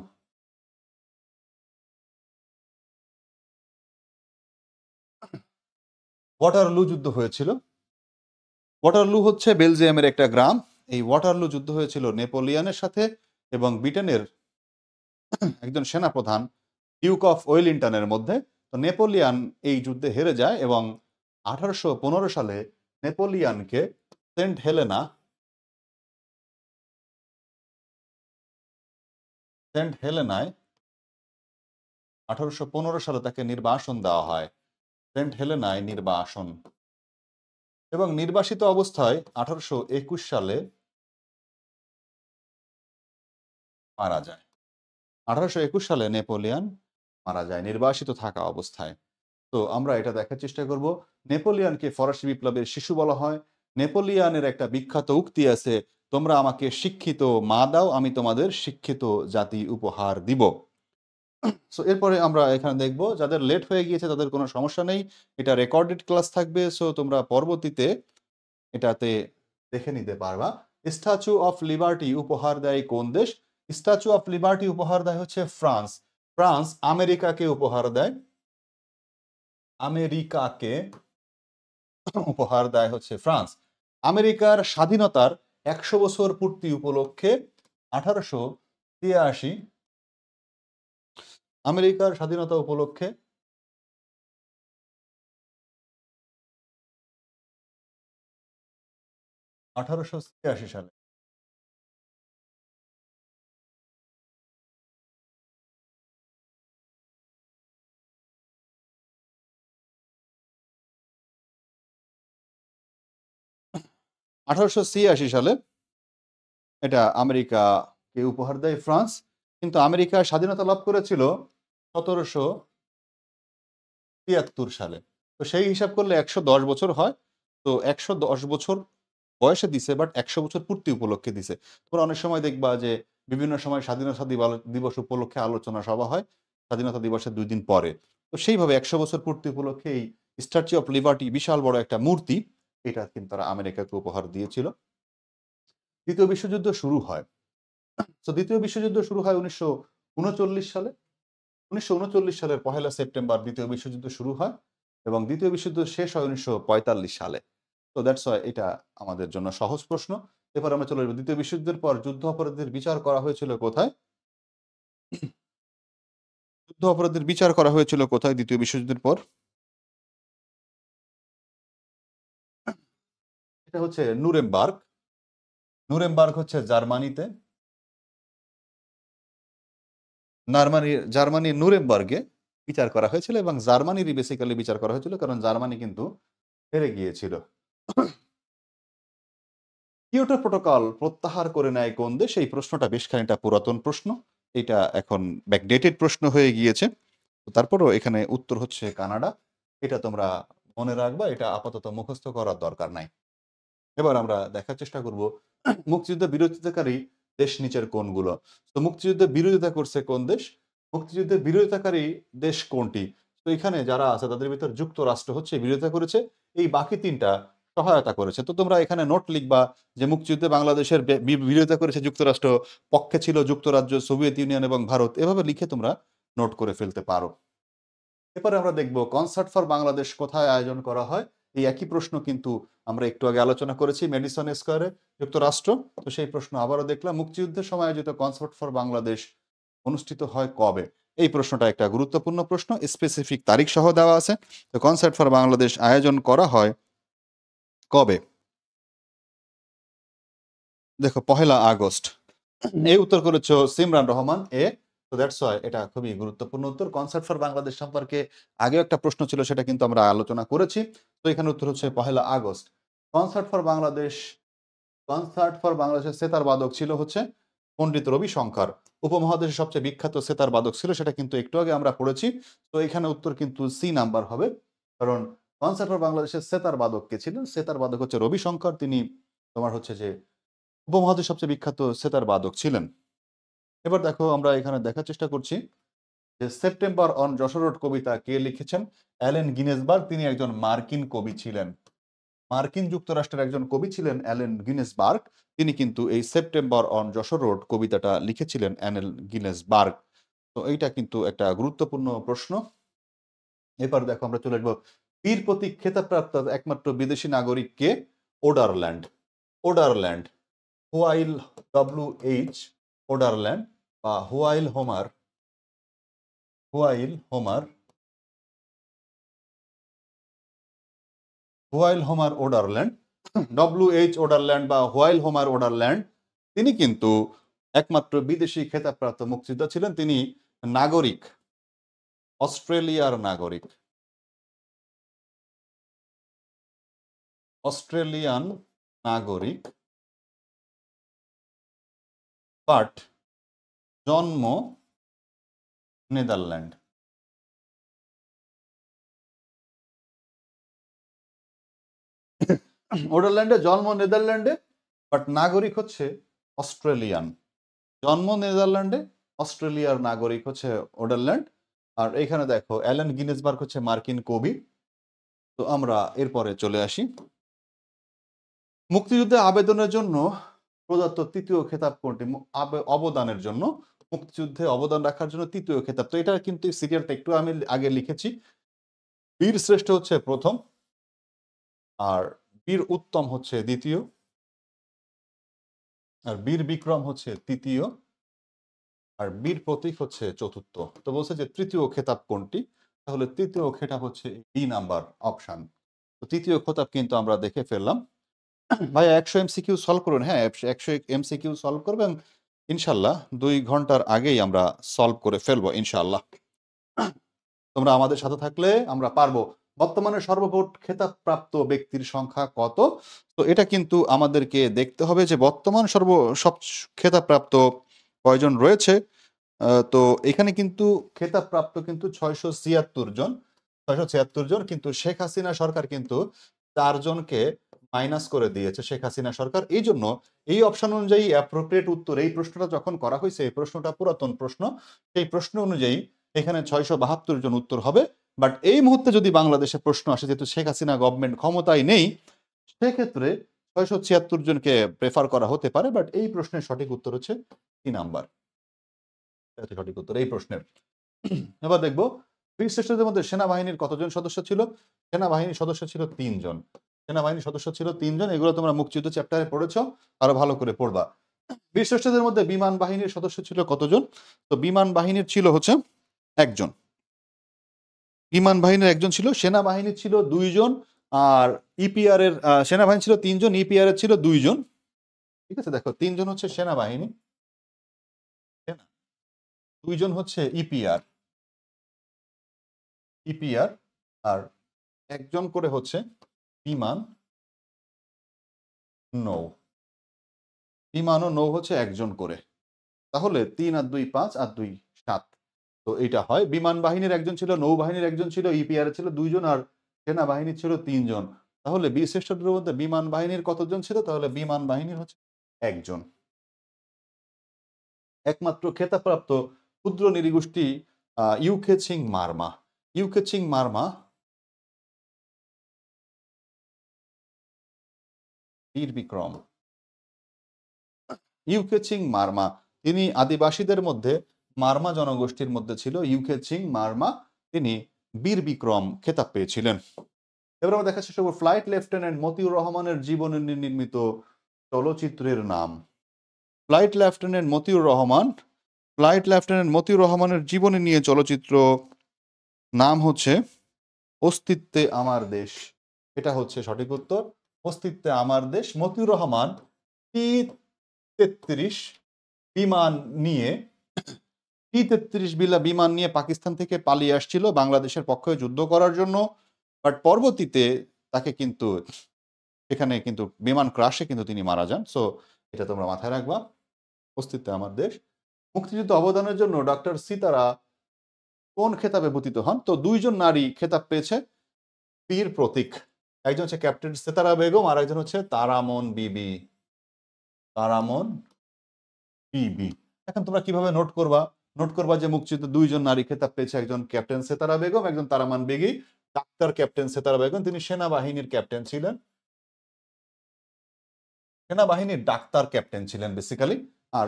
ওয়াটারলু যুদ্ধ হয়েছিল। ওয়াটারলু হচ্ছে বেলজিয়ামের একটা গ্রাম। এই ওয়াটারলু যুদ্ধ হয়েছিল নেপোলিয়নের সাথে এবং ব্রিটেনের একজন সেনাপ্রধান ডিউক অফ ওয়েলিংটনের মধ্যে। তো নেপোলিয়ন এই যুদ্ধে হেরে যায় এবং 1815 সালে নেপোলিয়নকে সেন্ট হেলেনা সেন্ট হেলেনায় 1815 সালে তাকে নির্বাসন দেওয়া হয়। সেন্ট হেলেনায় নির্বাসন, এবং নির্বাসিত অবস্থায় 1821 সালে মারা যায়। 1821 সালে নেপোলিয়ন মারা যায় নির্বাসিত থাকা অবস্থায়। তো আমরা এটা দেখার চেষ্টা করব, নেপোলিয়নকে ফরাসি বিপ্লবের শিশু বলা হয়। নেপোলিয়নের একটা বিখ্যাত উক্তি আছে, তোমরা আমাকে শিক্ষিত মা দাও, আমি তোমাদের শিক্ষিত জাতি উপহার দিব। সো এরপরে আমরা এখানে দেখব, যাদের লেট হয়ে গিয়েছে তাদের কোনো সমস্যা নেই, এটা রেকর্ডেড ক্লাস থাকবে। সো তোমরা পরবর্তীতে এটাতে দেখে নিতে পারবা। স্ট্যাচু অফ লিবার্টি উপহার দেয় কোন দেশ? স্ট্যাচু অফ লিবার্টি উপহার দেয় হচ্ছে ফ্রান্স। ফ্রান্স আমেরিকাকে উপহার দেয়, আমেরিকাকে উপহার দেয় হচ্ছে ফ্রান্স। আমেরিকার স্বাধীনতার 100 বছর পূর্তি উপলক্ষে 1883 আমেরিকার স্বাধীনতা উপলক্ষে 1883 সালে 1886 সালে এটা আমেরিকাকে উপহার দেয় ফ্রান্স। কিন্তু আমেরিকা স্বাধীনতা লাভ করেছিল 1773 সালে। তো সেই হিসাব করলে 110 বছর হয়। তো 110 বছর বয়সে দিছে, বাট 100 বছর পূর্তি উপলক্ষে দিছে। তোমরা অনেক সময় দেখবা যে বিভিন্ন সময় স্বাধীনতা দিবস উপলক্ষে আলোচনা সভা হয় স্বাধীনতা দিবসের 2 দিন পরে। তো সেইভাবে 100 বছর পূর্তি উপলক্ষে এই স্ট্যাচু অফ লিবার্টি, বিশাল বড় একটা মূর্তি, এটা কিন্তু তারা আমেরিকাকে উপহার দিয়েছিল। দ্বিতীয় বিশ্বযুদ্ধ শুরু হয়। তো দ্বিতীয় বিশ্বযুদ্ধ শুরু হয় 1939 সালে। 1939 সালের 1 সেপ্টেম্বর দ্বিতীয় বিশ্বযুদ্ধ শুরু হয় এবং দ্বিতীয় বিশ্বযুদ্ধ শেষ হয় 1945 সালে। তো দ্যাটস ওয়াই এটা আমাদের জন্য সহজ প্রশ্ন। এরপর আমরা চলে আসবো দ্বিতীয় বিশ্বযুদ্ধের পর যুদ্ধ অপরাধীদের বিচার করা হয়েছিল কোথায়? যুদ্ধ অপরাধীদের বিচার করা হয়েছিল কোথায় দ্বিতীয় বিশ্বযুদ্ধের পর? এটা হচ্ছে নুরেমবার্গ। নুরেমবার্গ হচ্ছে জার্মানিতে। জার্মানির নুরেমবার্গে বিচার করা হয়েছিল এবং জার্মানিরই বেসিক্যালি বিচার করা হয়েছিল, কারণ জার্মানি কিন্তু হেরে গিয়েছিল। কিয়োটো প্রোটোকল প্রত্যাহার করে নেয় কোন দেশ? এই প্রশ্নটা বেশ খানিকটা পুরাতন প্রশ্ন। এটা এখন ব্যাকডেটেড প্রশ্ন হয়ে গিয়েছে। তারপরও এখানে উত্তর হচ্ছে কানাডা। এটা তোমরা মনে রাখবা, এটা আপাতত মুখস্থ করার দরকার নাই। এবার আমরা দেখার চেষ্টা করব মুক্তিযুদ্ধে বিরোধিতাকারী দেশ নিচের কোনগুলো। তো মুক্তিযুদ্ধে বিরোধিতা করছে কোন দেশ? মুক্তিযুদ্ধে বিরোধিতাকারী দেশ কোনটি? তো এখানে যারা আছে তাদের ভিতর যুক্তরাষ্ট্র হচ্ছে বিরোধিতা করেছে, এই বাকি তিনটা সহায়তা করেছে। তো তোমরা এখানে নোট লিখবা যে মুক্তিযুদ্ধে বাংলাদেশের বিরোধিতা করেছে যুক্তরাষ্ট্র, পক্ষে ছিল যুক্তরাজ্য, সোভিয়েত ইউনিয়ন এবং ভারত। এভাবে লিখে তোমরা নোট করে ফেলতে পারো। এরপরে আমরা দেখব কনসার্ট ফর বাংলাদেশ কোথায় আয়োজন করা হয়। এই একই প্রশ্ন কিন্তু আমরা একটু আগে আলোচনা করেছি, মেডিসন স্কয়ারে, যুক্তরাষ্ট্র। তো সেই প্রশ্ন আবারও দেখলাম, মুক্তিযুদ্ধের সময় আয়োজিত কনসার্ট ফর বাংলাদেশ অনুষ্ঠিত হয় কবে? এই প্রশ্নটা একটা গুরুত্বপূর্ণ প্রশ্ন, স্পেসিফিক তারিখ সহ দেওয়া আছে। তো কনসার্ট ফর বাংলাদেশ আয়োজন করা হয় কবে? দেখো 1 আগস্ট। এই উত্তর করেছো সিমরান রহমান এ। তো দ্যাটস ওয়াই এটা খুবই গুরুত্বপূর্ণ উত্তর। কনসার্ট ফর বাংলাদেশ সম্পর্কে আগেও একটা প্রশ্ন ছিল, সেটা কিন্তু আমরা আলোচনা করেছি। তো এখানে উত্তর হচ্ছে 1 August. Concert for Bangladesh, concert for বাংলাদেশের সেতার বাদক ছিল হচ্ছে পণ্ডিত রবিশঙ্কর। উপমহাদেশের সবচেয়ে বিখ্যাত সেতার বাদক ছিল, সেটা কিন্তু একটু আগে আমরা পড়েছি। তো এখানে উত্তর কিন্তু সি নাম্বার হবে, কারণ কনসার্ট ফর বাংলাদেশের সেতার বাদক কে ছিলেন? সেতার বাদক হচ্ছে রবিশঙ্কর। তিনি তোমার হচ্ছে যে উপমহাদেশের সবচেয়ে বিখ্যাত সেতার বাদক ছিলেন। এবার দেখো আমরা এখানে দেখার চেষ্টা করছি যে সেপ্টেম্বর অন যশোর রোড কবিতা কে লিখেছেন? অ্যালেন গিনেসবার্গ। তিনি একজন মার্কিন কবি ছিলেন। মার্কিন যুক্তরাষ্ট্রের একজন কবি ছিলেন অ্যালেন গিনেসবার্গ। তিনি কিন্তু এই সেপ্টেম্বর অন যশোর রোড কবিতাটা লিখেছিলেন অ্যালেন গিনেসবার্গ। তো এইটা কিন্তু একটা গুরুত্বপূর্ণ প্রশ্ন। এবার দেখো আমরা চলে আসবো বীর প্রতীক খেতাবপ্রাপ্ত একমাত্র বিদেশি নাগরিক কে? ওডারল্যান্ড। ওডারল্যান্ড, হোয়াইল, WH ওডারল্যান্ড বা হোয়াইল হোমার, হোয়াইল হোমার, হোয়াইল হোমার ওডারল্যান্ড, WH ওডারল্যান্ড বা হোয়াইল হোমার ওডারল্যান্ড, তিনি কিন্তু একমাত্র বিদেশি খেতাবপ্রাপ্ত মুক্তিযোদ্ধা ছিলেন। তিনি নাগরিক, অস্ট্রেলিয়ার নাগরিক, অস্ট্রেলিয়ান নাগরিক, বাট জন্ম নেদারল্যান্ড। ওডারল্যান্ডে জন্ম নেদারল্যান্ডে, বাট নাগরিক হচ্ছে অস্ট্রেলিয়ান। জন্ম নেদারল্যান্ডে, অস্ট্রেলিয়ার নাগরিক হচ্ছে ওডারল্যান্ড। আর এখানে দেখো অ্যালেন গিনেসবার্গ হচ্ছে মার্কিন কবি। তো আমরা এরপরে চলে আসি মুক্তিযুদ্ধে আবেদনের জন্য প্রদত্ত তৃতীয় খেতাব কোনটি? অবদানের জন্য, মুক্তিযুদ্ধে অবদান রাখার জন্য তৃতীয় খেতাব। তো এটা কিন্তু সিরিয়ালটা একটু আমি আগে লিখেছি। বীর শ্রেষ্ঠ হচ্ছে প্রথম, আর বীর উত্তম হচ্ছে দ্বিতীয়, আর বীর বিক্রম হচ্ছে তৃতীয়, আর বীর প্রতীক হচ্ছে চতুর্থ। তো বলছে যে তৃতীয় খেতাব কোনটি? তাহলে তৃতীয় খেতাব হচ্ছে বি নাম্বার অপশন। তো তৃতীয় খেতাব কিন্তু আমরা দেখে ফেললাম। ভাই 100 MCQ সলভ করুন। হ্যাঁ, 100 MCQ সলভ করবেন ইনশাল্লাহ। 2 ঘন্টার আগেই আমরা সলভ করে ফেলবো ইনশাল্লাহ। তোমরা আমাদের সাথে থাকলে আমরা পারবো। বর্তমানে সর্বমোট খেতাব প্রাপ্ত ব্যক্তির সংখ্যা কত? তো এটা কিন্তু আমাদেরকে দেখতে হবে যে বর্তমান সব খেতাব প্রাপ্ত কয়জন রয়েছে। তো এখানে কিন্তু খেতাব প্রাপ্ত কিন্তু 676 জন, 676 জন। কিন্তু শেখ হাসিনা সরকার কিন্তু 4 জনকে মাইনাস করে দিয়েছে, শেখ হাসিনা সরকার। এই জন্য এই অপশন অনুযায়ী অ্যাপ্রোপ্রিয়েট উত্তর, এই প্রশ্নটা যখন করা হয়েছে, এই প্রশ্নটা পুরাতন প্রশ্ন, সেই প্রশ্ন অনুযায়ী এখানে 672 জন উত্তর হবে। বাট এই মুহূর্তে যদি বাংলাদেশে প্রশ্ন আসে, যেহেতু শেখ হাসিনা গভর্নমেন্ট ক্ষমতায় নেই, সেক্ষেত্রে 676 জনকে প্রেফার করা হতে পারে। বাট এই প্রশ্নের সঠিক উত্তর হচ্ছে 3 নাম্বার, সঠিক উত্তর এই প্রশ্নের। এবার দেখবো বীর শ্রেষ্ঠদের মধ্যে সেনাবাহিনীর কতজন সদস্য ছিল? সেনাবাহিনীর সদস্য ছিল 3 জন। সেনাবাহিনীর সদস্য ছিল ৩ জন। এগুলো তোমরা মুক্তিযুদ্ধ চ্যাপ্টারে পড়েছো, আরো ভালো করে পড়বা। বীরশ্রেষ্ঠদের মধ্যে বিমান বাহিনীর সদস্য ছিল কতজন? তো বিমান বাহিনীর ছিল হচ্ছে ১ জন। বিমান বাহিনীর ১ জন ছিল, সেনাবাহিনীর ছিল ২ জন, আর ইপিআর এর সেনাবাহিনী ছিল ৩ জন, ইপিআর এর ছিল ২ জন। ঠিক আছে? দেখো ৩ জন হচ্ছে সেনাবাহিনী, ২ জন হচ্ছে ইপিআর, আর ১ জন করে হচ্ছে বিমান নৌ। বিমান ও নৌ হচ্ছে ১ জন করে। তাহলে ৩ আর ২ ৫ আর ২ ৭। তো এইটা হয়। বিমান বাহিনীর ১ জন ছিল, নৌবাহিনীর ১ জন ছিল, ইপিআর ছিল ২ জন, আর সেনাবাহিনীর ছিল ৩ জন। তাহলে বীরশ্রেষ্ঠদের মধ্যে বিমান বাহিনীর কতজন ছিল? তাহলে বিমান বাহিনীর হচ্ছে ১ জন। একমাত্র খেতাবপ্রাপ্ত ক্ষুদ্র নৃগোষ্ঠী ইউখেছিং মারমা। ইউখেছিং মারমা বীর বিক্রম। ইউখেছিং মারমা তিনি আদিবাসীদের মধ্যে মারমা জনগোষ্ঠীর মধ্যে ছিল। ইউখেছিং মারমা তিনি বীর বিক্রম খেতাব পেয়েছিলেন। এবার আমরা দেখা চেষ্টা করব ফ্লাইট লেফটেন্যান্ট মতিউর রহমানের জীবনে নির্মিত চলচ্চিত্রের নাম। ফ্লাইট লেফটেন্যান্ট মতিউর রহমানের জীবনী নিয়ে চলচ্চিত্র নাম হচ্ছে অস্তিত্বে আমার দেশ। এটা হচ্ছে সঠিক উত্তর, অস্তিত্বে আমার দেশ। মতিউর রহমান টি-33 বিমান নিয়ে বিমান নিয়ে পাকিস্তান থেকে পালিয়ে আসছিল বাংলাদেশের পক্ষে যুদ্ধ করার জন্য। বাট পরবর্তীতে তাকে কিন্তু এখানে কিন্তু বিমান ক্রাশে কিন্তু তিনি মারা যান। সো এটা তোমরা মাথায় রাখবা, অস্তিত্বে আমার দেশ। মুক্তিযুদ্ধ অবদানের জন্য ডক্টর সিতারা কোন খেতাবে ভূষিত হন? তো ২ জন নারী খেতাব পেয়েছে বীর প্রতীক। একজন হচ্ছে ক্যাপ্টেন সিতারা বেগম, আর একজন হচ্ছে তারামন বিবি। এখন তোমরা কিভাবে নোট করবা? নোট করবা যে মুক্তিযুদ্ধে ২ জন নারী খেতাব পেয়েছে, একজন ক্যাপ্টেন সিতারা বেগম, একজন তারামান বেগি। ডাক্তার ক্যাপ্টেন সিতারা বেগম তিনি সেনাবাহিনীর ক্যাপ্টেন ছিলেন, সেনাবাহিনীর ডাক্তার ক্যাপ্টেন ছিলেন বেসিক্যালি। আর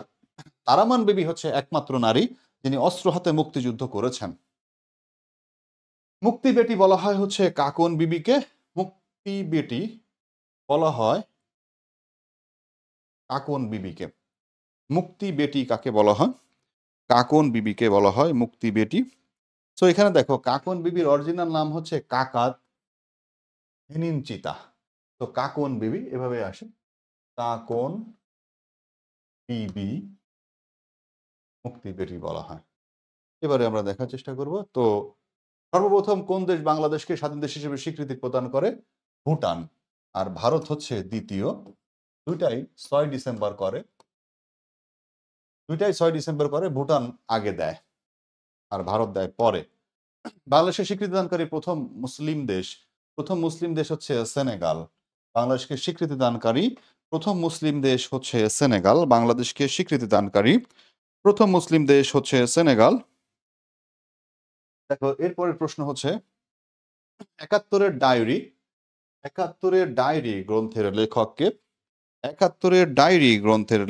তারামান বিবি হচ্ছে একমাত্র নারী যিনি অস্ত্র হাতে মুক্তিযুদ্ধ করেছেন। মুক্তি বেটি বলা হয় হচ্ছে কাকন বিবিকে। মুক্তি বেটি বলা হয় কাকন বিবিকে। মুক্তি বেটি কাকে বলা হয়? কাকন বিবিকে বলা হয় মুক্তি বেটি। সো এখানে দেখো কাকন বিবির অরিজিনাল নাম হচ্ছে কাকাত হেনিনচিতা। তো কাকন বিবি এভাবে আসে, কাকন বিবি মুক্তি বেটি বলা হয়। এবারে আমরা দেখার চেষ্টা করব। তো সর্বপ্রথম কোন দেশ বাংলাদেশকে স্বাধীন দেশ হিসেবে স্বীকৃতি প্রদান করে? ভুটান। আর ভারত হচ্ছে দ্বিতীয়। দুইটাই ৬ ডিসেম্বর করে। ভুটান আগে দেয় আর ভারত দেয় পরে। বাংলাদেশের স্বীকৃতিদানকারী প্রথম মুসলিম দেশ হচ্ছে সেনেগাল। বাংলাদেশকে স্বীকৃতিদানকারী প্রথম মুসলিম দেশ হচ্ছে সেনেগাল। বাংলাদেশকে স্বীকৃতিদানকারী প্রথম মুসলিম দেশ হচ্ছে সেনেগাল। দেখো এরপরের প্রশ্ন হচ্ছে ৭১-এর ডায়েরি গ্রন্থের লেখককে। ৭১-এর ডায়েরি গ্রন্থের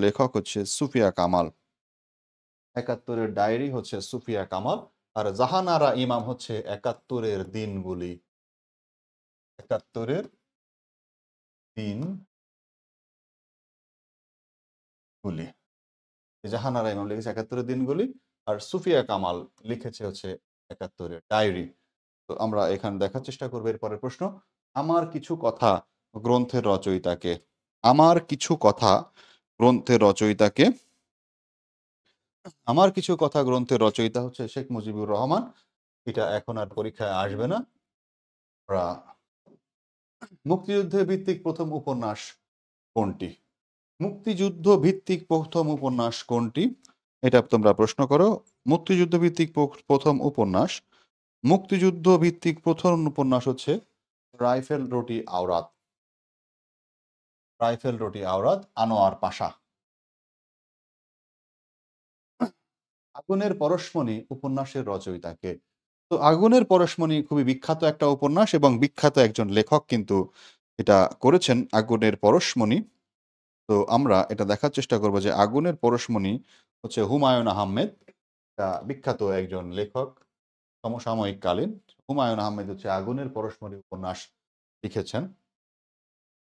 লেখক হচ্ছে সুফিয়া কামাল। ৭১-এর ডায়েরি হচ্ছে সুফিয়া কামাল। আর জাহানারা ইমাম হচ্ছে ৭১-এর দিনগুলি। ৭১-এর দিনগুলি। জাহানারা ইমাম লিখেছে ৭১-এর দিনগুলি, আর সুফিয়া কামাল লিখেছে হচ্ছে ৭১-এর ডায়েরি। তো আমরা এখানে দেখার চেষ্টা করবো এরপরের প্রশ্ন। আমার কিছু কথা গ্রন্থের রচয়িতাকে। আমার কিছু কথা গ্রন্থের রচয়িতা হচ্ছে শেখ মুজিবুর রহমান। এটা এখন আর পরীক্ষায় আসবে না। মুক্তিযুদ্ধ ভিত্তিক প্রথম উপন্যাস কোনটি? এটা তোমরা প্রশ্ন করো। মুক্তিযুদ্ধ ভিত্তিক প্রথম উপন্যাস হচ্ছে রাইফেল রোটি আওরাত, আনোয়ার পাশা। আগুনের পরশমণি উপন্যাসের রচয়িতাকে। তো আগুনের পরশমণি খুবই বিখ্যাত একটা উপন্যাস এবং বিখ্যাত একজন লেখক কিন্তু এটা করেছেন, আগুনের পরশমণি। তো আমরা এটা দেখার চেষ্টা করব যে আগুনের পরশমণি হচ্ছে হুমায়ুন আহমেদ, বিখ্যাত একজন লেখক, সমসাময়িককালীন হুমায়ুন আহমেদ হচ্ছে আগুনের পরশমণি উপন্যাস লিখেছেন।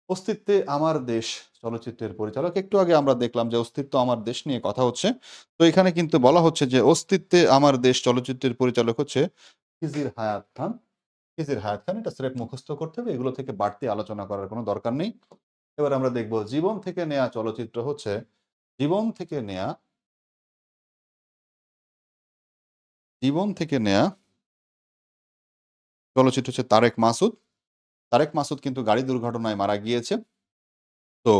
অস্তিত্বে আমার দেশ চলচ্চিত্রের পরিচালক, একটু আগে আমরা দেখলাম যে অস্তিত্ব আমার দেশ নিয়ে কথা হচ্ছে। তো এখানে কিন্তু বলা হচ্ছে যে অস্তিত্বে আমার দেশ চলচ্চিত্রের পরিচালক হচ্ছে খিজির হায়াত খান। খিজির হায়াত খান, এটা স্রেফ মুখস্থ করতে হবে, এগুলো থেকে বাড়তি আলোচনা করার কোনো দরকার নেই। এবার আমরা দেখব জীবন থেকে নেয়া চলচ্চিত্র হচ্ছে জীবন থেকে নেয়া জীবন থেকে নেয়া চলচ্চিত্র হচ্ছে তারেক মাসুদ। তারেক মাসুদ কিন্তু গাড়ি দুর্ঘটনায় মারা গিয়েছে। তো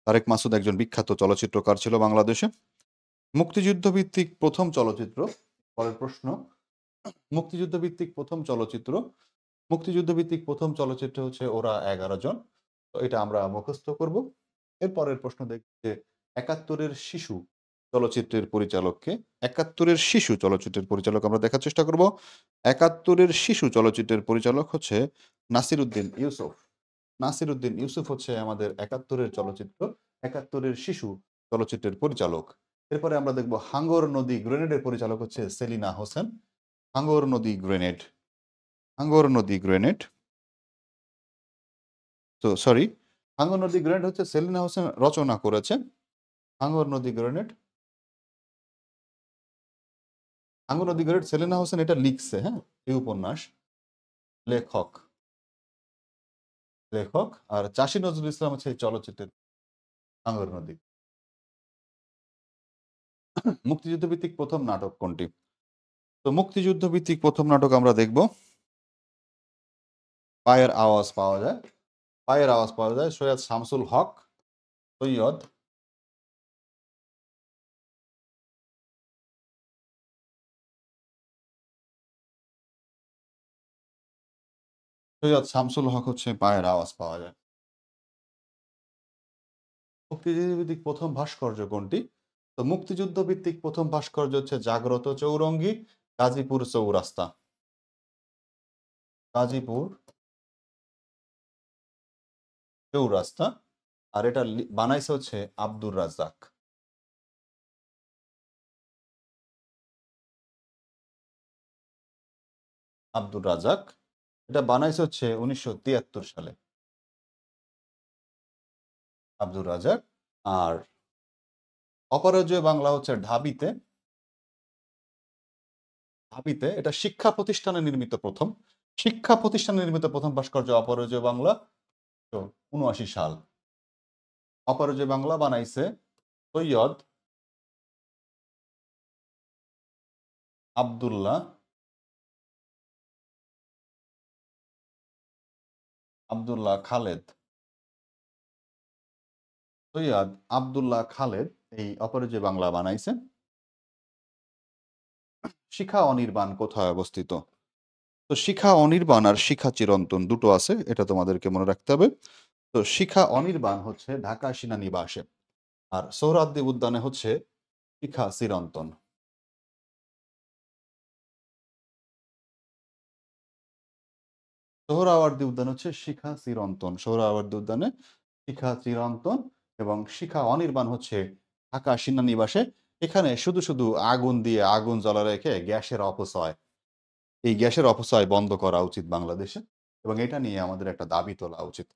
তারেক মাসুদ একজন বিখ্যাত চলচ্চিত্রকার ছিল বাংলাদেশে। মুক্তিযুদ্ধ ভিত্তিক প্রথম চলচ্চিত্র, পরের প্রশ্ন, মুক্তিযুদ্ধ ভিত্তিক প্রথম চলচ্চিত্র, মুক্তিযুদ্ধ ভিত্তিক প্রথম চলচ্চিত্র হচ্ছে ওরা 11 জন। তো এটা আমরা মুখস্থ করব। এরপরের প্রশ্ন দেখতে ৭১-এর শিশু চলচ্চিত্রের পরিচালককে, ৭১-এর শিশু চলচ্চিত্রের পরিচালক আমরা দেখার চেষ্টা করব। ৭১-এর শিশু চলচ্চিত্রের পরিচালক হচ্ছে নাসিরউদ্দিন ইউসুফ। নাসিরউদ্দিন ইউসুফ হচ্ছে আমাদের ৭১-এর চলচ্চিত্র, ৭১-এর শিশু চলচ্চিত্রের পরিচালক। এরপরে আমরা দেখব হাঙ্গর নদী গ্রেনেডের পরিচালক হচ্ছে সেলিনা হোসেন। হাঙ্গর নদী গ্রেনেড, হাঙ্গর নদী গ্রেনেড, তো সরি, হাঙ্গর নদী গ্রেনেড হচ্ছে সেলিনা হোসেন রচনা করেছে। হাঙ্গর নদী গ্রেনেড, হাঙ্গর নদী গ্রেনেড সেলিনা হোসেন এটা লিখছে, হ্যাঁ, এই উপন্যাস। লেখক, লেখক আর চাষী নজরুল ইসলাম হচ্ছে এই চলচ্চিত্রের হাঙ্গর নদী। মুক্তিযুদ্ধ ভিত্তিক প্রথম নাটক কোনটি? তো মুক্তিযুদ্ধ ভিত্তিক প্রথম নাটক আমরা দেখব পায়ের আওয়াজ পাওয়া যায়। পায়ের আওয়াজ পাওয়া যায় সৈয়দ শামসুল হক, সৈয়দ সৈয়দ শামসুল হক হচ্ছে পায়ের আওয়াজ পাওয়া যায়। মুক্তিযুদ্ধ ভিত্তিক প্রথম ভাস্কর্য কোনটি? তো মুক্তিযুদ্ধ ভিত্তিক প্রথম ভাস্কর্য হচ্ছে জাগ্রত চৌরঙ্গী, গাজীপুর চৌরাস্তা। গাজীপুর চৌরাস্তা। আর এটা বানাইছে হচ্ছে আব্দুর রাজ্জাক। আব্দুর রাজ্জাক, এটা বানাইছে হচ্ছে 1973 সালে আব্দুর রাজ্জাক। আর অপরাজয় বাংলা হচ্ছে ঢাবিতে, ঢাবিতে এটা শিক্ষা প্রতিষ্ঠানে নির্মিত প্রথম, শিক্ষা প্রতিষ্ঠানে নির্মিত প্রথম ভাস্কর্য অপরাজয় বাংলা 1979 সাল। অপরাজয় বাংলা বানাইছে সৈয়দ আব্দুল্লাহ আব্দুল্লাহ খালেদ, সৈয়দ আব্দুল্লাহ খালেদ এই অপরাজয় বাংলা বানাইছে। শিখা অনির্বাণ কোথায় অবস্থিত? তো শিখা অনির্বাণ আর শিখা চিরন্তন দুটো আছে, এটা তোমাদেরকে মনে রাখতে হবে। তো শিখা অনির্বাণ হচ্ছে ঢাকা সেনানিবাসে, আর সোহরাওয়ার্দী উদ্যানে হচ্ছে শিখা চিরন্তন। সোহরাওয়ার্দী উদ্যান হচ্ছে শিখা চিরন্তন, সোহরাওয়ার্দী উদ্যানে শিখা চিরন্তন, এবং শিখা অনির্বাণ হচ্ছে ঢাকা সেনানিবাসে। এখানে শুধু শুধু আগুন দিয়ে আগুন জ্বলা রেখে গ্যাসের অপচয়, এই গ্যাসের অপচয় বন্ধ করা উচিত বাংলাদেশে, এবং এটা নিয়ে আমাদের একটা দাবি তোলা উচিত।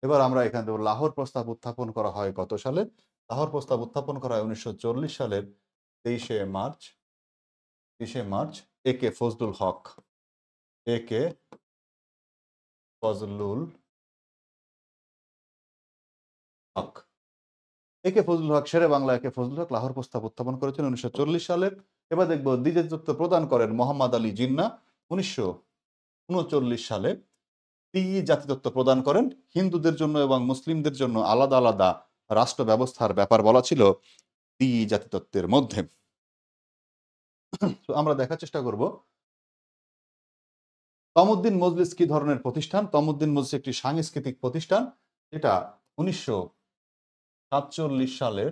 এবার আমরা এখানে দেখব লাহোর প্রস্তাব উত্থাপন করা হয় কত সালে? লাহোর প্রস্তাব উত্থাপন করা হয় 1940 সালের 23শে মার্চ। 23শে মার্চ। এ কে ফজলুল হক, এ কে ফজলুল হক, এ কে ফজলুল হক, শেরে বাংলা এ কে ফজলুল হক লাহোর প্রস্তাব উত্থাপন করেছেন 1940 সালে। এবার দেখব দ্বিজাতিত্ব প্রদান করেন মোহাম্মদ আলী জিন্নাহ 1939 সালে। জাতিতত্ত্ব প্রদান করেন। হিন্দুদের জন্য এবং মুসলিমদের জন্য আলাদা আলাদা রাষ্ট্র ব্যবস্থার ব্যাপার বলা ছিল জাতিতত্ত্বের মধ্যে। তো আমরা দেখার চেষ্টা করব তমুদ্দিন মজলিস কি ধরনের প্রতিষ্ঠান। তমুদ্দিন মজলিস একটি সাংস্কৃতিক প্রতিষ্ঠান, যেটা 1947 সালের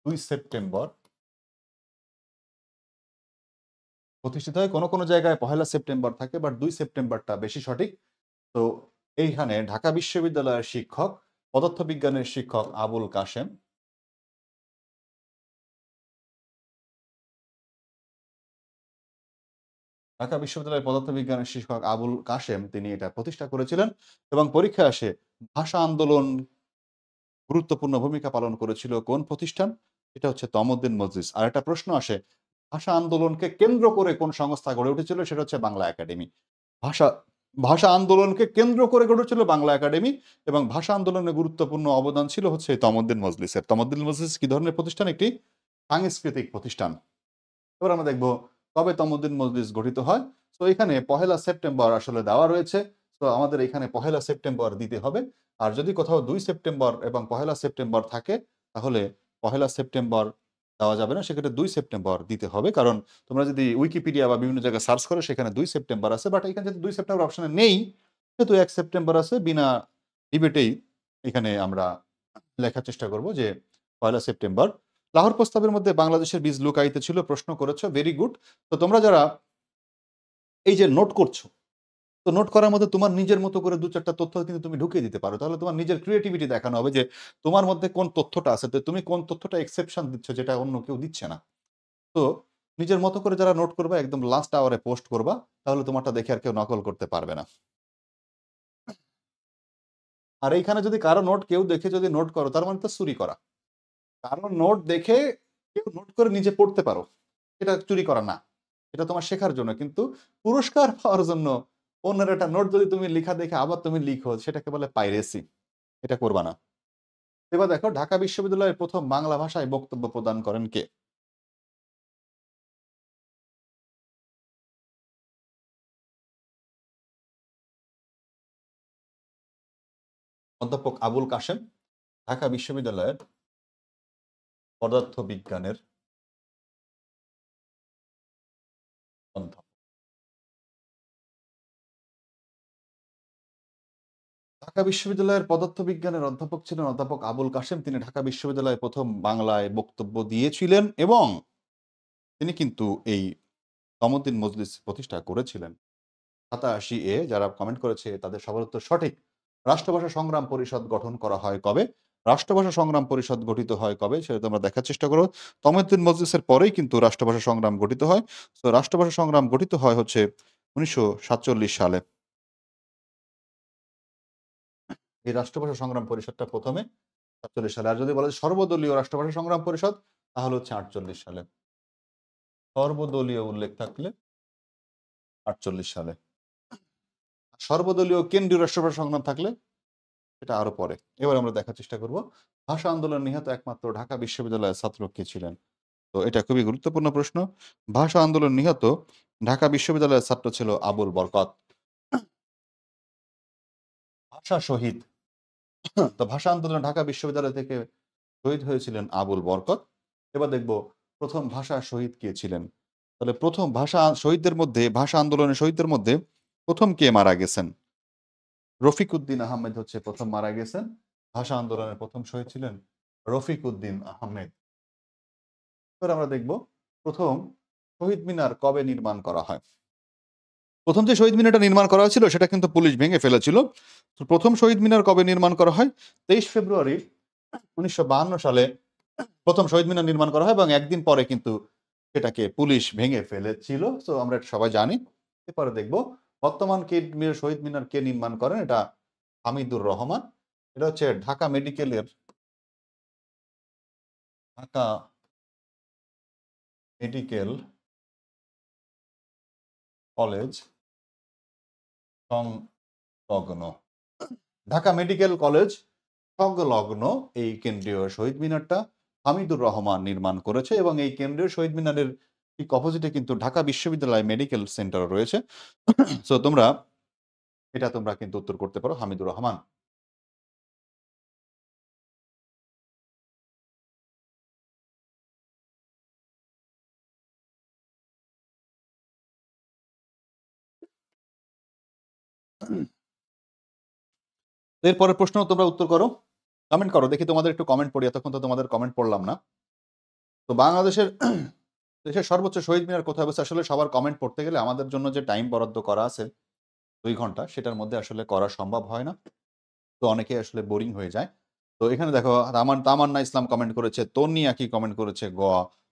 2 সেপ্টেম্বর প্রতিষ্ঠিত হয়। কোনো কোনো জায়গায় 1 সেপ্টেম্বর থাকে, বাট 2 সেপ্টেম্বরটা বেশি সঠিক। তো এইখানে ঢাকা বিশ্ববিদ্যালয়ের শিক্ষক, পদার্থবিজ্ঞানের শিক্ষক আবুল কাশেম, ঢাকা বিশ্ববিদ্যালয়ের পদার্থবিজ্ঞানের শিক্ষক আবুল কাশেম তিনি এটা প্রতিষ্ঠা করেছিলেন এবং পরীক্ষায় আসে ভাষা আন্দোলন গুরুত্বপূর্ণ ভূমিকা পালন করেছিল কোন প্রতিষ্ঠান? এটা হচ্ছে তমদ্দিন মজলিস। আর একটা প্রশ্ন আসে, ভাষা আন্দোলনকে কেন্দ্র করে কোন সংস্থা গড়ে উঠেছিল? সেটা হচ্ছে বাংলা একাডেমি। ভাষা ভাষা আন্দোলনকে কেন্দ্র করে গড়ে উঠেছিল বাংলা একাডেমি এবং ভাষা আন্দোলনে গুরুত্বপূর্ণ অবদান ছিল হচ্ছে এই তমদ্দিন মজলিসের। তমদ্দিন মজলিস কি ধরনের প্রতিষ্ঠান? একটি সাংস্কৃতিক প্রতিষ্ঠান। এবার আমরা দেখব কবে তমদ্দিন মজলিস গঠিত হয়। তো এখানে ১লা সেপ্টেম্বর আসলে দেওয়া রয়েছে। তো আমাদের এখানে ১লা সেপ্টেম্বর দিতে হবে। আর যদি কোথাও ২ সেপ্টেম্বর এবং ১লা সেপ্টেম্বর থাকে তাহলে ১লা সেপ্টেম্বর দেওয়া যাবে না। সেক্ষেত্রে ২ সেপ্টেম্বর দিতে হবে। কারণ তোমরা যদি উইকিপিডিয়া বা বিভিন্ন জায়গায় সার্চ করো সেখানে ২ সেপ্টেম্বর আছে। বাট এখানে যেহেতু ২ সেপ্টেম্বর অপশনে নেই, সেহেতু ১ সেপ্টেম্বর আছে। বিনা ডিবেটেই এখানে আমরা লেখার চেষ্টা করব যে ১লা সেপ্টেম্বর। লাহোর প্রস্তাবের মধ্যে বাংলাদেশের বীজ লুকায়িত ছিল, প্রশ্ন করেছো, ভেরি গুড। তো তোমরা যারা এই যে নোট করছো, তো নোট করার মধ্যে তোমার নিজের মতো করে ২-৪ টা তথ্য কিন্তু তুমি ঢুকিয়ে দিতে পারো। তাহলে তোমার নিজের ক্রিয়েটিভিটি দেখানো হবে যে তোমার মধ্যে কোন তথ্যটা আছে। তো তুমি কোন তথ্যটা এক্সেপশন দিচ্ছ যেটা অন্য কেউ দিচ্ছে না। তো নিজের মতো করে যারা নোট করবা একদম লাস্ট আওয়ারে পোস্ট করবা, তাহলে তোমারটা দেখে আর কেউ নকল করতে পারবে না। আর এইখানে যদি কারো নোট কেউ দেখে যদি নোট করো তার মানে তো চুরি করা। কারো নোট দেখে কেউ নোট করে নিজে পড়তে পারো। এটা চুরি করা না। এটা তোমার শেখার জন্য। কিন্তু পুরস্কার পাওয়ার জন্য অন্যের একটা নোট যদি তুমি লিখা দেখে আবার তুমি লিখো সেটাকে বলে পাইরেসি। এটা করবা না। এবার দেখো ঢাকা বিশ্ববিদ্যালয়ের ১ম বাংলা ভাষায় বক্তব্য প্রদান করেন কে? অধ্যাপক আবুল কাশেম, ঢাকা বিশ্ববিদ্যালয়ের পদার্থবিজ্ঞানের অধ্যাপক। ঢাকা বিশ্ববিদ্যালয়ের পদার্থবিজ্ঞানের অধ্যাপক ছিলেন অধ্যাপক আবুল কাশেম। তিনি ঢাকা বিশ্ববিদ্যালয়ে ১ম বাংলায় বক্তব্য দিয়েছিলেন এবং তিনি কিন্তু এই তমদ্দিন মজলিস প্রতিষ্ঠা করেছিলেন। ৮৭ এ যারা কমেন্ট করেছে তাদের সবার উত্তর সঠিক। রাষ্ট্রভাষা সংগ্রাম পরিষদ গঠন করা হয় কবে? রাষ্ট্রভাষা সংগ্রাম পরিষদ গঠিত হয় কবে? সেটা তোমরা দেখার চেষ্টা করো। তমদ্দিন মজলিসের পরেই কিন্তু রাষ্ট্রভাষা সংগ্রাম গঠিত হয়। সো রাষ্ট্রভাষা সংগ্রাম গঠিত হয় হচ্ছে ১৯৪৭ সালে। এই রাষ্ট্রভাষা সংগ্রাম পরিষদটা ১ম এ ৪৭ সালে। আর যদি বলা যায় সর্বদলীয় রাষ্ট্রভাষা সংগ্রাম পরিষদ তাহলে হচ্ছে ৪৮ সালে। সর্বদলীয় উল্লেখ থাকলে ৪৮ সালে। সর্বদলীয় কেন্দ্রীয় রাষ্ট্রভাষা সংগ্রাম থাকলে সেটা আরো পরে। এবার আমরা দেখার চেষ্টা করব ভাষা আন্দোলন নিহত একমাত্র ঢাকা বিশ্ববিদ্যালয়ের ছাত্র কে ছিলেন? তো এটা খুবই গুরুত্বপূর্ণ প্রশ্ন। ভাষা আন্দোলন নিহত ঢাকা বিশ্ববিদ্যালয়ের ছাত্র ছিল আবুল বরকত। ভাষা শহীদ। তো ভাষা আন্দোলনে ঢাকা বিশ্ববিদ্যালয় থেকে শহীদ হয়েছিলেন আবুল বরকত। এবার দেখব ১ম ভাষা শহীদ কে ছিলেন? তাহলে ১ম ভাষা শহীদদের মধ্যে ভাষা আন্দোলনের শহীদদের মধ্যে ১ম কে মারা গেছেন? রফিক উদ্দিন আহমেদ হচ্ছে ১ম মারা গেছেন। ভাষা আন্দোলনের ১ম শহীদ ছিলেন রফিক উদ্দিন আহমেদ। এবার আমরা দেখব ১ম শহীদ মিনার কবে নির্মাণ করা হয়? ১ম যে শহীদ মিনারটা নির্মাণ করা হয়েছিল সেটা কিন্তু পুলিশ ভেঙে ফেলেছিল। তো ১ম শহীদ মিনার কবে নির্মাণ করা হয়? ২৩ ফেব্রুয়ারি ১৯৫২ সালে ১ম শহীদ মিনার নির্মাণ করা হয় এবং একদিন পরে কিন্তু সেটাকে পুলিশ ভেঙে ফেলেছিল। সো আমরা এটা সবাই জানি। এরপরে দেখব বর্তমান শহীদ মিনার কে নির্মাণ করেন? এটা হামিদুর রহমান। এটা হচ্ছে ঢাকা মেডিকেল কলেজ সংলগ্ন। ঢাকা মেডিকেল কলেজ সংলগ্ন এই কেন্দ্রীয় শহীদ মিনারটা হামিদুর রহমান নির্মাণ করেছে এবং এই কেন্দ্রীয় শহীদ মিনারের ঠিক অপোজিটে কিন্তু ঢাকা বিশ্ববিদ্যালয় মেডিকেল সেন্টার রয়েছে। সো তোমরা কিন্তু উত্তর করতে পারো হামিদুর রহমান। এরপরের প্রশ্ন তোমরা উত্তর করো। কমেন্ট করো। দেখি তোমাদের একটু কমেন্ট পড়ি। এতক্ষণ তো তোমাদের কমেন্ট পড়লাম না। তো বাংলাদেশের দেশের সর্বোচ্চ শহীদ মিনার কোথায় অবস্থিত? আসলে সবার কমেন্ট পড়তে গেলে আমাদের জন্য যে টাইম বরাদ্দ করা আছে ২ ঘন্টা সেটার মধ্যে আসলে করা সম্ভব হয় না। তো অনেকেই আসলে বোরিং হয়ে যায়। তো এখানে দেখো তামান্না ইসলাম কমেন্ট করেছে, তন্নি আকি কমেন্ট করেছে গ,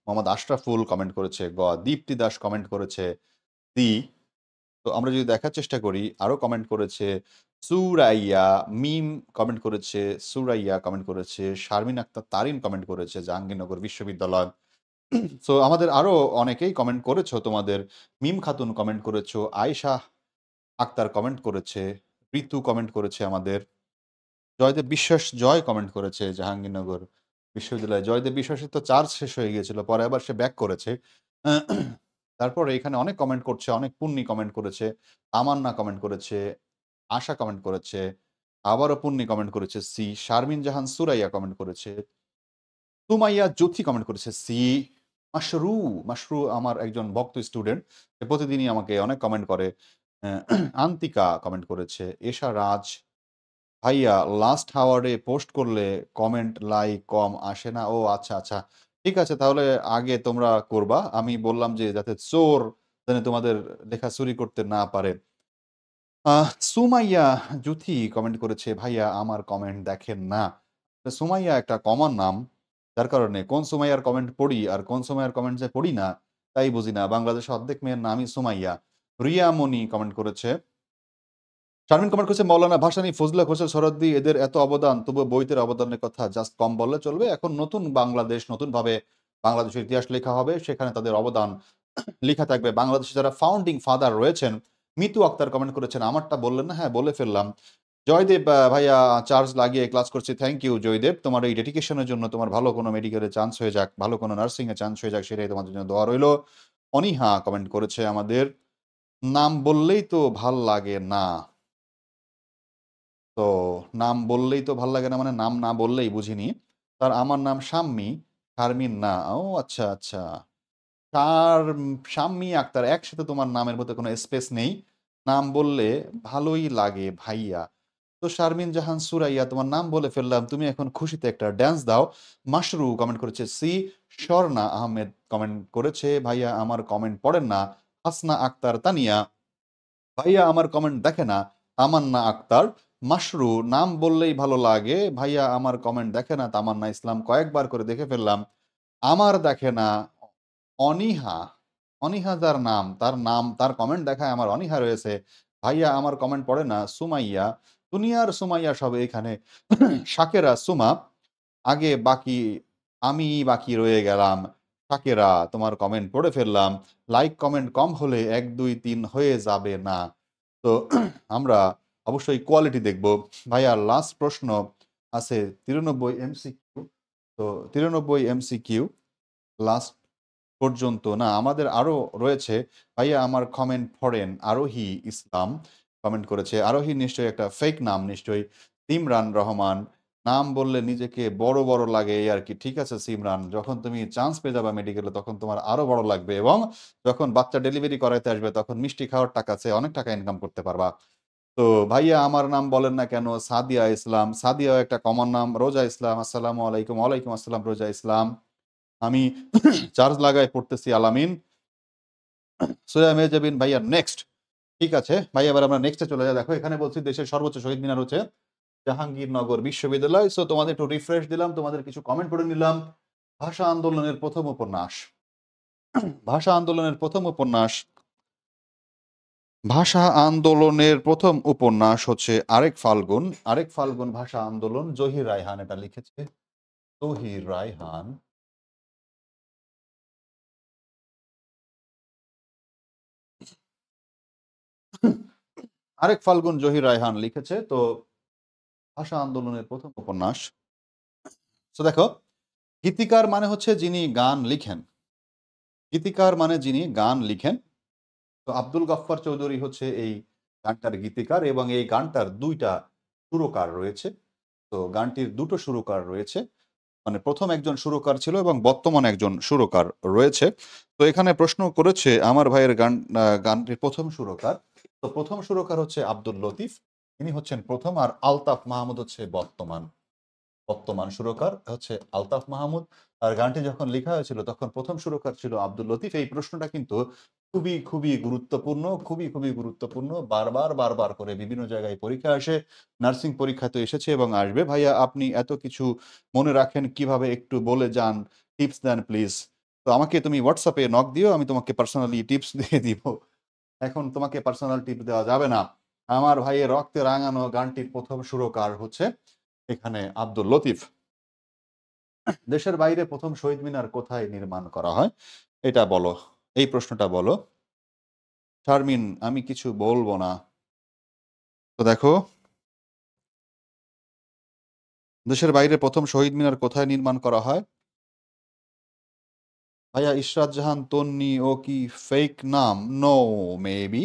মোহাম্মদ আশরাফুল কমেন্ট করেছে গ, দীপ্তি দাস কমেন্ট করেছে দি, তো আমরা যদি দেখার চেষ্টা করি, আরো কমেন্ট করেছে সুরাইয়া, মিম কমেন্ট করেছে, সুরাইয়া কমেন্ট করেছে, শারমিন আক্তার তারিন কমেন্ট করেছে জাহাঙ্গীরনগর বিশ্ববিদ্যালয়। সো আমাদের আরো অনেকেই কমেন্ট করেছো তোমাদের। মিম খাতুন কমেন্ট করেছো, আয়েশা আক্তার কমেন্ট করেছে, ঋতু কমেন্ট করেছে আমাদের। জয়দেব বিশ্বাস জয় কমেন্ট করেছে জাহাঙ্গীরনগর বিশ্ববিদ্যালয়ে। জয়দেব বিশ্বাসের তো চার্জ শেষ হয়ে গিয়েছিল, পরে আবার সে ব্যাক করেছে। তারপরে এখানে অনেক কমেন্ট করছে, অনেক পুণ্যি কমেন্ট করেছে, তামান্না কমেন্ট করেছে, আশা কমেন্ট করেছে, আবারও পুণ্যি কমেন্ট করেছে সি, শারমিন জাহান সুরাইয়া কমেন্ট করেছে, সুমাইয়া জ্যোতি কমেন্ট করেছে সি, মাশরু মাশরু আমার একজন ভক্ত স্টুডেন্ট, প্রতিদিনই আমাকে অনেক কমেন্ট করে। আন্তিকা কমেন্ট করেছে, এশা রাজ, ভাইয়া লাস্ট আওয়ারে পোস্ট করলে কমেন্ট লাইক কম আসে না। ও আচ্ছা আচ্ছা, ঠিক আছে, তাহলে আগে তোমরা করবা। আমি বললাম যে যাতে চোর যেন তোমাদের লেখা চুরি করতে না পারে। সুমাইয়া জুথি কমেন্ট করেছে, ভাইয়া আমার কমেন্ট দেখেন না। তো সুমাইয়া একটা কমন নাম, যার কারণে কোন সুমাইয়ার কমেন্ট পড়ি আর কোন সুমাইয়ার কমেন্ট যে পড়ি না তাই বুঝি না। বাংলাদেশে অর্ধেক মেয়ের নামই সুমাইয়া। রিয়া মনি কমেন্ট করেছে, শারমিন কমেন্ট করেছে, মৌলানা ভাসানী, ফজলা, হোসেন সরদ্দি এদের এত অবদান, তবু বইতের অবদানের কথা জাস্ট কম বললে চলবে। এখন নতুন বাংলাদেশ, নতুনভাবে বাংলাদেশের ইতিহাস লেখা হবে, সেখানে তাদের অবদান লেখা থাকবে। বাংলাদেশে যারা ফাউন্ডিং ফাদার রয়েছেন, মিতু আক্তার কমেন্ট করেছেন, আমারটা বললেন না? হ্যাঁ, বলে ফেললাম। জয়দেব ভাইয়া চার্জ লাগিয়ে ক্লাস করছি, থ্যাংক ইউ জয়দেব, তোমার এই ডেডিকেশনের জন্য। তোমার ভালো কোনো মেডিকেলে চান্স হয়ে যাক, ভালো কোনো নার্সিং এ চান্স হয়ে যাক, সেটাই তোমাদের জন্য দোয়া রইল। অনিহা কমেন্ট করেছে আমাদের, নাম বললেই তো ভাল লাগে না। তো নাম বললেই তো ভাল লাগে না মানে নাম না বললেই বুঝিনি। তার আমার নাম শাম্মী, শারমিন না। ও আচ্ছা আচ্ছা, শাম্মী আক্তার, একসাথে তোমার নামের মধ্যে কোনো স্পেস নেই। নাম বললে ভালোই লাগে ভাইয়া। তো শারমিন জাহান সুরাইয়া, তোমার নাম বলে ফেললাম, তুমি এখন খুশিতে একটা ড্যান্স দাও। মাশরু কমেন্ট করেছে সি, স্বর্ণা আহমেদ কমেন্ট করেছে, ভাইয়া আমার কমেন্ট পড়েন না। হাসনা আক্তার তানিয়া, ভাইয়া আমার কমেন্ট দেখে না। তামান্না আক্তার, মাশরু, নাম বললেই ভালো লাগে, ভাইয়া আমার কমেন্ট দেখে না। তামান্না ইসলাম, কয়েকবার করে দেখে ফেললাম, আমার দেখে না। অনিহা, অনিহা যার নাম, তার নাম তার কমেন্ট দেখায় আমার অনিহা রয়েছে, ভাইয়া আমার কমেন্ট পড়ে না। সুমাইয়া, দুনিয়ার সুমাইয়া সব এখানে। শাকেরা সুমা, আগে বাকি আমি বাকি রয়ে গেলাম। শাকেরা, তোমার কমেন্ট পড়ে ফেললাম। লাইক কমেন্ট কম হলে ১, ২, ৩ হয়ে যাবে না। তো আমরা অবশ্যই কোয়ালিটি দেখব। ভাইয়া লাস্ট প্রশ্ন আছে ৯৩ এমসিকিউ। তো ৯৩ এমসিকিউ লাস্ট পর্যন্ত না, আমাদের আরো রয়েছে। ভাইয়া আমার কমেন্ট পড়েন। আরোহী ইসলাম কমেন্ট করেছে, আরোহী নিশ্চয়ই একটা ফেক নাম নিশ্চয়ই। সিমরান রহমান, নাম বললে নিজেকে বড় বড় লাগে এই আর কি। ঠিক আছে সিমরান, যখন তুমি চান্স পেয়ে যাবে মেডিকেলে তখন তোমার আরো বড় লাগবে, এবং যখন বাচ্চা ডেলিভারি করাইতে আসবে তখন মিষ্টি খাওয়ার টাকা আছে, অনেক টাকা ইনকাম করতে পারবা। তো ভাইয়া আমার নাম বলেন না কেন? সাদিয়া ইসলাম, সাদিয়াও একটা কমন নাম। রোজা ইসলাম, আসসালামু আলাইকুম। ওয়ালাইকুম আসসালাম রোজা ইসলাম। আমি চার্জ লাগায় পড়তেছি আলামিন। সোয়া মেহজাবিন ভাইয়া নেক্সট। ঠিক আছে ভাই, এবার আমরা নেক্সটে চলে যাই। দেখো এখানে বলছি দেশের সর্বোচ্চ শহীদ মিনার হচ্ছে জাহাঙ্গীরনগর বিশ্ববিদ্যালয়। সো তোমাদের একটু রিফ্রেশ দিলাম, তোমাদের কিছু কমেন্ট পড়ে নিলাম। ভাষা আন্দোলনের প্রথম উপন্যাস, ভাষা আন্দোলনের প্রথম উপন্যাস, ভাষা আন্দোলনের প্রথম উপন্যাস হচ্ছে আরেক ফাল্গুন। আরেক ফাল্গুন ভাষা আন্দোলন, জহির রায়হান এটা লিখেছে। জহির রায়হান, আরেক ফাল্গুন জহির রায়হান লিখেছে। তো ভাষা আন্দোলনের প্রথম উপন্যাস। তো দেখো, গীতিকার মানে হচ্ছে যিনি গান লিখেন, গীতিকার মানে যিনি গান লিখেন। তো আব্দুল গাফফার চৌধুরী হচ্ছে এই গানটার গীতিকার, এবং এই গানটার ২টা সুরকার রয়েছে। তো গানটির ২টো সুরকার রয়েছে, মানে প্রথম একজন সুরকার ছিল এবং বর্তমানে একজন সুরকার রয়েছে। তো এখানে প্রশ্ন করেছে আমার ভাইয়ের গানটির প্রথম সুরকার। তো প্রথম সুরকার হচ্ছে আব্দুল লতিফ, তিনি হচ্ছেন প্রথম, আর আলতাফ মাহমুদ হচ্ছে বর্তমান বর্তমান সুরকার হচ্ছে আলতাফ মাহমুদ। আর গানটি যখন লেখা হয়েছিল তখন প্রথম সুরকার ছিল আব্দুল লতিফ। এই প্রশ্নটা কিন্তু খুবই খুবই গুরুত্বপূর্ণ, খুবই খুবই গুরুত্বপূর্ণ। বারবার বারবার করে বিভিন্ন জায়গায় পরীক্ষা আসে, নার্সিং পরীক্ষা তো এসেছে এবং আসবে। ভাইয়া আপনি এত কিছু মনে রাখেন কিভাবে, একটু বলে যান, টিপস দেন প্লিজ। তো আমাকে তুমি হোয়াটসঅ্যাপে নক দিও, আমি তোমাকে পার্সোনালি টিপস দিয়ে দিব। এখন তোমাকে পার্সোনাল টিপ দেওয়া যাবে না। আমার ভাইয়ের রক্তে রাঙানো গানটির প্রথম সুরকার হচ্ছে এখানে আব্দুল লতিফ। দেশের বাইরে প্রথম শহীদ মিনার কোথায় নির্মাণ করা হয় এটা বলো, এই প্রশ্নটা বলো। শারমিন, আমি কিছু বলবো না। তো দেখো, দেশের বাইরে প্রথম শহীদ মিনার কোথায় নির্মাণ করা হয়? ভাইয়া ইশরাত জাহান তন্নি ও কি ফেক নাম? নো, মেবি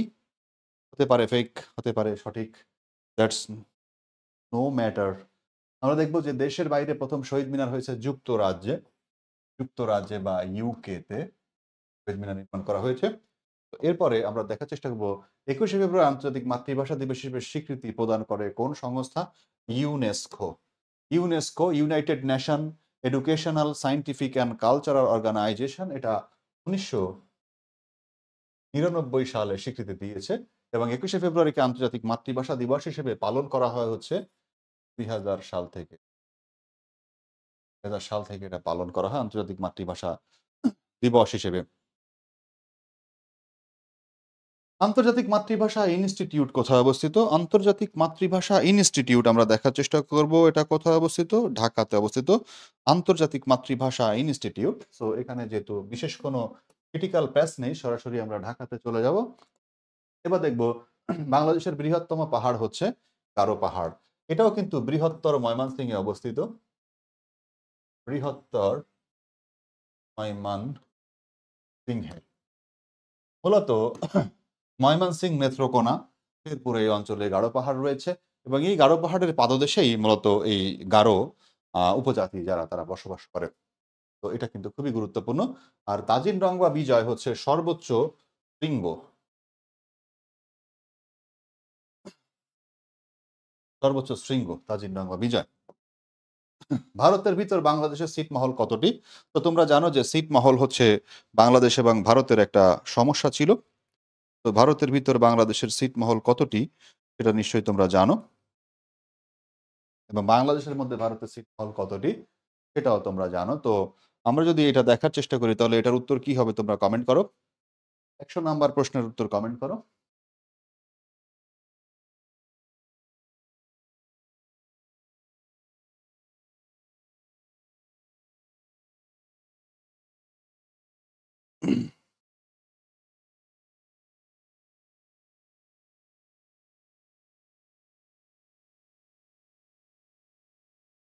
হতে পারে, ফেক হতে পারে, সঠিক, দ্যাটস নো ম্যাটার। আমরা দেখবো যে দেশের বাইরে প্রথম শহীদ মিনার হয়েছে যুক্তরাজ্যে বা ইউকেতে শহীদ মিনার নির্মাণ করা হয়েছে। তো এরপরে আমরা দেখার চেষ্টা করবো 21শে ফেব্রুয়ারি আন্তর্জাতিক মাতৃভাষা দিবস হিসেবে স্বীকৃতি প্রদান করে কোন সংস্থা? UNESCO. United Nation Educational Scientific and Cultural Organization, এটা 1999 সালে স্বীকৃতি দিয়েছে এবং 21শে ফেব্রুয়ারিকে আন্তর্জাতিক মাতৃভাষা দিবস হিসেবে পালন করা হয় হচ্ছে 2000 সাল থেকে। 2000 সাল থেকে এটা পালন করা হয় আন্তর্জাতিক মাতৃভাষা দিবস হিসেবে। আন্তর্জাতিক মাতৃভাষা ইনস্টিটিউট কোথায় অবস্থিত? আন্তর্জাতিক মাতৃভাষা ইনস্টিটিউট আমরা দেখার চেষ্টা করব এটা কোথায় অবস্থিত। ঢাকাতে অবস্থিত আন্তর্জাতিক মাতৃভাষা ইনস্টিটিউট। সো এখানে যেহেতু বিশেষ কোনো ক্রিটিক্যাল প্যাচ নেই, সরাসরি আমরা ঢাকাতে চলে যাব। এবার দেখব বাংলাদেশের বৃহত্তম পাহাড় হচ্ছে গারো পাহাড়। এটাও কিন্তু বৃহত্তর ময়মনসিংহে অবস্থিত। বৃহত্তর ময়মনসিংহে মূলত ময়মনসিংহ, নেত্রকোনা, শেরপুর এই অঞ্চলে গারো পাহাড় রয়েছে এবং এই গারো পাহাড়ের পাদদেশেই মূলত এই গারো উপজাতি যারা তারা বসবাস করে। তো এটা কিন্তু খুবই গুরুত্বপূর্ণ। আর তাজিন রং বা বিজয় হচ্ছে সর্বোচ্চ শৃঙ্গ। সর্বোচ্চ শৃঙ্গ তাজিন রং বা বিজয়। ভারতের ভিতর বাংলাদেশের ছিটমহল কতটি? তো তোমরা জানো যে ছিটমহল হচ্ছে বাংলাদেশ এবং ভারতের একটা সমস্যা ছিল। তো ভারতের ভিতর বাংলাদেশের ছিটমহল কতটি সেটা নিশ্চয়ই তোমরা জানো, এবং বাংলাদেশের মধ্যে ভারতের ছিটমহল কতটি সেটাও তোমরা জানো। তো আমরা যদি এটা দেখার চেষ্টা করি তাহলে এটার উত্তর কি হবে তোমরা কমেন্ট করো। 100 নাম্বার প্রশ্নের উত্তর কমেন্ট করো।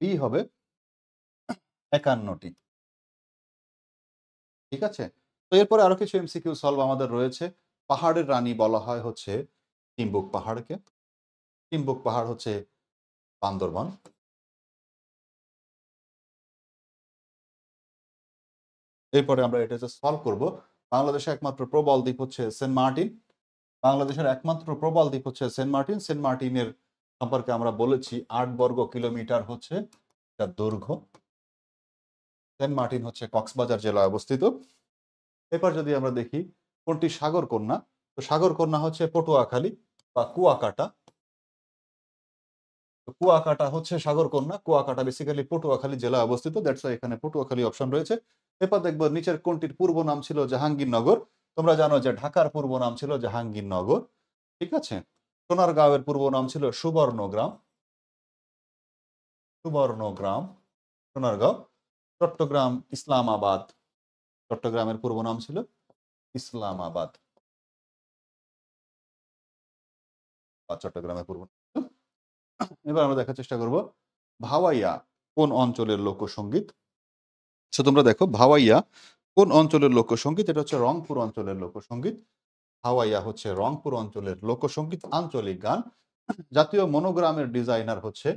বি হবে 51টি। ঠিক আছে, তো এরপরে আরো কিছু এমসিকিউ সলভ আমাদের রয়েছে। পাহাড়ের রানী বলা হয় হচ্ছে চিম্বুক পাহাড়কে। চিম্বুক পাহাড় হচ্ছে বান্দরবান। এরপরে আমরা এটা সলভ করব। বাংলাদেশের একমাত্র প্রবাল দ্বীপ হচ্ছে সেন্ট মার্টিন। বাংলাদেশের একমাত্র প্রবাল দ্বীপ হচ্ছে সেন্ট মার্টিন। সেন্ট মার্টিনের সম্পর্কে আমরা বলেছি 8 বর্গ কিলোমিটার হচ্ছে তার দৈর্ঘ্য। সেন্ট মার্টিন হচ্ছে কক্সবাজার জেলায় অবস্থিত। এরপর যদি আমরা দেখি কোনটি সাগর কন্যা, তো সাগর কন্যা হচ্ছে পটুয়াখালী বা কুয়াকাটা। তো কুয়াকাটা হচ্ছে সাগর কন্যা। কুয়াকাটা বেসিক্যালি পটুয়াখালী জেলায় অবস্থিত, দ্যাটস ওয়াই এখানে পটুয়াখালী অপশন রয়েছে। এরপর দেখবো নিচের কোনটির পূর্ব নাম ছিল জাহাঙ্গীরনগর। তোমরা জানো যে ঢাকার পূর্ব নাম ছিল জাহাঙ্গীরনগর। ঠিক আছে, সোনারগাঁওয়ের পূর্ব নাম ছিল সুবর্ণগ্রাম। সুবর্ণগ্রাম সোনারগাঁও। চট্টগ্রাম ইসলামাবাদ। চট্টগ্রামের পূর্ব নাম ছিল ইসলামাবাদ বা চট্টগ্রামের পূর্ব নাম ছিল। এবার আমরা দেখার চেষ্টা করব ভাওয়াইয়া কোন অঞ্চলের লোকসঙ্গীত। সো তোমরা দেখো ভাওয়াইয়া কোন অঞ্চলের লোকসঙ্গীত, এটা হচ্ছে রংপুর অঞ্চলের লোকসঙ্গীত। ভাওয়াইয়া হচ্ছে রংপুর অঞ্চলের লোকসঙ্গীত, আঞ্চলিক গান। জাতীয় মনোগ্রামের ডিজাইনার হচ্ছে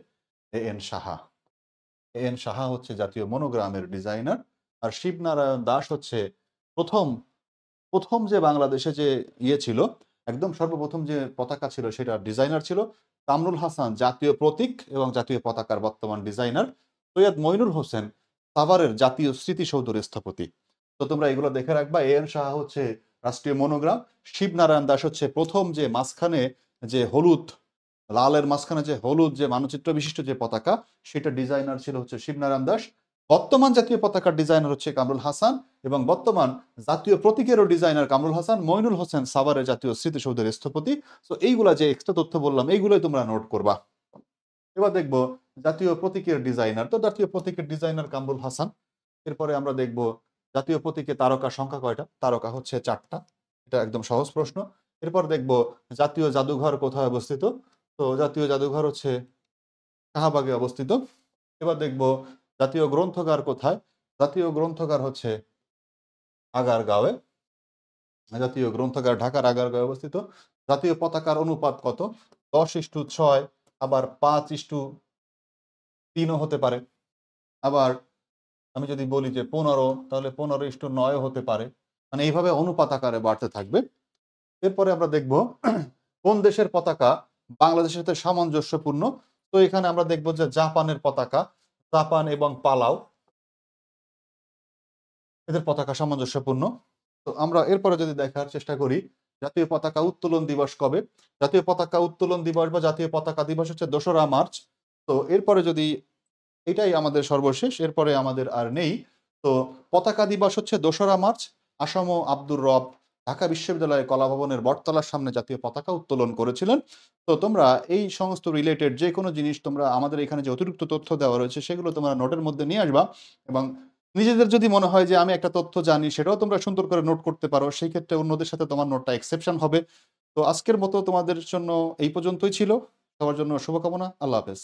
এ.এন. সাহা। এ.এন. সাহা হচ্ছে জাতীয় মনোগ্রামের ডিজাইনার। আর শিবনারায়ণ দাস হচ্ছে প্রথম প্রথম যে বাংলাদেশে যে ছিল, একদম সর্বপ্রথম যে পতাকা ছিল সেটার ডিজাইনার ছিল। কামরুল হাসান জাতীয় প্রতীক এবং জাতীয় পতাকার বর্তমান ডিজাইনার। সৈয়দ মইনুল হোসেন সাভারের জাতীয় স্মৃতিসৌধের স্থপতি। তো তোমরা এগুলো দেখে রাখবা। এ.এন. সাহা হচ্ছে রাষ্ট্রীয় মনোগ্রাম। শিবনারায়ণ দাস হচ্ছে প্রথম যে মাঝখানে যে হলুদ, লালের মাঝখানে যে হলুদ যে মানচিত্র বিশিষ্ট যে পতাকা, সেটা ডিজাইনার ছিল হচ্ছে শিবনারায়ণ দাস। বর্তমান জাতীয় পতাকার ডিজাইনার হচ্ছে কামরুল হাসান এবং বর্তমান জাতীয় প্রতীকেরও ডিজাইনার কামরুল হাসান, মইনুল হোসেন সাভারের জাতীয় স্মৃতিসৌধের স্থপতি। সো এইগুলা যে এক্সট্রা তথ্য বললাম এইগুলোই তোমরা নোট করবা। এবার দেখবো জাতীয় প্রতীকের ডিজাইনার, তো জাতীয় প্রতীকের ডিজাইনার কামরুল হাসান। এরপরে আমরা দেখব জাতীয় প্রতীকে তারকা সংখ্যা কয়টা, তারকা হচ্ছে 4টা, এটা একদম সহজ প্রশ্ন। এরপর দেখব জাতীয় জাদুঘর কোথায় অবস্থিত, তো জাতীয় জাদুঘর হচ্ছে শাহবাগে অবস্থিত। এবার দেখব জাতীয় গ্রন্থাগার কোথায়, জাতীয় গ্রন্থাগার হচ্ছে আগারগাঁওয়ে, জাতীয় গ্রন্থাগার ঢাকার আগারগাঁওয়ে অবস্থিত। জাতীয় পতাকার অনুপাত কত, 10:6, আবার 5:3ও হতে পারে। আবার আমি যদি বলি যে 15, তাহলে 15:9 হতে পারে। মানে এইভাবে অনুপাত আকারে বাড়তে থাকবে। এরপরে আমরা দেখব কোন দেশের পতাকা বাংলাদেশের সাথে সামঞ্জস্যপূর্ণ, তো এখানে আমরা দেখব যে জাপানের পতাকা, জাপান এবং পালাও এদের পতাকা সামঞ্জস্যপূর্ণ। তো আমরা এরপরে যদি দেখার চেষ্টা করি জাতীয় পতাকা উত্তোলন দিবস কবে, জাতীয় পতাকা উত্তোলন দিবস বা জাতীয় পতাকা দিবস হচ্ছে 2রা মার্চ। তো এরপরে যদি এটাই আমাদের সর্বশেষ, এরপরে আমাদের আর নেই। তো পতাকা দিবস হচ্ছে 2রা মার্চ। আসম আব্দুর রব ঢাকা বিশ্ববিদ্যালয়ের কলাভবনের বটতলার সামনে জাতীয় পতাকা উত্তোলন করেছিলেন। তো তোমরা এই সমস্ত রিলেটেড যে কোনো জিনিস তোমরা আমাদের এখানে যে অতিরিক্ত তথ্য দেওয়া রয়েছে সেগুলো তোমরা নোটের মধ্যে নিয়ে আসবা, এবং নিজেদের যদি মনে হয় যে আমি একটা তথ্য জানি সেটাও তোমরা সুন্দর করে নোট করতে পারো, সেই ক্ষেত্রে অন্যদের সাথে তোমার নোটটা এক্সেপশন হবে। তো আজকের মতো তোমাদের জন্য এই পর্যন্তই ছিল। সবার জন্য শুভকামনা। আল্লাহ হাফেজ।